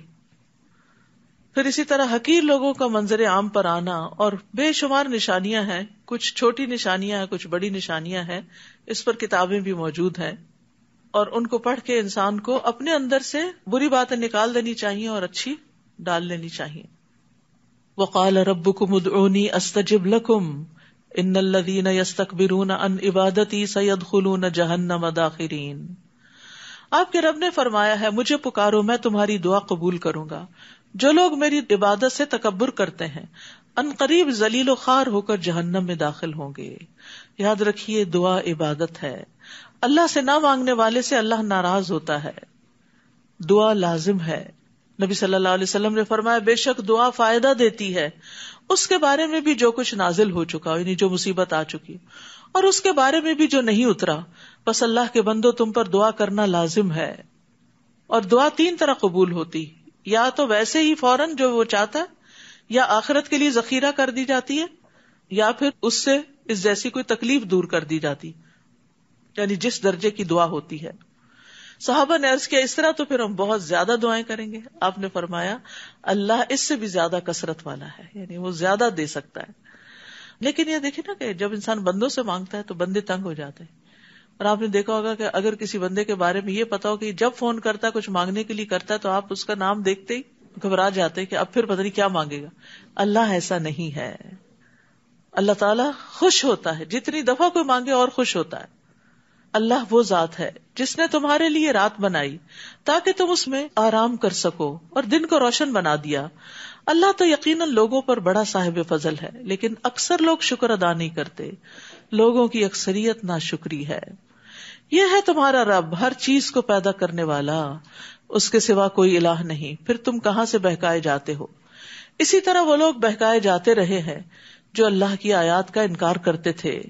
پھر اسی طرح حقیر لوگوں کا منظر عام پر آنا، اور بے شمار نشانیاں ہیں، کچھ چھوٹی نشانیاں ہیں، کچھ بڑی نشانیاں ہیں، اس پر کتابیں بھی موجود ہیں، اور ان کو پڑھ کے انسان کو اپنے اندر سے بری باتیں نکال دینی چاہیے اور اچھی ڈال لینی چاہیے۔ وقال ربکم ادعونی استجب لکم ان الذین یستکبرون عن عبادتی سیدخلون جہنم داخرین۔ آپ کے رب نے فرمایا ہے مجھے پکارو میں تمہاری دعا قبول کروں گا، جو لوگ میری عبادت سے تکبر کرتے ہیں ان قریب ذلیل و خوار ہو کر جہنم میں داخل ہوں گے۔ یاد رکھیے دعا عبادت ہے، اللہ سے نہ مانگنے والے سے اللہ ناراض ہوتا ہے، دعا لازم ہے۔ نبی صلی اللہ علیہ وسلم نے فرمایا بے شک دعا فائدہ دیتی ہے، اس کے بارے میں بھی جو کچھ نازل ہو چکا، یعنی جو مصیبت آ چکی، اور اس کے بارے میں بھی جو نہیں اترا، بس اللہ کے بندو تم پر دعا کرنا لازم ہے۔ اور دعا تین طرح قبول ہوتی، یا تو ویسے ہی فوراً جو وہ چاہتا ہے، یا آخرت کے لیے ذخیرہ کر دی جاتی ہے، یا پھر اس سے اس جیسی کوئی تکلیف دور کر دی جاتی، یعنی جس درجے کی دعا ہوتی ہے۔ صحابہ نے عرض کیا اس طرح تو پھر ہم بہت زیادہ دعائیں کریں گے۔ آپ نے فرمایا اللہ اس سے بھی زیادہ کثرت والا ہے، یعنی وہ زیادہ دے سکتا ہے۔ لیکن یہ دیکھیں نا کہ جب انسان بندوں سے مانگتا ہے تو بندے تنگ ہو جاتے ہیں، اور آپ نے دیکھا ہوگا کہ اگر کسی بندے کے بارے میں یہ پتا ہو کہ جب فون کرتا ہے کچھ مانگنے کے لیے کرتا ہے تو آپ اس کا نام دیکھتے ہی گھبرا جاتے کہ اب پھر پتہ نہیں کیا مانگے گا۔ اللہ ایسا نہیں ہے، اللہ تعالیٰ خوش ہوتا ہے، جتنی دفعہ کوئی مانگے اور خوش ہوتا ہے۔ اللہ وہ ذات ہے جس نے تمہارے لیے رات بنائی تاکہ تم اس میں آرام کر سکو اور دن کو روشن بنا دیا۔ اللہ تو یقیناً لوگوں پر بڑا صاحب فضل ہے، لیکن اکثر لوگ شکر ادا نہیں کرتے، لوگوں کی اکثریت ناشکری ہے۔ یہ ہے تمہارا رب ہر چیز کو پیدا کرنے والا، اس کے سوا کوئی الہ نہیں، پھر تم کہاں سے بہکائے جاتے ہو۔ اسی طرح وہ لوگ بہکائے جاتے رہے ہیں جو اللہ کی آیات کا انکار کرتے تھے۔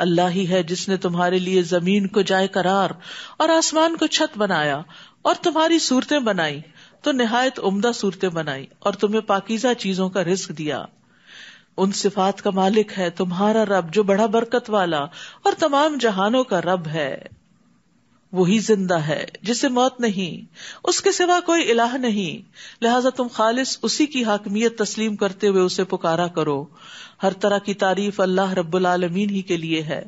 اللہ ہی ہے جس نے تمہارے لیے زمین کو جائے قرار اور آسمان کو چھت بنایا، اور تمہاری صورتیں بنائی تو نہایت عمدہ صورتیں بنائی، اور تمہیں پاکیزہ چیزوں کا رزق دیا۔ ان صفات کا مالک ہے تمہارا رب جو بڑا برکت والا اور تمام جہانوں کا رب ہے۔ وہی زندہ ہے جسے موت نہیں، اس کے سوا کوئی الہ نہیں، لہذا تم خالص اسی کی حاکمیت تسلیم کرتے ہوئے اسے پکارا کرو۔ ہر طرح کی تعریف اللہ رب العالمین ہی کے لیے ہے۔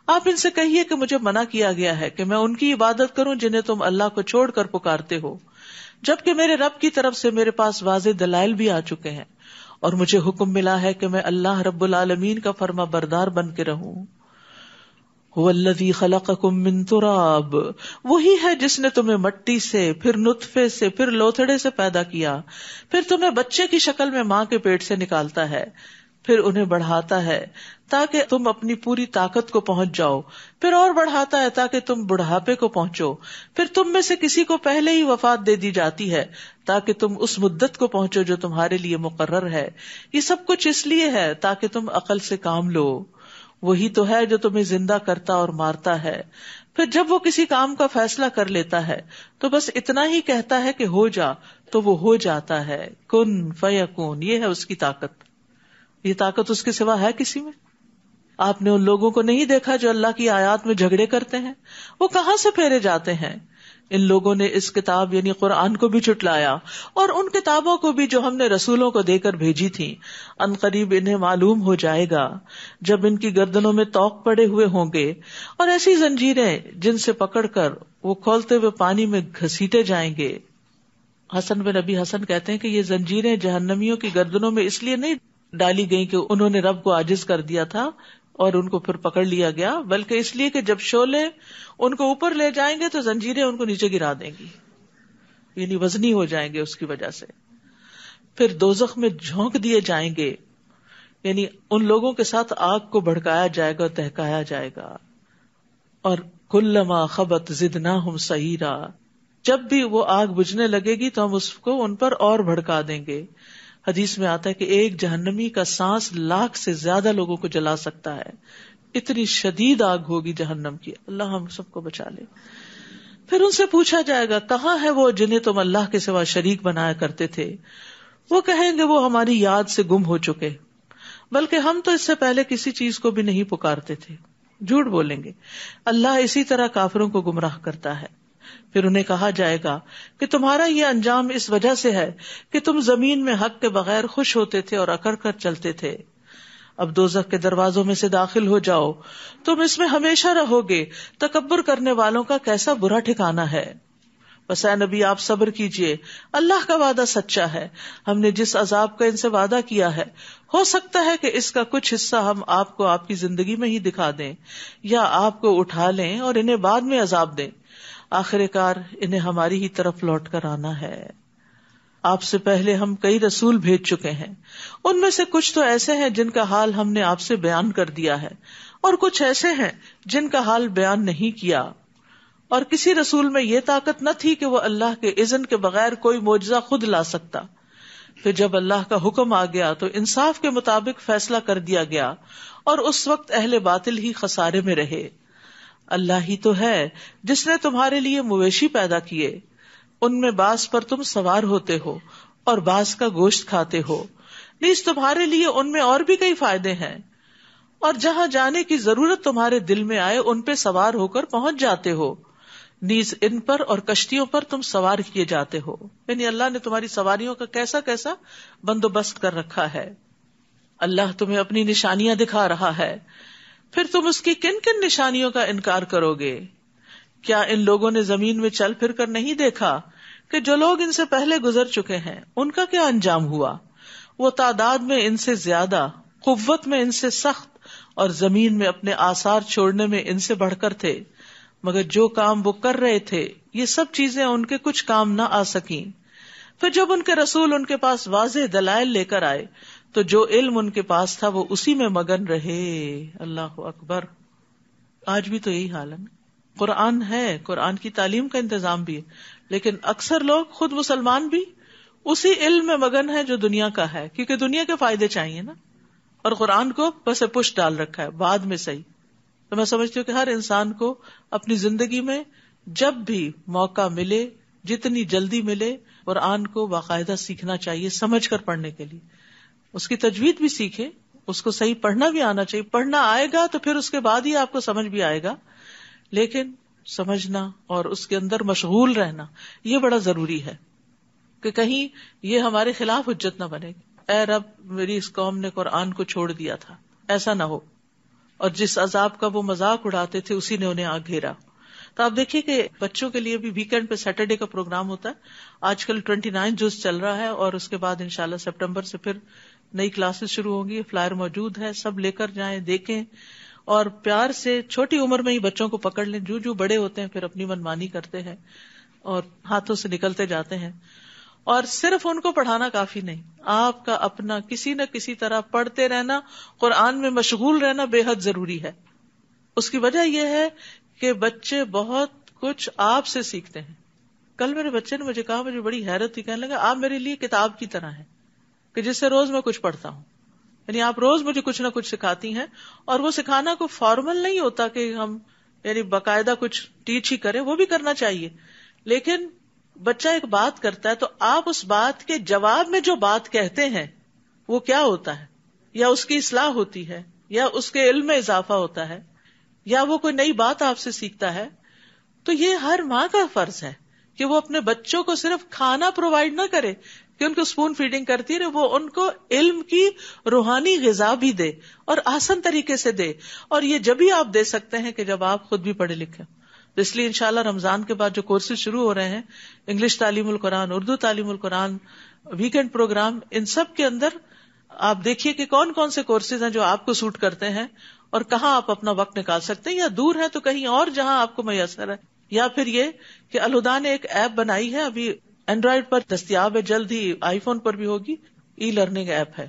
آپ ان سے کہیے کہ مجھے منع کیا گیا ہے کہ میں ان کی عبادت کروں جنہیں تم اللہ کو چھوڑ کر پکارتے ہو، جبکہ میرے رب کی طرف سے میرے پاس واضح دلائل بھی آ چکے ہیں، اور مجھے حکم ملا ہے کہ میں اللہ رب العالمین کا فرما بردار بن کے رہوں۔ هو الذی خلقکم من تراب، وہی ہے جس نے تمہیں مٹی سے، پھر نطفے سے، پھر لوتھڑے سے پیدا کیا، پھر تمہیں بچے کی شکل میں ماں کے پیٹ سے نکالتا ہے، پھر انہیں بڑھاتا ہے تاکہ تم اپنی پوری طاقت کو پہنچ جاؤ، پھر اور بڑھاتا ہے تاکہ تم بڑھاپے کو پہنچو، پھر تم میں سے کسی کو پہلے ہی وفات دے دی جاتی ہے تاکہ تم اس مدت کو پہنچو جو تمہارے لیے مقرر ہے۔ یہ سب کچھ اس لیے ہے تاکہ تم عقل سے کام لو۔ وہی تو ہے جو تمہیں زندہ کرتا اور مارتا ہے، پھر جب وہ کسی کام کا فیصلہ کر لیتا ہے تو بس اتنا ہی کہتا ہے کہ ہو جا، تو وہ ہو جاتا ہے۔ کن فیکون، یہ ہے اس کی طاقت۔ یہ طاقت اس کے سوا ہے کسی میں؟ آپ نے ان لوگوں کو نہیں دیکھا جو اللہ کی آیات میں جھگڑے کرتے ہیں؟ وہ کہاں سے پھیرے جاتے ہیں؟ ان لوگوں نے اس کتاب یعنی قرآن کو بھی جھٹلایا اور ان کتابوں کو بھی جو ہم نے رسولوں کو دے کر بھیجی تھی۔ ان قریب انہیں معلوم ہو جائے گا جب ان کی گردنوں میں توق پڑے ہوئے ہوں گے اور ایسی زنجیریں جن سے پکڑ کر وہ کھولتے ہوئے پانی میں گھسیٹے جائیں گے۔ حسن بن ابی حسن کہتے ہیں کہ یہ زنجیریں جہنمیوں کی گردنوں میں اس لیے نہیں ڈالی گئی کہ انہوں نے رب کو عاجز کر دیا تھا اور ان کو پھر پکڑ لیا گیا، بلکہ اس لیے کہ جب شعلے ان کو اوپر لے جائیں گے تو زنجیریں ان کو نیچے گرا دیں گی، یعنی وزنی ہو جائیں گے اس کی وجہ سے۔ پھر دوزخ میں جھونک دیے جائیں گے، یعنی ان لوگوں کے ساتھ آگ کو بھڑکایا جائے گا، تہکایا جائے گا۔ اور کلما خبت زدناہم سعیرا، جب بھی وہ آگ بجھنے لگے گی تو ہم اس کو ان پر اور بھڑکا دیں گے۔ حدیث میں آتا ہے کہ ایک جہنمی کا سانس 1,00,000 سے زیادہ لوگوں کو جلا سکتا ہے، اتنی شدید آگ ہوگی جہنم کی، اللہ ہم سب کو بچا لے۔ پھر ان سے پوچھا جائے گا کہاں ہے وہ جنہیں تم اللہ کے سوا شریک بنایا کرتے تھے؟ وہ کہیں گے وہ ہماری یاد سے گم ہو چکے، بلکہ ہم تو اس سے پہلے کسی چیز کو بھی نہیں پکارتے تھے۔ جھوٹ بولیں گے۔ اللہ اسی طرح کافروں کو گمراہ کرتا ہے۔ پھر انہیں کہا جائے گا کہ تمہارا یہ انجام اس وجہ سے ہے کہ تم زمین میں حق کے بغیر خوش ہوتے تھے اور اکڑ کر چلتے تھے۔ اب دوزخ کے دروازوں میں سے داخل ہو جاؤ، تم اس میں ہمیشہ رہو گے۔ تکبر کرنے والوں کا کیسا برا ٹھکانہ ہے۔ بس اے نبی آپ صبر کیجئے، اللہ کا وعدہ سچا ہے۔ ہم نے جس عذاب کا ان سے وعدہ کیا ہے، ہو سکتا ہے کہ اس کا کچھ حصہ ہم آپ کو آپ کی زندگی میں ہی دکھا دیں، یا آپ کو اٹھا لیں اور انہیں بعد میں عذاب دیں۔ آخر کار انہیں ہماری ہی طرف لوٹ کر آنا ہے۔ آپ سے پہلے ہم کئی رسول بھیج چکے ہیں، ان میں سے کچھ تو ایسے ہیں جن کا حال ہم نے آپ سے بیان کر دیا ہے، اور کچھ ایسے ہیں جن کا حال بیان نہیں کیا۔ اور کسی رسول میں یہ طاقت نہ تھی کہ وہ اللہ کے اذن کے بغیر کوئی معجزہ خود لا سکتا۔ پھر جب اللہ کا حکم آ گیا تو انصاف کے مطابق فیصلہ کر دیا گیا، اور اس وقت اہل باطل ہی خسارے میں رہے۔ اللہ ہی تو ہے جس نے تمہارے لیے مویشی پیدا کیے، ان میں بعض پر تم سوار ہوتے ہو اور بعض کا گوشت کھاتے ہو، نیز تمہارے لیے ان میں اور بھی کئی فائدے ہیں، اور جہاں جانے کی ضرورت تمہارے دل میں آئے ان پہ سوار ہو کر پہنچ جاتے ہو، نیز ان پر اور کشتیوں پر تم سوار کیے جاتے ہو۔ یعنی اللہ نے تمہاری سواریوں کا کیسا کیسا بندوبست کر رکھا ہے۔ اللہ تمہیں اپنی نشانیاں دکھا رہا ہے، پھر تم اس کی کن کن نشانیوں کا انکار کرو گے؟ کیا ان لوگوں نے زمین میں چل پھر کر نہیں دیکھا کہ جو لوگ ان سے پہلے گزر چکے ہیں ان کا کیا انجام ہوا؟ وہ تعداد میں ان سے زیادہ، قوت میں ان سے سخت، اور زمین میں اپنے آثار چھوڑنے میں ان سے بڑھ کر تھے، مگر جو کام وہ کر رہے تھے یہ سب چیزیں ان کے کچھ کام نہ آ سکیں۔ پھر جب ان کے رسول ان کے پاس واضح دلائل لے کر آئے تو جو علم ان کے پاس تھا وہ اسی میں مگن رہے۔ اللہ اکبر۔ آج بھی تو یہی حال ہے نا۔ قرآن ہے، قرآن کی تعلیم کا انتظام بھی ہے، لیکن اکثر لوگ خود مسلمان بھی اسی علم میں مگن ہے جو دنیا کا ہے، کیونکہ دنیا کے فائدے چاہیے نا، اور قرآن کو بس پش ڈال رکھا ہے بعد میں صحیح۔ تو میں سمجھتی ہوں کہ ہر انسان کو اپنی زندگی میں جب بھی موقع ملے، جتنی جلدی ملے، قرآن کو باقاعدہ سیکھنا چاہیے، سمجھ کر پڑھنے کے لیے۔ اس کی تجوید بھی سیکھے، اس کو صحیح پڑھنا بھی آنا چاہیے۔ پڑھنا آئے گا تو پھر اس کے بعد ہی آپ کو سمجھ بھی آئے گا، لیکن سمجھنا اور اس کے اندر مشغول رہنا یہ بڑا ضروری ہے کہ کہیں یہ ہمارے خلاف حجت نہ بنے، اے رب میری اس قوم نے قرآن کو چھوڑ دیا تھا، ایسا نہ ہو۔ اور جس عذاب کا وہ مذاق اڑاتے تھے اسی نے انہیں آ گھیرا. تو آپ دیکھیے کہ بچوں کے لیے بھی ویکینڈ پہ سیٹرڈے کا پروگرام ہوتا ہے. آج کل 29 جز چل رہا ہے اور اس کے بعد انشاءاللہ سپٹمبر سے پھر نئی کلاسز شروع ہوں گی. فلائر موجود ہے, سب لے کر جائیں, دیکھیں اور پیار سے چھوٹی عمر میں ہی بچوں کو پکڑ لیں. جو بڑے ہوتے ہیں پھر اپنی منمانی کرتے ہیں اور ہاتھوں سے نکلتے جاتے ہیں. اور صرف ان کو پڑھانا کافی نہیں, آپ کا اپنا کسی نہ کسی طرح پڑھتے رہنا, قرآن میں مشغول رہنا بے حد ضروری ہے. اس کی وجہ یہ ہے کہ بچے بہت کچھ آپ سے سیکھتے ہیں. کل میرے بچے نے مجھے کہا, مجھے بڑی حیرت تھی, کہنے لگا آپ میرے لیے کتاب کی طرح ہیں کہ جس سے روز میں کچھ پڑھتا ہوں. یعنی آپ روز مجھے کچھ نہ کچھ سکھاتی ہیں, اور وہ سکھانا کوئی فارمل نہیں ہوتا کہ ہم یعنی باقاعدہ کچھ ٹیچ ہی کریں, وہ بھی کرنا چاہیے, لیکن بچہ ایک بات کرتا ہے تو آپ اس بات کے جواب میں جو بات کہتے ہیں وہ کیا ہوتا ہے, یا اس کی اصلاح ہوتی ہے, یا اس کے علم میں اضافہ ہوتا ہے, یا وہ کوئی نئی بات آپ سے سیکھتا ہے. تو یہ ہر ماں کا فرض ہے کہ وہ اپنے بچوں کو صرف کھانا پرووائڈ نہ کرے کہ ان کو اسپون فیڈنگ کرتی رہے, وہ ان کو علم کی روحانی غذا بھی دے اور آسان طریقے سے دے. اور یہ جب ہی آپ دے سکتے ہیں کہ جب آپ خود بھی پڑھے لکھیں. اس لیے انشاءاللہ رمضان کے بعد جو کورسز شروع ہو رہے ہیں, انگلش تعلیم القرآن, اردو تعلیم القرآن, ویکینڈ پروگرام, ان سب کے اندر آپ دیکھیے کہ کون کون سے کورسز ہیں جو آپ کو سوٹ کرتے ہیں اور کہاں آپ اپنا وقت نکال سکتے ہیں, یا دور ہے تو کہیں اور جہاں آپ کو میسر ہے. یا پھر یہ کہ الہدا نے ایک ایپ بنائی ہے, ابھی اینڈرائڈ پر دستیاب ہے, جلد ہی آئی فون پر بھی ہوگی, ای لرننگ ایپ ہے,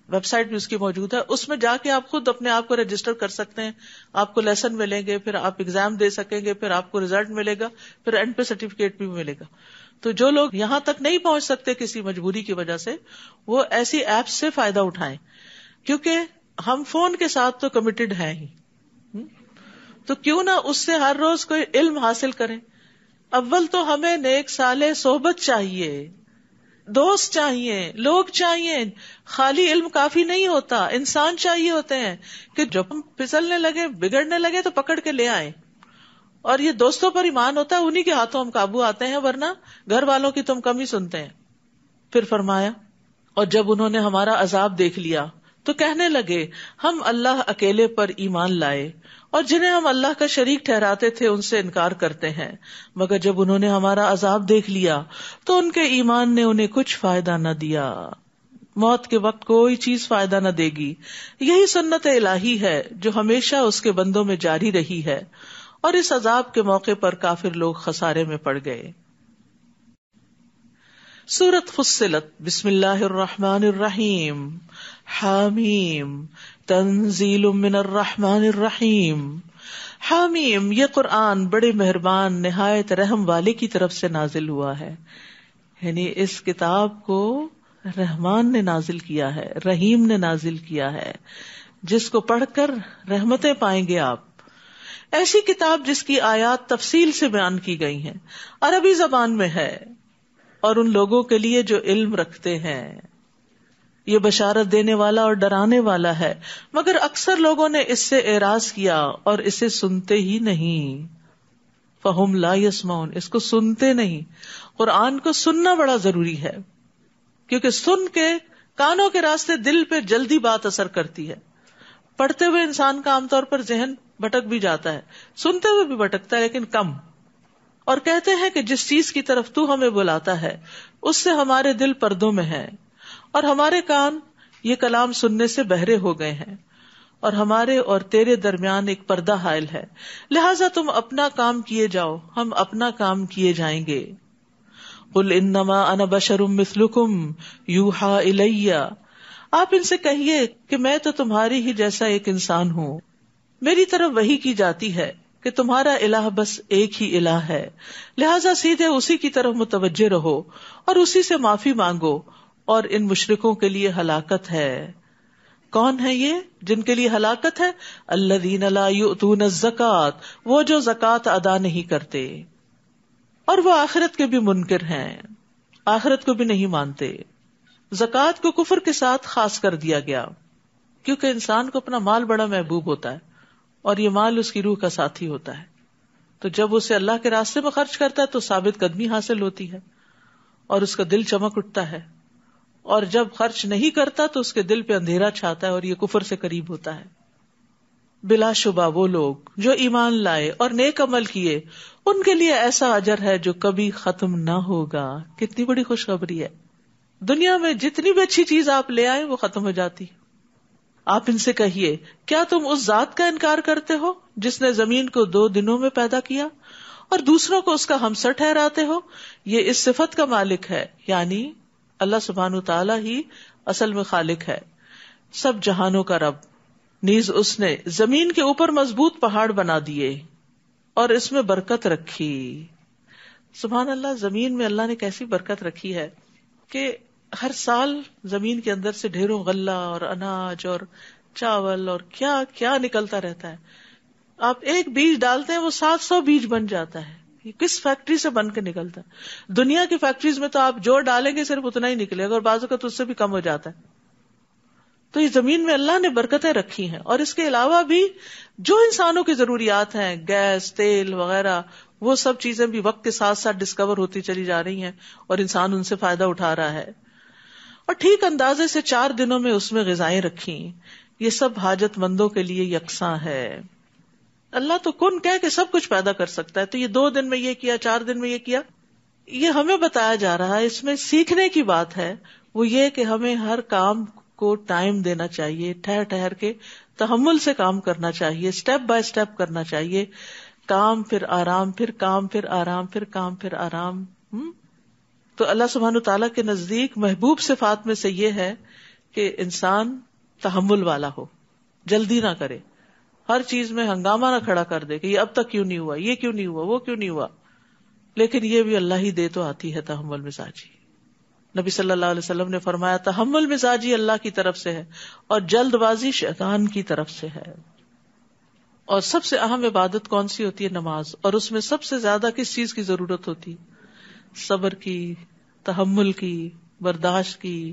ویب سائٹ بھی اس کی موجود ہے. اس میں جا کے آپ خود اپنے آپ کو رجسٹر کر سکتے ہیں, آپ کو لیسن ملیں گے, پھر آپ ایگزام دے سکیں گے, پھر آپ کو ریزلٹ ملے گا, پھر اینڈ پہ سرٹیفکیٹ بھی ملے گا. تو جو لوگ یہاں تک نہیں پہنچ سکتے کسی مجبوری کی وجہ سے, وہ ایسی ایپ سے فائدہ اٹھائیں, کیونکہ ہم فون کے ساتھ تو کمیٹڈ ہیں ہی, تو کیوں نہ اس سے ہر روز کوئی علم حاصل کریں. اول تو ہمیں نیک صالح صحبت چاہیے, دوست چاہیے, لوگ چاہیے. خالی علم کافی نہیں ہوتا, انسان چاہیے ہوتے ہیں کہ جب ہم پھسلنے لگے, بگڑنے لگے تو پکڑ کے لے آئیں. اور یہ دوستوں پر ایمان ہوتا ہے, انہی کے ہاتھوں ہم قابو آتے ہیں, ورنہ گھر والوں کی تم کم ہی سنتے ہیں. پھر فرمایا, اور جب انہوں نے ہمارا عذاب دیکھ لیا تو کہنے لگے ہم اللہ اکیلے پر ایمان لائے, اور جنہیں ہم اللہ کا شریک ٹھہراتے تھے ان سے انکار کرتے ہیں. مگر جب انہوں نے ہمارا عذاب دیکھ لیا تو ان کے ایمان نے انہیں کچھ فائدہ نہ دیا. موت کے وقت کوئی چیز فائدہ نہ دے گی. یہی سنت الہی ہے جو ہمیشہ اس کے بندوں میں جاری رہی ہے, اور اس عذاب کے موقع پر کافر لوگ خسارے میں پڑ گئے. سورۃ فصلت. بسم اللہ الرحمن الرحیم. حامیم تنزیل من الرحمن الرحیم. حامیم, یہ قرآن بڑے مہربان نہایت رحم والے کی طرف سے نازل ہوا ہے. یعنی اس کتاب کو رحمان نے نازل کیا ہے, رحیم نے نازل کیا ہے, جس کو پڑھ کر رحمتیں پائیں گے آپ. ایسی کتاب جس کی آیات تفصیل سے بیان کی گئی ہیں, عربی زبان میں ہے, اور ان لوگوں کے لیے جو علم رکھتے ہیں. یہ بشارت دینے والا اور ڈرانے والا ہے, مگر اکثر لوگوں نے اس سے اعراض کیا اور اسے سنتے ہی نہیں. فہم لا یسمعون, اس کو سنتے نہیں. قرآن کو سننا بڑا ضروری ہے, کیونکہ سن کے کانوں کے راستے دل پہ جلدی بات اثر کرتی ہے. پڑھتے ہوئے انسان کا عام طور پر ذہن بھٹک بھی جاتا ہے, سنتے ہوئے بھی بھٹکتا ہے لیکن کم. اور کہتے ہیں کہ جس چیز کی طرف تو ہمیں بلاتا ہے اس سے ہمارے دل پردوں میں ہیں, اور ہمارے کان یہ کلام سننے سے بہرے ہو گئے ہیں, اور ہمارے اور تیرے درمیان ایک پردہ حائل ہے, لہٰذا تم اپنا کام کیے جاؤ, ہم اپنا کام کیے جائیں گے. قل انما انا بشر مثلکم یوحا الی. آپ ان سے کہیے کہ میں تو تمہاری ہی جیسا ایک انسان ہوں, میری طرف وحی کی جاتی ہے کہ تمہارا الہ بس ایک ہی الہ ہے, لہٰذا سیدھے اسی کی طرف متوجہ رہو اور اسی سے معافی مانگو, اور ان مشرکوں کے لیے ہلاکت ہے. کون ہے یہ جن کے لیے ہلاکت ہے؟ الذین لا یؤتون الزکات, وہ جو زکات ادا نہیں کرتے, اور وہ آخرت کے بھی منکر ہیں, آخرت کو بھی نہیں مانتے. زکات کو کفر کے ساتھ خاص کر دیا گیا, کیونکہ انسان کو اپنا مال بڑا محبوب ہوتا ہے, اور یہ مال اس کی روح کا ساتھی ہوتا ہے. تو جب اسے اللہ کے راستے میں خرچ کرتا ہے تو ثابت قدمی حاصل ہوتی ہے, اور اس کا دل چمک اٹھتا ہے, اور جب خرچ نہیں کرتا تو اس کے دل پہ اندھیرا چھاتا ہے, اور یہ کفر سے قریب ہوتا ہے. بلا شبہ وہ لوگ جو ایمان لائے اور نیک عمل کیے ان کے لیے ایسا اجر ہے جو کبھی ختم نہ ہوگا. کتنی بڑی خوشخبری ہے. دنیا میں جتنی بھی اچھی چیز آپ لے آئے وہ ختم ہو جاتی. آپ ان سے کہیے کیا تم اس ذات کا انکار کرتے ہو جس نے زمین کو 2 دنوں میں پیدا کیا اور دوسروں کو اس کا ہمسر ٹھہراتے ہو؟ یہ اس صفت کا مالک ہے، یعنی اللہ سبحانہ تعالیٰ ہی اصل میں خالق ہے، سب جہانوں کا رب. نیز اس نے زمین کے اوپر مضبوط پہاڑ بنا دیے اور اس میں برکت رکھی. سبحان اللہ، زمین میں اللہ نے کیسی برکت رکھی ہے کہ ہر سال زمین کے اندر سے ڈھیروں غلہ اور اناج اور چاول اور کیا کیا نکلتا رہتا ہے. آپ ایک بیج ڈالتے ہیں وہ 700 بیج بن جاتا ہے. یہ کس فیکٹری سے بن کے نکلتا ہے؟ دنیا کی فیکٹریز میں تو آپ جو ڈالیں گے صرف اتنا ہی نکلے گا اور بعض اوقات اس سے بھی کم ہو جاتا ہے. تو یہ زمین میں اللہ نے برکتیں رکھی ہیں. اور اس کے علاوہ بھی جو انسانوں کی ضروریات ہیں، گیس، تیل وغیرہ، وہ سب چیزیں بھی وقت کے ساتھ ساتھ ڈسکور ہوتی چلی جا رہی ہیں اور انسان ان سے فائدہ اٹھا رہا ہے. اور ٹھیک اندازے سے 4 دنوں میں اس میں غذائیں رکھی. یہ سب حاجت مندوں کے لیے یکساں ہے. اللہ تو کن کہہ کے سب کچھ پیدا کر سکتا ہے. تو یہ 2 دن میں یہ کیا، 4 دن میں یہ کیا، یہ ہمیں بتایا جا رہا ہے. اس میں سیکھنے کی بات ہے وہ یہ کہ ہمیں ہر کام کو ٹائم دینا چاہیے، ٹھہر ٹھہر کے تحمل سے کام کرنا چاہیے، سٹیپ بائی سٹیپ کرنا چاہیے. کام پھر آرام، پھر کام پھر آرام، پھر کام پھر آرام. تو اللہ سبحانہ تعالیٰ کے نزدیک محبوب صفات میں سے یہ ہے کہ انسان تحمل والا ہو، جلدی نہ کرے، ہر چیز میں ہنگامہ نہ کھڑا کر دے کہ یہ اب تک کیوں نہیں ہوا، یہ کیوں نہیں ہوا، وہ کیوں نہیں ہوا. لیکن یہ بھی اللہ ہی دے تو آتی ہے تحمل مزاجی. نبی صلی اللہ علیہ وسلم نے فرمایا تحمل مزاجی اللہ کی طرف سے ہے اور جلد بازی شیطان کی طرف سے ہے. اور سب سے اہم عبادت کون سی ہوتی ہے؟ نماز. اور اس میں سب سے زیادہ کس چیز کی ضرورت ہوتی؟ صبر کی، تحمل کی، برداشت کی.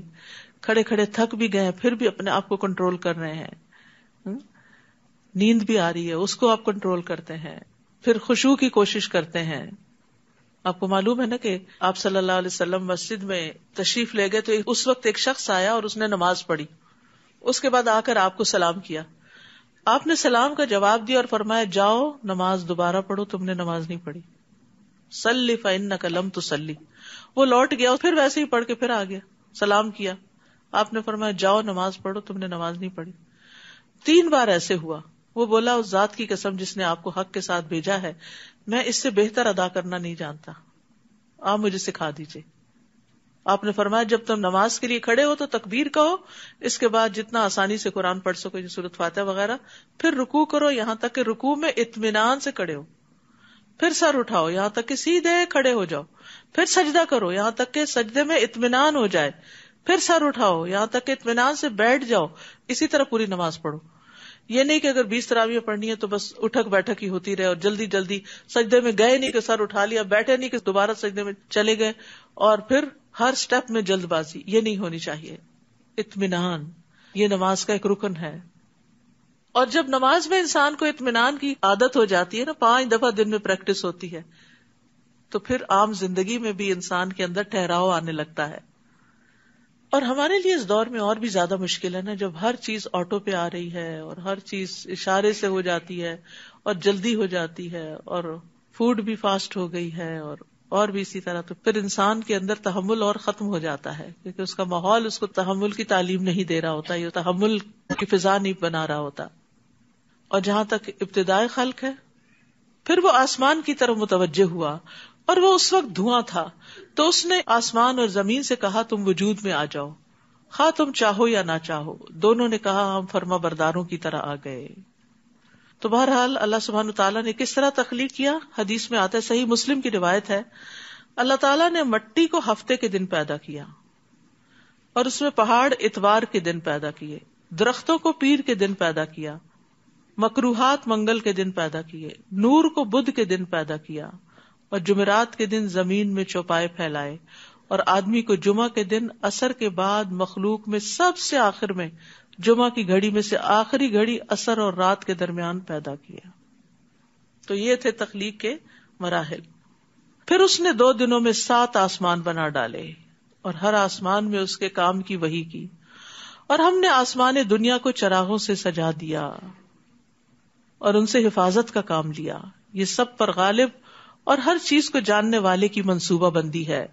کھڑے کھڑے تھک بھی گئے پھر بھی اپنے آپ کو کنٹرول کر رہے ہیں. نیند بھی آ رہی ہے اس کو آپ کنٹرول کرتے ہیں. پھر خشوع کی کوشش کرتے ہیں. آپ کو معلوم ہے نا کہ آپ صلی اللہ علیہ وسلم مسجد میں تشریف لے گئے تو اس وقت ایک شخص آیا اور اس نے نماز پڑھی. اس کے بعد آ کر آپ کو سلام کیا. آپ نے سلام کا جواب دیا اور فرمایا جاؤ نماز دوبارہ پڑھو، تم نے نماز نہیں پڑھی. صلی فإنک لم تصلی. وہ لوٹ گیا پھر ویسے ہی پڑھ کے پھر آ گیا، سلام کیا. آپ نے فرمایا جاؤ نماز پڑھو، تم نے نماز نہیں پڑھی. 3 بار ایسے ہوا. وہ بولا اس ذات کی قسم جس نے آپ کو حق کے ساتھ بھیجا ہے، میں اس سے بہتر ادا کرنا نہیں جانتا، آپ مجھے سکھا دیجئے. آپ نے فرمایا جب تم نماز کے لیے کھڑے ہو تو تکبیر کہو، اس کے بعد جتنا آسانی سے قرآن پڑھ سکو، سورۃ فاتحہ وغیرہ، پھر رکوع کرو یہاں تک کہ رکوع میں اطمینان سے کھڑے ہو، پھر سر اٹھاؤ یہاں تک کہ سیدھے کھڑے ہو جاؤ، پھر سجدہ کرو یہاں تک کہ سجدے میں اطمینان ہو جائے، پھر سر اٹھاؤ یہاں تک کہ اطمینان سے بیٹھ جاؤ. اسی طرح پوری نماز پڑھو. یہ نہیں کہ اگر 20 تراویح پڑھنی ہے تو بس اٹھک بیٹھک ہی ہوتی رہے اور جلدی جلدی سجدے میں گئے نہیں کہ سر اٹھا لیا، بیٹھے نہیں کہ دوبارہ سجدے میں چلے گئے اور پھر ہر سٹیپ میں جلد بازی. یہ نہیں ہونی چاہیے. اطمینان یہ نماز کا ایک رکن ہے. اور جب نماز میں انسان کو اطمینان کی عادت ہو جاتی ہے نا، 5 دفعہ دن میں پریکٹس ہوتی ہے، تو پھر عام زندگی میں بھی انسان کے اندر ٹھہراؤ آنے لگتا ہے. اور ہمارے لیے اس دور میں اور بھی زیادہ مشکل ہے نا، جب ہر چیز آٹو پہ آ رہی ہے اور ہر چیز اشارے سے ہو جاتی ہے اور جلدی ہو جاتی ہے اور فوڈ بھی فاسٹ ہو گئی ہے اور بھی اسی طرح. تو پھر انسان کے اندر تحمل اور ختم ہو جاتا ہے کیونکہ اس کا ماحول اس کو تحمل کی تعلیم نہیں دے رہا ہوتا، یہ تحمل کی فضا نہیں بنا رہا ہوتا. اور جہاں تک ابتدائے خلق ہے، پھر وہ آسمان کی طرف متوجہ ہوا اور وہ اس وقت دھواں تھا، تو اس نے آسمان اور زمین سے کہا تم وجود میں آ جاؤ، خواہ تم چاہو یا نہ چاہو. دونوں نے کہا ہم فرما برداروں کی طرح آ گئے. تو بہرحال اللہ سبحانہ تعالیٰ نے کس طرح تخلیق کیا؟ حدیث میں آتا ہے، صحیح مسلم کی روایت ہے، اللہ تعالیٰ نے مٹی کو ہفتے کے دن پیدا کیا اور اس میں پہاڑ اتوار کے دن پیدا کیے، درختوں کو پیر کے دن پیدا کیا، مکروہات منگل کے دن پیدا کیے، نور کو بدھ کے دن پیدا کیا اور جمعرات کے دن زمین میں چوپائے پھیلائے، اور آدمی کو جمعہ کے دن عصر کے بعد مخلوق میں سب سے آخر میں جمعہ کی گھڑی میں سے آخری گھڑی عصر اور رات کے درمیان پیدا کیا. تو یہ تھے تخلیق کے مراحل. پھر اس نے 2 دنوں میں 7 آسمان بنا ڈالے اور ہر آسمان میں اس کے کام کی وحی کی، اور ہم نے آسمان دنیا کو چراغوں سے سجا دیا. اور ان سے حفاظت کا کام لیا. یہ سب پر غالب اور ہر چیز کو جاننے والے کی منصوبہ بندی ہے.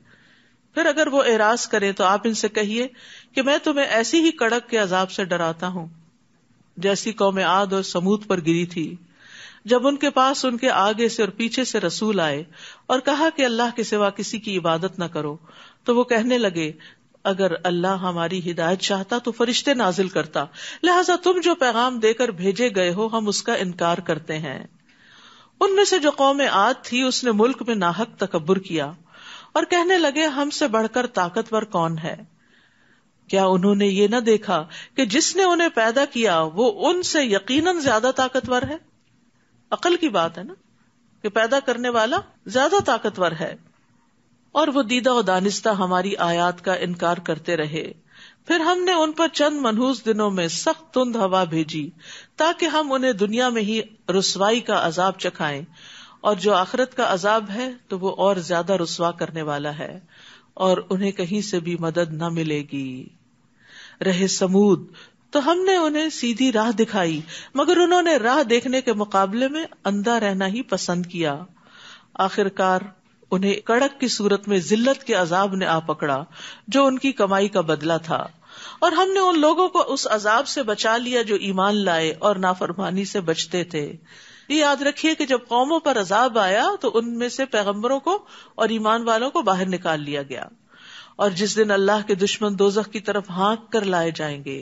پھر اگر وہ اعراض کریں تو آپ ان سے کہیے کہ میں تمہیں ایسی ہی کڑک کے عذاب سے ڈراتا ہوں جیسی قوم عاد اور سمود پر گری تھی، جب ان کے پاس ان کے آگے سے اور پیچھے سے رسول آئے اور کہا کہ اللہ کے سوا کسی کی عبادت نہ کرو، تو وہ کہنے لگے اگر اللہ ہماری ہدایت چاہتا تو فرشتے نازل کرتا، لہذا تم جو پیغام دے کر بھیجے گئے ہو ہم اس کا انکار کرتے ہیں. ان میں سے جو قوم عاد تھی اس نے ملک میں ناحق تکبر کیا اور کہنے لگے ہم سے بڑھ کر طاقتور کون ہے. کیا انہوں نے یہ نہ دیکھا کہ جس نے انہیں پیدا کیا وہ ان سے یقیناً زیادہ طاقتور ہے. عقل کی بات ہے نا کہ پیدا کرنے والا زیادہ طاقتور ہے. اور وہ دیدہ و دانستہ ہماری آیات کا انکار کرتے رہے. پھر ہم نے ان پر چند منحوس دنوں میں سخت تند ہوا بھیجی تاکہ ہم انہیں دنیا میں ہی رسوائی کا عذاب چکھائیں، اور جو آخرت کا عذاب ہے تو وہ اور زیادہ رسوا کرنے والا ہے، اور انہیں کہیں سے بھی مدد نہ ملے گی. رہے سمود تو ہم نے انہیں سیدھی راہ دکھائی مگر انہوں نے راہ دیکھنے کے مقابلے میں اندھا رہنا ہی پسند کیا. آخرکار انہیں کڑک کی صورت میں ذلت کے عذاب نے آ پکڑا جو ان کی کمائی کا بدلہ تھا، اور ہم نے ان لوگوں کو اس عذاب سے بچا لیا جو ایمان لائے اور نافرمانی سے بچتے تھے. یہ یاد رکھیے کہ جب قوموں پر عذاب آیا تو ان میں سے پیغمبروں کو اور ایمان والوں کو باہر نکال لیا گیا، اور جس دن اللہ کے دشمن دوزخ کی طرف ہانک کر لائے جائیں گے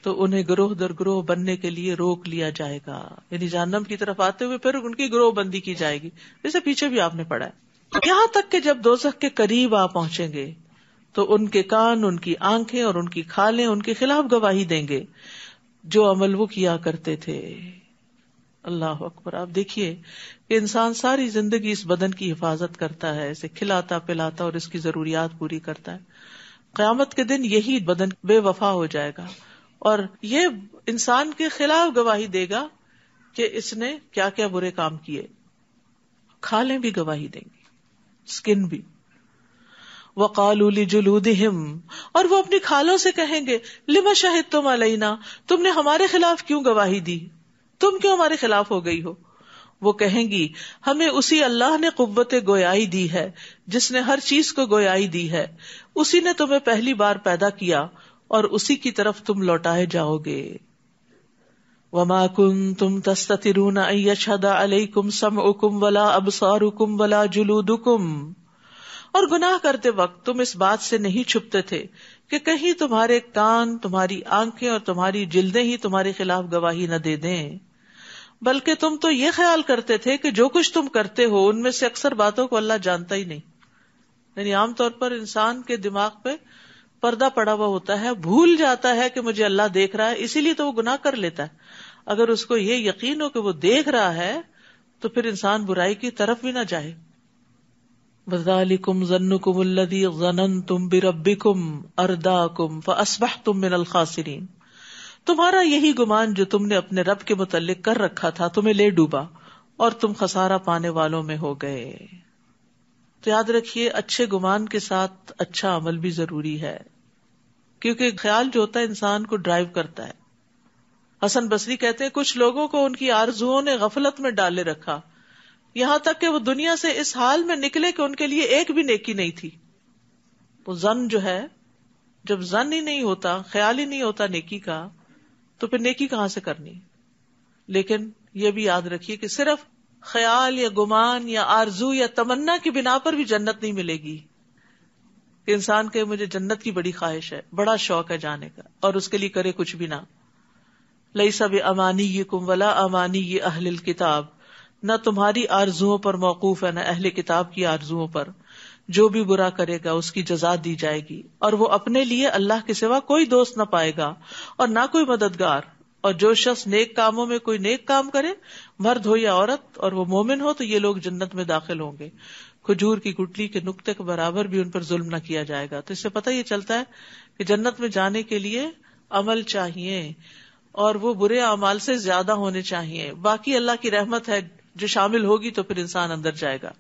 تو انہیں گروہ در گروہ بننے کے لیے روک لیا جائے گا. یعنی جہنم کی طرف آتے ہوئے پھر ان کی گروہ بندی کی جائے گی، جیسے پیچھے بھی آپ نے پڑھا ہے. یہاں تک کہ جب دوزخ کے قریب آ پہنچیں گے تو ان کے کان، ان کی آنکھیں اور ان کی کھالیں ان کے خلاف گواہی دیں گے جو عمل وہ کیا کرتے تھے. اللہ اکبر. آپ دیکھیے کہ انسان ساری زندگی اس بدن کی حفاظت کرتا ہے، اسے کھلاتا پلاتا اور اس کی ضروریات پوری کرتا ہے. قیامت کے دن یہی بدن بے وفا ہو جائے گا اور یہ انسان کے خلاف گواہی دے گا کہ اس نے کیا کیا برے کام کیے. کھالیں بھی گواہی دیں گی، اسکن بھی. وَقَالُوا لِجُلُودِهِمْ، اور وہ اپنی کھالوں سے کہیں گے لِمَ شَهِدتُمْ عَلَيْنَا، تم نے ہمارے خلاف کیوں گواہی دی، تم کیوں ہمارے خلاف ہو گئی ہو. وہ کہیں گی ہمیں اسی اللہ نے قوت گویائی دی ہے جس نے ہر چیز کو گویائی دی ہے، اسی نے تمہیں پہلی بار پیدا کیا اور اسی کی طرف تم لوٹائے جاؤ گے. وَمَا كُنتُمْ تَسْتَتِرُونَ أَن يَشْهَدَ عَلَيْكُمْ سَمْعُكُمْ وَلَا أَبْصَارُكُمْ وَلَا جُلُودُكُمْ، اور گناہ کرتے وقت تم اس بات سے نہیں چھپتے تھے کہ کہیں تمہارے کان، تمہاری آنکھیں اور تمہاری جلدیں ہی تمہارے خلاف گواہی نہ دے دیں، بلکہ تم تو یہ خیال کرتے تھے کہ جو کچھ تم کرتے ہو ان میں سے اکثر باتوں کو اللہ جانتا ہی نہیں. یعنی عام طور پر انسان کے دماغ پہ پردہ پڑا ہوا ہوتا ہے، بھول جاتا ہے کہ مجھے اللہ دیکھ رہا ہے، اسی لیے تو وہ گناہ کر لیتا ہے. اگر اس کو یہ یقین ہو کہ وہ دیکھ رہا ہے تو پھر انسان برائی کی طرف بھی نہ جائے. وَذَلِكُمْ ظَنُّكُمُ الَّذِي ظَنَنْتُمْ بِرَبِّكُمْ أَرْدَاكُمْ فَأَصْبَحْتُمْ مِنَ الْخَاسِرِينَ، تمہارا یہی گمان جو تم نے اپنے رب کے متعلق کر رکھا تھا تمہیں لے ڈوبا اور تم خسارہ پانے والوں میں ہو گئے. تو یاد رکھیے اچھے گمان کے ساتھ اچھا عمل بھی ضروری ہے، کیونکہ خیال جو ہوتا ہے انسان کو ڈرائیو کرتا ہے. حسن بصری کہتے ہیں کچھ لوگوں کو ان کی آرزوؤں نے غفلت میں ڈالے رکھا، یہاں تک کہ وہ دنیا سے اس حال میں نکلے کہ ان کے لیے ایک بھی نیکی نہیں تھی. وہ ظن جو ہے، جب ظن ہی نہیں ہوتا، خیال ہی نہیں ہوتا نیکی کا، تو پھر نیکی کہاں سے کرنی. لیکن یہ بھی یاد رکھیے کہ صرف خیال یا گمان یا آرزو یا تمنا کی بنا پر بھی جنت نہیں ملے گی. کہ انسان کہ مجھے جنت کی بڑی خواہش ہے، بڑا شوق ہے جانے کا، اور اس کے لیے کرے کچھ بھی نہ. لیس بامانیکم ولا امانی اہل الکتاب، نہ تمہاری آرزوؤں پر موقوف ہے نہ اہل کتاب کی آرزوؤں پر. جو بھی برا کرے گا اس کی جزا دی جائے گی، اور وہ اپنے لیے اللہ کے سوا کوئی دوست نہ پائے گا اور نہ کوئی مددگار. اور جو شخص نیک کاموں میں کوئی نیک کام کرے، مرد ہو یا عورت، اور وہ مومن ہو، تو یہ لوگ جنت میں داخل ہوں گے. کھجور کی گٹلی کے نقطے کے برابر بھی ان پر ظلم نہ کیا جائے گا. تو اس سے پتہ یہ چلتا ہے کہ جنت میں جانے کے لیے عمل چاہیے، اور وہ برے اعمال سے زیادہ ہونے چاہیے. باقی اللہ کی رحمت ہے جو شامل ہوگی تو پھر انسان اندر جائے گا.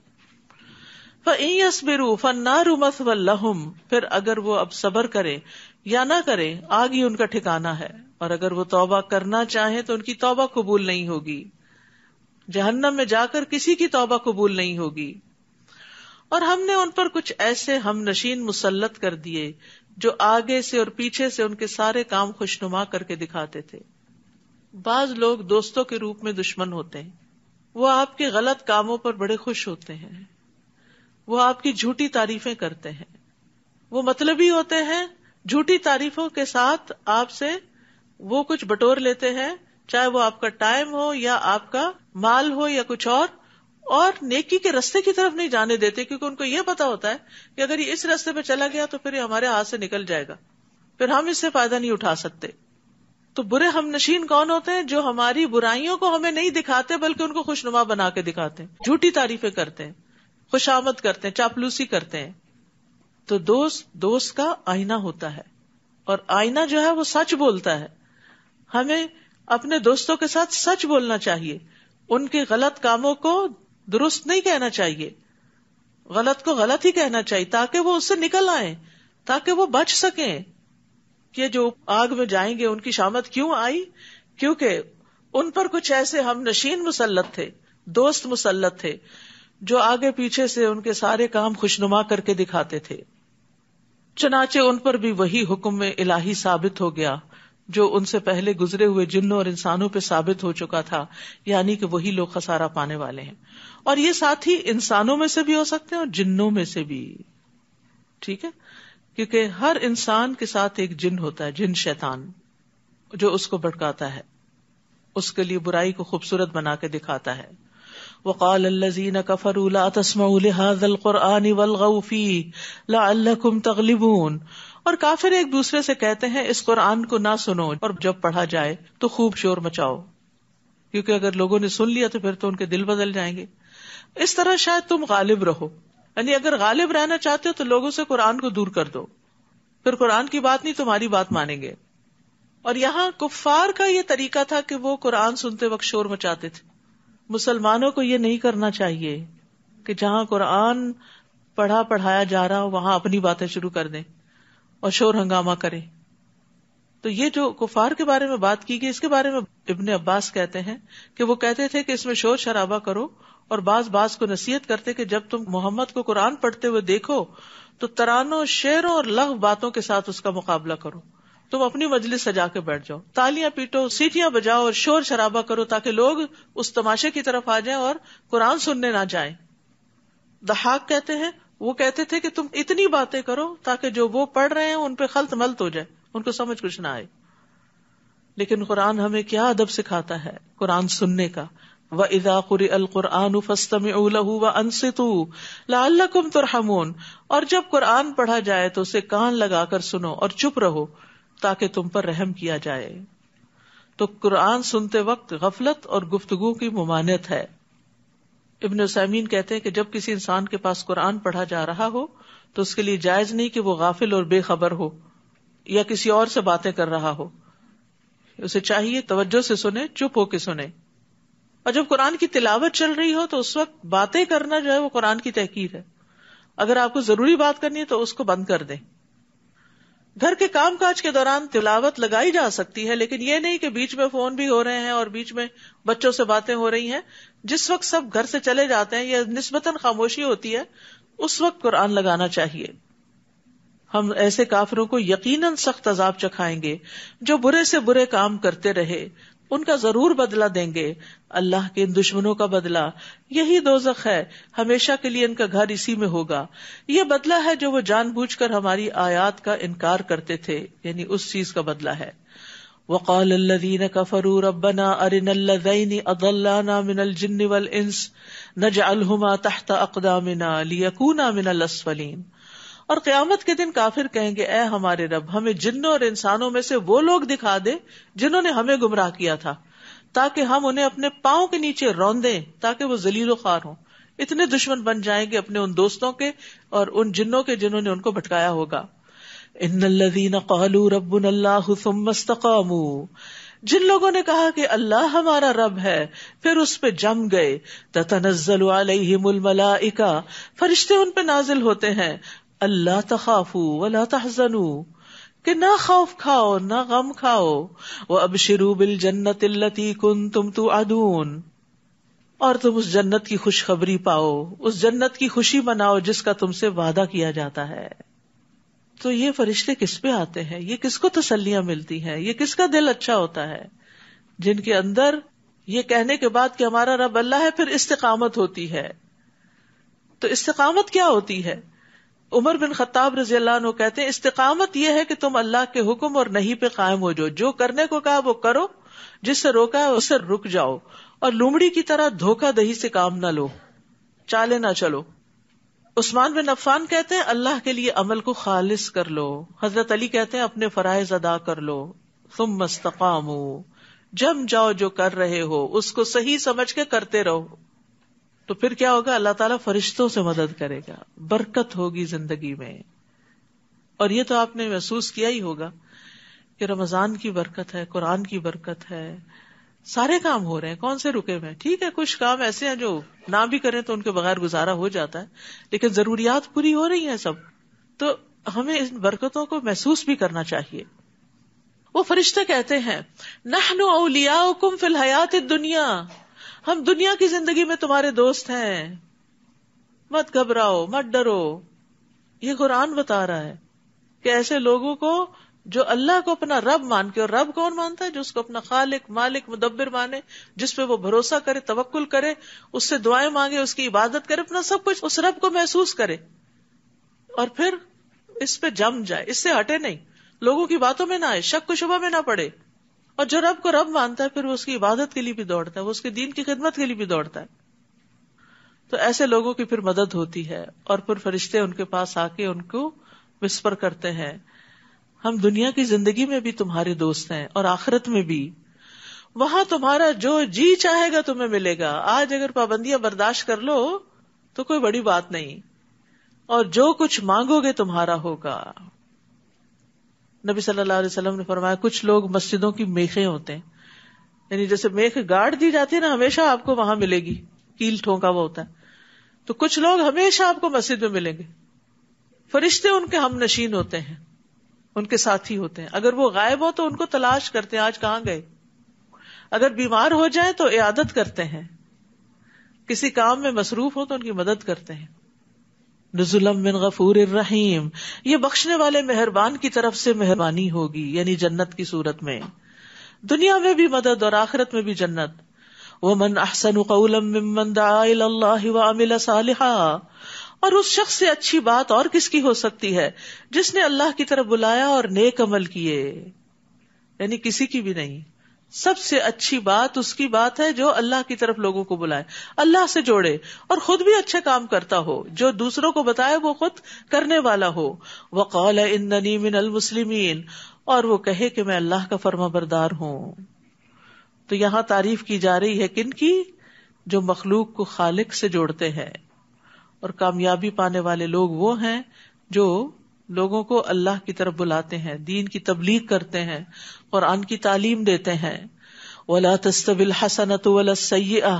فَإِن يَصْبِرُوا فَالنَّارُ مَثْوًى لَهُمْ، پھر اگر وہ اب صبر کرے یا نہ کریں، آگ ہی ان کا ٹھکانہ ہے، اور اگر وہ توبہ کرنا چاہیں تو ان کی توبہ قبول نہیں ہوگی، جہنم میں جا کر کسی کی توبہ قبول نہیں ہوگی۔ اور ہم نے ان پر کچھ ایسے ہم نشین مسلط کر دیے جو آگے سے اور پیچھے سے ان کے سارے کام خوشنما کر کے دکھاتے تھے۔ بعض لوگ دوستوں کے روپ میں دشمن ہوتے ہیں، وہ آپ کے غلط کاموں پر بڑے خوش ہوتے ہیں، وہ آپ کی جھوٹی تعریفیں کرتے ہیں، وہ مطلبی ہوتے ہیں، جھوٹی تعریفوں کے ساتھ آپ سے وہ کچھ بٹور لیتے ہیں، چاہے وہ آپ کا ٹائم ہو یا آپ کا مال ہو یا کچھ اور نیکی کے رستے کی طرف نہیں جانے دیتے، کیونکہ ان کو یہ پتا ہوتا ہے کہ اگر یہ اس رستے پہ چلا گیا تو پھر یہ ہمارے ہاتھ سے نکل جائے گا، پھر ہم اس سے فائدہ نہیں اٹھا سکتے۔ تو برے ہم نشین کون ہوتے ہیں؟ جو ہماری برائیوں کو ہمیں نہیں دکھاتے بلکہ ان کو خوشنما بنا کے دکھاتے ہیں، جھوٹی تعریفیں کرتے ہیں، خوشامد کرتے ہیں، چاپلوسی کرتے ہیں۔ تو دوست کا آئینہ ہوتا ہے، اور آئینہ جو ہے وہ سچ بولتا ہے۔ ہمیں اپنے دوستوں کے ساتھ سچ بولنا چاہیے، ان کے غلط کاموں کو درست نہیں کہنا چاہیے، غلط کو غلط ہی کہنا چاہیے تاکہ وہ اس سے نکل آئیں، تاکہ وہ بچ سکیں۔ کہ جو آگ میں جائیں گے ان کی شامت کیوں آئی؟ کیونکہ ان پر کچھ ایسے ہم نشین مسلط تھے، دوست مسلط تھے، جو آگے پیچھے سے ان کے سارے کام خوشنما کر کے دکھاتے تھے۔ چنانچہ ان پر بھی وہی حکم الہی ثابت ہو گیا جو ان سے پہلے گزرے ہوئے جنوں اور انسانوں پہ ثابت ہو چکا تھا، یعنی کہ وہی لوگ خسارہ پانے والے ہیں۔ اور یہ ساتھ ہی انسانوں میں سے بھی ہو سکتے ہیں اور جنوں میں سے بھی، ٹھیک ہے، کیونکہ ہر انسان کے ساتھ ایک جن ہوتا ہے، جن شیطان، جو اس کو بھڑکاتا ہے، اس کے لیے برائی کو خوبصورت بنا کے دکھاتا ہے۔ وقال الذين كفروا لا تسمعوا لهذا القرآن والغوا فيه لعلكم تغلبون، اور کافر ایک دوسرے سے کہتے ہیں اس قرآن کو نہ سنو، اور جب پڑھا جائے تو خوب شور مچاؤ، کیونکہ اگر لوگوں نے سن لیا تو پھر تو ان کے دل بدل جائیں گے، اس طرح شاید تم غالب رہو۔ یعنی اگر غالب رہنا چاہتے ہو تو لوگوں سے قرآن کو دور کر دو، پھر قرآن کی بات نہیں تمہاری بات مانیں گے۔ اور یہاں کفار کا یہ طریقہ تھا کہ وہ قرآن سنتے وقت شور مچاتے تھے۔ مسلمانوں کو یہ نہیں کرنا چاہیے کہ جہاں قرآن پڑھایا جا رہا ہو وہاں اپنی باتیں شروع کر دیں اور شور ہنگامہ کریں۔ تو یہ جو کفار کے بارے میں بات کی گئی، اس کے بارے میں ابن عباس کہتے ہیں کہ وہ کہتے تھے کہ اس میں شور شرابہ کرو، اور بعض کو نصیحت کرتے کہ جب تم محمد کو قرآن پڑھتے ہوئے دیکھو تو ترانوں، شعروں اور لغو باتوں کے ساتھ اس کا مقابلہ کرو، تم اپنی مجلس سجا کے بیٹھ جاؤ، تالیاں پیٹو، سیٹیاں بجاؤ اور شور شرابہ کرو تاکہ لوگ اس تماشے کی طرف آ جائیں اور قرآن سننے نہ جائیں۔ ضحاک کہتے ہیں وہ کہتے تھے کہ تم اتنی باتیں کرو تاکہ جو وہ پڑھ رہے ہیں ان پہ خلط ملط ہو جائے، ان کو سمجھ کچھ نہ آئے۔ لیکن قرآن ہمیں کیا ادب سکھاتا ہے قرآن سننے کا، وَإِذَا قُرِئَ الْقُرْآنُ فَاسْتَمِعُوا لَهُ وَأَنصِتُوا لَعَلَّكُمْ تُرْحَمُونَ، اور جب قرآن پڑھا جائے تو اسے کان لگا کر سنو اور چپ رہو تاکہ تم پر رحم کیا جائے۔ تو قرآن سنتے وقت غفلت اور گفتگو کی ممانعت ہے۔ ابن عثیمین کہتے ہیں کہ جب کسی انسان کے پاس قرآن پڑھا جا رہا ہو تو اس کے لیے جائز نہیں کہ وہ غافل اور بے خبر ہو یا کسی اور سے باتیں کر رہا ہو، اسے چاہیے توجہ سے سنے، چپ ہو کے سنے۔ اور جب قرآن کی تلاوت چل رہی ہو تو اس وقت باتیں کرنا جو ہے وہ قرآن کی تحقیر ہے۔ اگر آپ کو ضروری بات کرنی ہے تو اس کو بند کر دیں۔ گھر کے کام کاج کے دوران تلاوت لگائی جا سکتی ہے، لیکن یہ نہیں کہ بیچ میں فون بھی ہو رہے ہیں اور بیچ میں بچوں سے باتیں ہو رہی ہیں۔ جس وقت سب گھر سے چلے جاتے ہیں یا نسبتاً خاموشی ہوتی ہے اس وقت قرآن لگانا چاہیے۔ ہم ایسے کافروں کو یقیناً سخت عذاب چکھائیں گے جو برے سے برے کام کرتے رہے، ان کا ضرور بدلہ دیں گے۔ اللہ کے ان دشمنوں کا بدلہ یہی دوزخ ہے، ہمیشہ کے لیے ان کا گھر اسی میں ہوگا۔ یہ بدلہ ہے جو وہ جان بوجھ کر ہماری آیات کا انکار کرتے تھے، یعنی اس چیز کا بدلہ ہے۔ وقال الذين كفروا ربنا ارنا الذين اضلانا من الجن والانس نجعلهما تحت اقدامنا ليكونا من الاسفلين، اور قیامت کے دن کافر کہیں گے اے ہمارے رب ہمیں جنوں اور انسانوں میں سے وہ لوگ دکھا دے جنہوں نے ہمیں گمراہ کیا تھا، تاکہ ہم انہیں اپنے پاؤں کے نیچے روندیں تاکہ وہ ذلیل و خوار ہوں۔ اتنے دشمن بن جائیں گے اپنے ان دوستوں کے اور ان جنوں کے جنہوں نے ان کو بھٹکایا ہوگا۔ ان الذین قالوا ربنا اللہ ثم استقاموا، جن لوگوں نے کہا کہ اللہ ہمارا رب ہے پھر اس پہ جم گئے، تتنزل علیہم الملائکہ، فرشتے ان پہ نازل ہوتے ہیں، اللہ تخافوا ولا تحزنوا، کہ نہ خوف کھاؤ نہ غم کھاؤ. وَأَبْشِرُوا بِالْجَنَّةِ الَّتِي كُنْتُمْ تُوعَدُونَ، اور تم اس جنت کی خوشخبری پاؤ، اس جنت کی خوشی مناؤ جس کا تم سے وعدہ کیا جاتا ہے. تو یہ فرشتے کس پہ آتے ہیں؟ یہ کس کو تسلیاں ملتی ہیں؟ یہ کس کا دل اچھا ہوتا ہے؟ جن کے اندر یہ کہنے کے بعد کہ ہمارا رب اللہ ہے پھر استقامت ہوتی ہے. تو استقامت کیا ہوتی ہے؟ عمر بن خطاب رضی اللہ عنہ کہتے ہیں استقامت یہ ہے کہ تم اللہ کے حکم اور نہیں پہ قائم ہو جاؤ، جو کرنے کو کہا وہ کرو، جس سے روکا ہے اس سے رک جاؤ، اور لومڑی کی طرح دھوکہ دہی سے کام نہ لو، چالے نہ چلو. عثمان بن عفان کہتے ہیں اللہ کے لیے عمل کو خالص کر لو. حضرت علی کہتے ہیں اپنے فرائض ادا کر لو. ثم استقاموا، جم جاؤ جو کر رہے ہو اس کو صحیح سمجھ کے کرتے رہو. تو پھر کیا ہوگا؟ اللہ تعالیٰ فرشتوں سے مدد کرے گا، برکت ہوگی زندگی میں. اور یہ تو آپ نے محسوس کیا ہی ہوگا کہ رمضان کی برکت ہے، قرآن کی برکت ہے، سارے کام ہو رہے ہیں، کون سے رکے ہوئے ہیں؟ ٹھیک ہے کچھ کام ایسے ہیں جو نہ بھی کریں تو ان کے بغیر گزارا ہو جاتا ہے، لیکن ضروریات پوری ہو رہی ہیں سب. تو ہمیں ان برکتوں کو محسوس بھی کرنا چاہیے. وہ فرشتے کہتے ہیں نحن اولیاؤکم فی الحیات الدنیا، ہم دنیا کی زندگی میں تمہارے دوست ہیں، مت گھبراؤ مت ڈرو. یہ قرآن بتا رہا ہے کہ ایسے لوگوں کو جو اللہ کو اپنا رب مان کے، اور رب کون مانتا ہے؟ جو اس کو اپنا خالق مالک مدبر مانے، جس پہ وہ بھروسہ کرے، توکل کرے، اس سے دعائیں مانگے، اس کی عبادت کرے، اپنا سب کچھ اس رب کو محسوس کرے اور پھر اس پہ جم جائے، اس سے ہٹے نہیں، لوگوں کی باتوں میں نہ آئے، شک و شبہ میں نہ پڑے. اور جو رب کو رب مانتا ہے پھر وہ اس کی عبادت کے لیے بھی دوڑتا ہے، وہ اس کے دین کی خدمت کے لیے بھی دوڑتا ہے. تو ایسے لوگوں کی پھر مدد ہوتی ہے، اور پھر فرشتے ان کے پاس آ کے ان کو وسپر کرتے ہیں ہم دنیا کی زندگی میں بھی تمہارے دوست ہیں اور آخرت میں بھی، وہاں تمہارا جو جی چاہے گا تمہیں ملے گا. آج اگر پابندیاں برداشت کر لو تو کوئی بڑی بات نہیں، اور جو کچھ مانگو گے تمہارا ہوگا. نبی صلی اللہ علیہ وسلم نے فرمایا کچھ لوگ مسجدوں کی میخیں ہوتے ہیں، یعنی جیسے میخ گاڑ دی جاتی ہے نا، ہمیشہ آپ کو وہاں ملے گی، کیل ٹھونکا ہوا ہوتا ہے. تو کچھ لوگ ہمیشہ آپ کو مسجد میں ملیں گے. فرشتے ان کے ہم نشین ہوتے ہیں، ان کے ساتھی ہوتے ہیں. اگر وہ غائب ہو تو ان کو تلاش کرتے ہیں آج کہاں گئے. اگر بیمار ہو جائے تو عیادت کرتے ہیں، کسی کام میں مصروف ہو تو ان کی مدد کرتے ہیں. نزلا من غفور الرحیم، یہ بخشنے والے مہربان کی طرف سے مہربانی ہوگی، یعنی جنت کی صورت میں، دنیا میں بھی مدد اور آخرت میں بھی جنت. ومن احسن قولا ممن دعا الی اللہ وعمل صالحا، اور اس شخص سے اچھی بات اور کس کی ہو سکتی ہے جس نے اللہ کی طرف بلایا اور نیک عمل کیے. یعنی کسی کی بھی نہیں، سب سے اچھی بات اس کی بات ہے جو اللہ کی طرف لوگوں کو بلائے، اللہ سے جوڑے، اور خود بھی اچھے کام کرتا ہو، جو دوسروں کو بتائے وہ خود کرنے والا ہو. وقال اننی من المسلمین، اور وہ کہے کہ میں اللہ کا فرما بردار ہوں. تو یہاں تعریف کی جا رہی ہے کن کی؟ جو مخلوق کو خالق سے جوڑتے ہیں. اور کامیابی پانے والے لوگ وہ ہیں جو لوگوں کو اللہ کی طرف بلاتے ہیں، دین کی تبلیغ کرتے ہیں، قرآن کی تعلیم دیتے ہیں. وَلَا تَسْتَوِي الْحَسَنَةُ وَلَا السَّيِّئَةُ،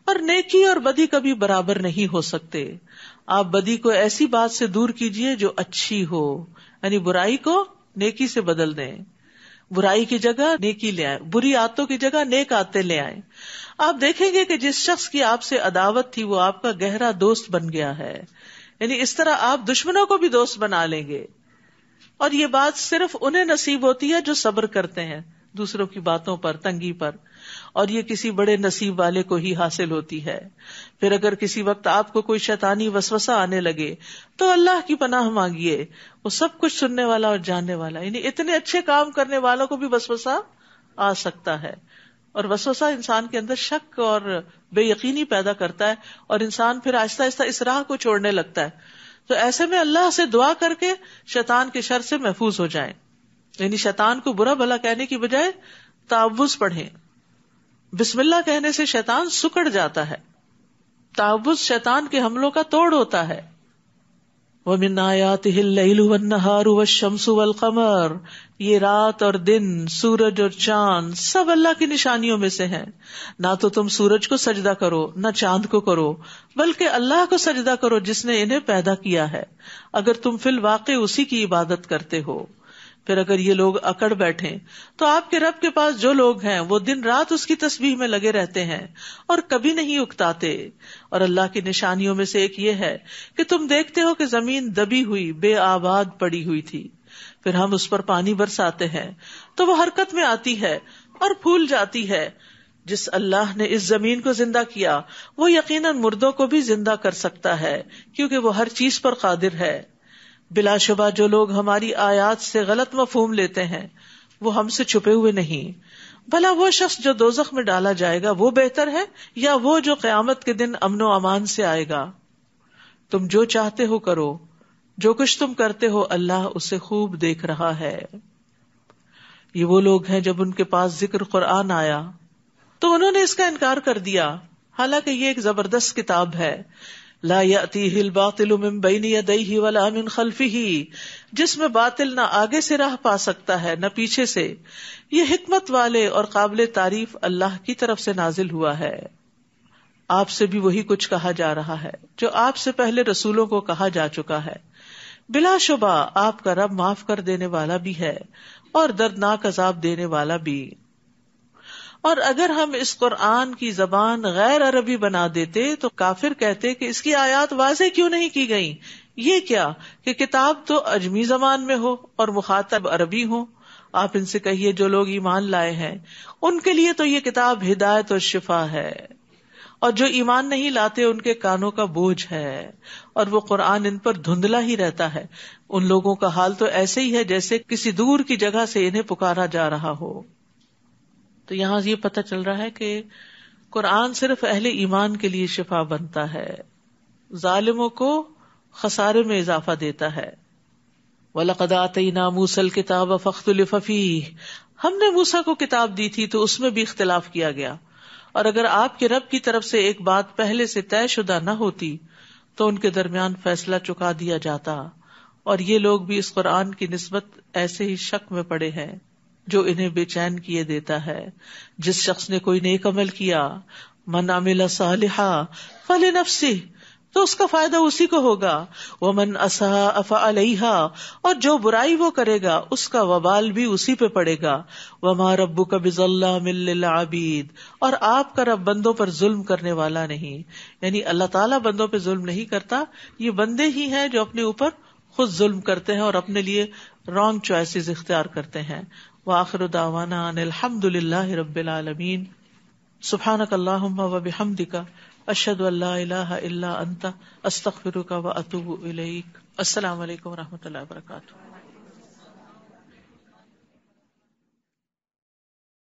اور نیکی اور بدی کبھی برابر نہیں ہو سکتے. آپ بدی کو ایسی بات سے دور کیجئے جو اچھی ہو، یعنی برائی کو نیکی سے بدل دیں، برائی کی جگہ نیکی لے آئیں، بری عادتوں کی جگہ نیک عادتیں لے آئیں. آپ دیکھیں گے کہ جس شخص کی آپ سے عداوت تھی وہ آپ کا گہرا دوست بن گیا ہے. یعنی اس طرح آپ دشمنوں کو بھی دوست بنا لیں گے. اور یہ بات صرف انہیں نصیب ہوتی ہے جو صبر کرتے ہیں دوسروں کی باتوں پر، تنگی پر، اور یہ کسی بڑے نصیب والے کو ہی حاصل ہوتی ہے. پھر اگر کسی وقت آپ کو کوئی شیطانی وسوسہ آنے لگے تو اللہ کی پناہ مانگیے، وہ سب کچھ سننے والا اور جاننے والا. یعنی اتنے اچھے کام کرنے والوں کو بھی وسوسہ آ سکتا ہے، اور وسوسہ انسان کے اندر شک اور بے یقینی پیدا کرتا ہے، اور انسان پھر آہستہ آہستہ اس راہ کو چھوڑنے لگتا ہے. تو ایسے میں اللہ سے دعا کر کے شیطان کے شر سے محفوظ ہو جائیں. یعنی شیطان کو برا بھلا کہنے کی بجائے تعوذ پڑھیں. بسم اللہ کہنے سے شیطان سکڑ جاتا ہے. تعوذ شیطان کے حملوں کا توڑ ہوتا ہے. وَمِنْ آيَاتِهِ اللَّيْلُ وَالنَّهَارُ وَالشَّمْسُ وَالْقَمَرُ، یہ رات اور دن، سورج اور چاند سب اللہ کی نشانیوں میں سے ہیں. نہ تو تم سورج کو سجدہ کرو نہ چاند کو کرو، بلکہ اللہ کو سجدہ کرو جس نے انہیں پیدا کیا ہے، اگر تم فی الواقع اسی کی عبادت کرتے ہو. پھر اگر یہ لوگ اکڑ بیٹھیں تو آپ کے رب کے پاس جو لوگ ہیں وہ دن رات اس کی تسبیح میں لگے رہتے ہیں اور کبھی نہیں اکتاتے. اور اللہ کی نشانیوں میں سے ایک یہ ہے کہ تم دیکھتے ہو کہ زمین دبی ہوئی بے آباد پڑی ہوئی تھی، پھر ہم اس پر پانی برساتے ہیں تو وہ حرکت میں آتی ہے اور پھول جاتی ہے. جس اللہ نے اس زمین کو زندہ کیا وہ یقیناً مردوں کو بھی زندہ کر سکتا ہے، کیونکہ وہ ہر چیز پر قادر ہے. بلا شبہ جو لوگ ہماری آیات سے غلط مفہوم لیتے ہیں وہ ہم سے چھپے ہوئے نہیں. بھلا وہ شخص جو دوزخ میں ڈالا جائے گا وہ بہتر ہے یا وہ جو قیامت کے دن امن و امان سے آئے گا؟ تم جو چاہتے ہو کرو، جو کچھ تم کرتے ہو اللہ اسے خوب دیکھ رہا ہے. یہ وہ لوگ ہیں جب ان کے پاس ذکر قرآن آیا تو انہوں نے اس کا انکار کر دیا، حالانکہ یہ ایک زبردست کتاب ہے. لا یأتیہ الباطل من بین یدیہ ولا من خلفہ، جس میں باطل نہ آگے سے راہ پا سکتا ہے نہ پیچھے سے. یہ حکمت والے اور قابل تعریف اللہ کی طرف سے نازل ہوا ہے. آپ سے بھی وہی کچھ کہا جا رہا ہے جو آپ سے پہلے رسولوں کو کہا جا چکا ہے. بلا شبہ آپ کا رب معاف کر دینے والا بھی ہے اور دردناک عذاب دینے والا بھی. اور اگر ہم اس قرآن کی زبان غیر عربی بنا دیتے تو کافر کہتے کہ اس کی آیات واضح کیوں نہیں کی گئیں. یہ کیا کہ کتاب تو عجمی زبان میں ہو اور مخاطب عربی ہو. آپ ان سے کہیے جو لوگ ایمان لائے ہیں ان کے لیے تو یہ کتاب ہدایت اور شفا ہے، اور جو ایمان نہیں لاتے ان کے کانوں کا بوجھ ہے اور وہ قرآن ان پر دھندلا ہی رہتا ہے. ان لوگوں کا حال تو ایسے ہی ہے جیسے کسی دور کی جگہ سے انہیں پکارا جا رہا ہو. تو یہاں یہ پتہ چل رہا ہے کہ قرآن صرف اہل ایمان کے لیے شفا بنتا ہے، ظالموں کو خسارے میں اضافہ دیتا ہے. وَلَقَدْ آتَيْنَا مُوسَى الْكِتَابَ فَاخْتُلِفَ فِيهِ، ہم نے موسیٰ کو کتاب دی تھی تو اس میں بھی اختلاف کیا گیا. اور اگر آپ کے رب کی طرف سے ایک بات پہلے سے طے شدہ نہ ہوتی تو ان کے درمیان فیصلہ چکا دیا جاتا. اور یہ لوگ بھی اس قرآن کی نسبت ایسے ہی شک میں پڑے ہیں جو انہیں بے چین کیے دیتا ہے. جس شخص نے کوئی نیک عمل کیا، من عمل صالحا فلنفسہ، تو اس کا فائدہ اسی کو ہوگا. ومن اساء فعلیہا، اور جو برائی وہ کرے گا اس کا وبال بھی اسی پہ پڑے گا. وما ربک بظلام للعبید، اور آپ کا رب بندوں پر ظلم کرنے والا نہیں. یعنی اللہ تعالیٰ بندوں پہ ظلم نہیں کرتا، یہ بندے ہی ہیں جو اپنے اوپر خود ظلم کرتے ہیں اور اپنے لیے رانگ چوائسز اختیار کرتے ہیں. وآخر دعوانا ان الحمد للہ رب العالمین. سبحانک اللہم وبحمدک، اشہد ان لا الہ الا انت، استغفرک واتوب الیک. السلام علیکم ورحمۃ اللہ وبرکاتہ.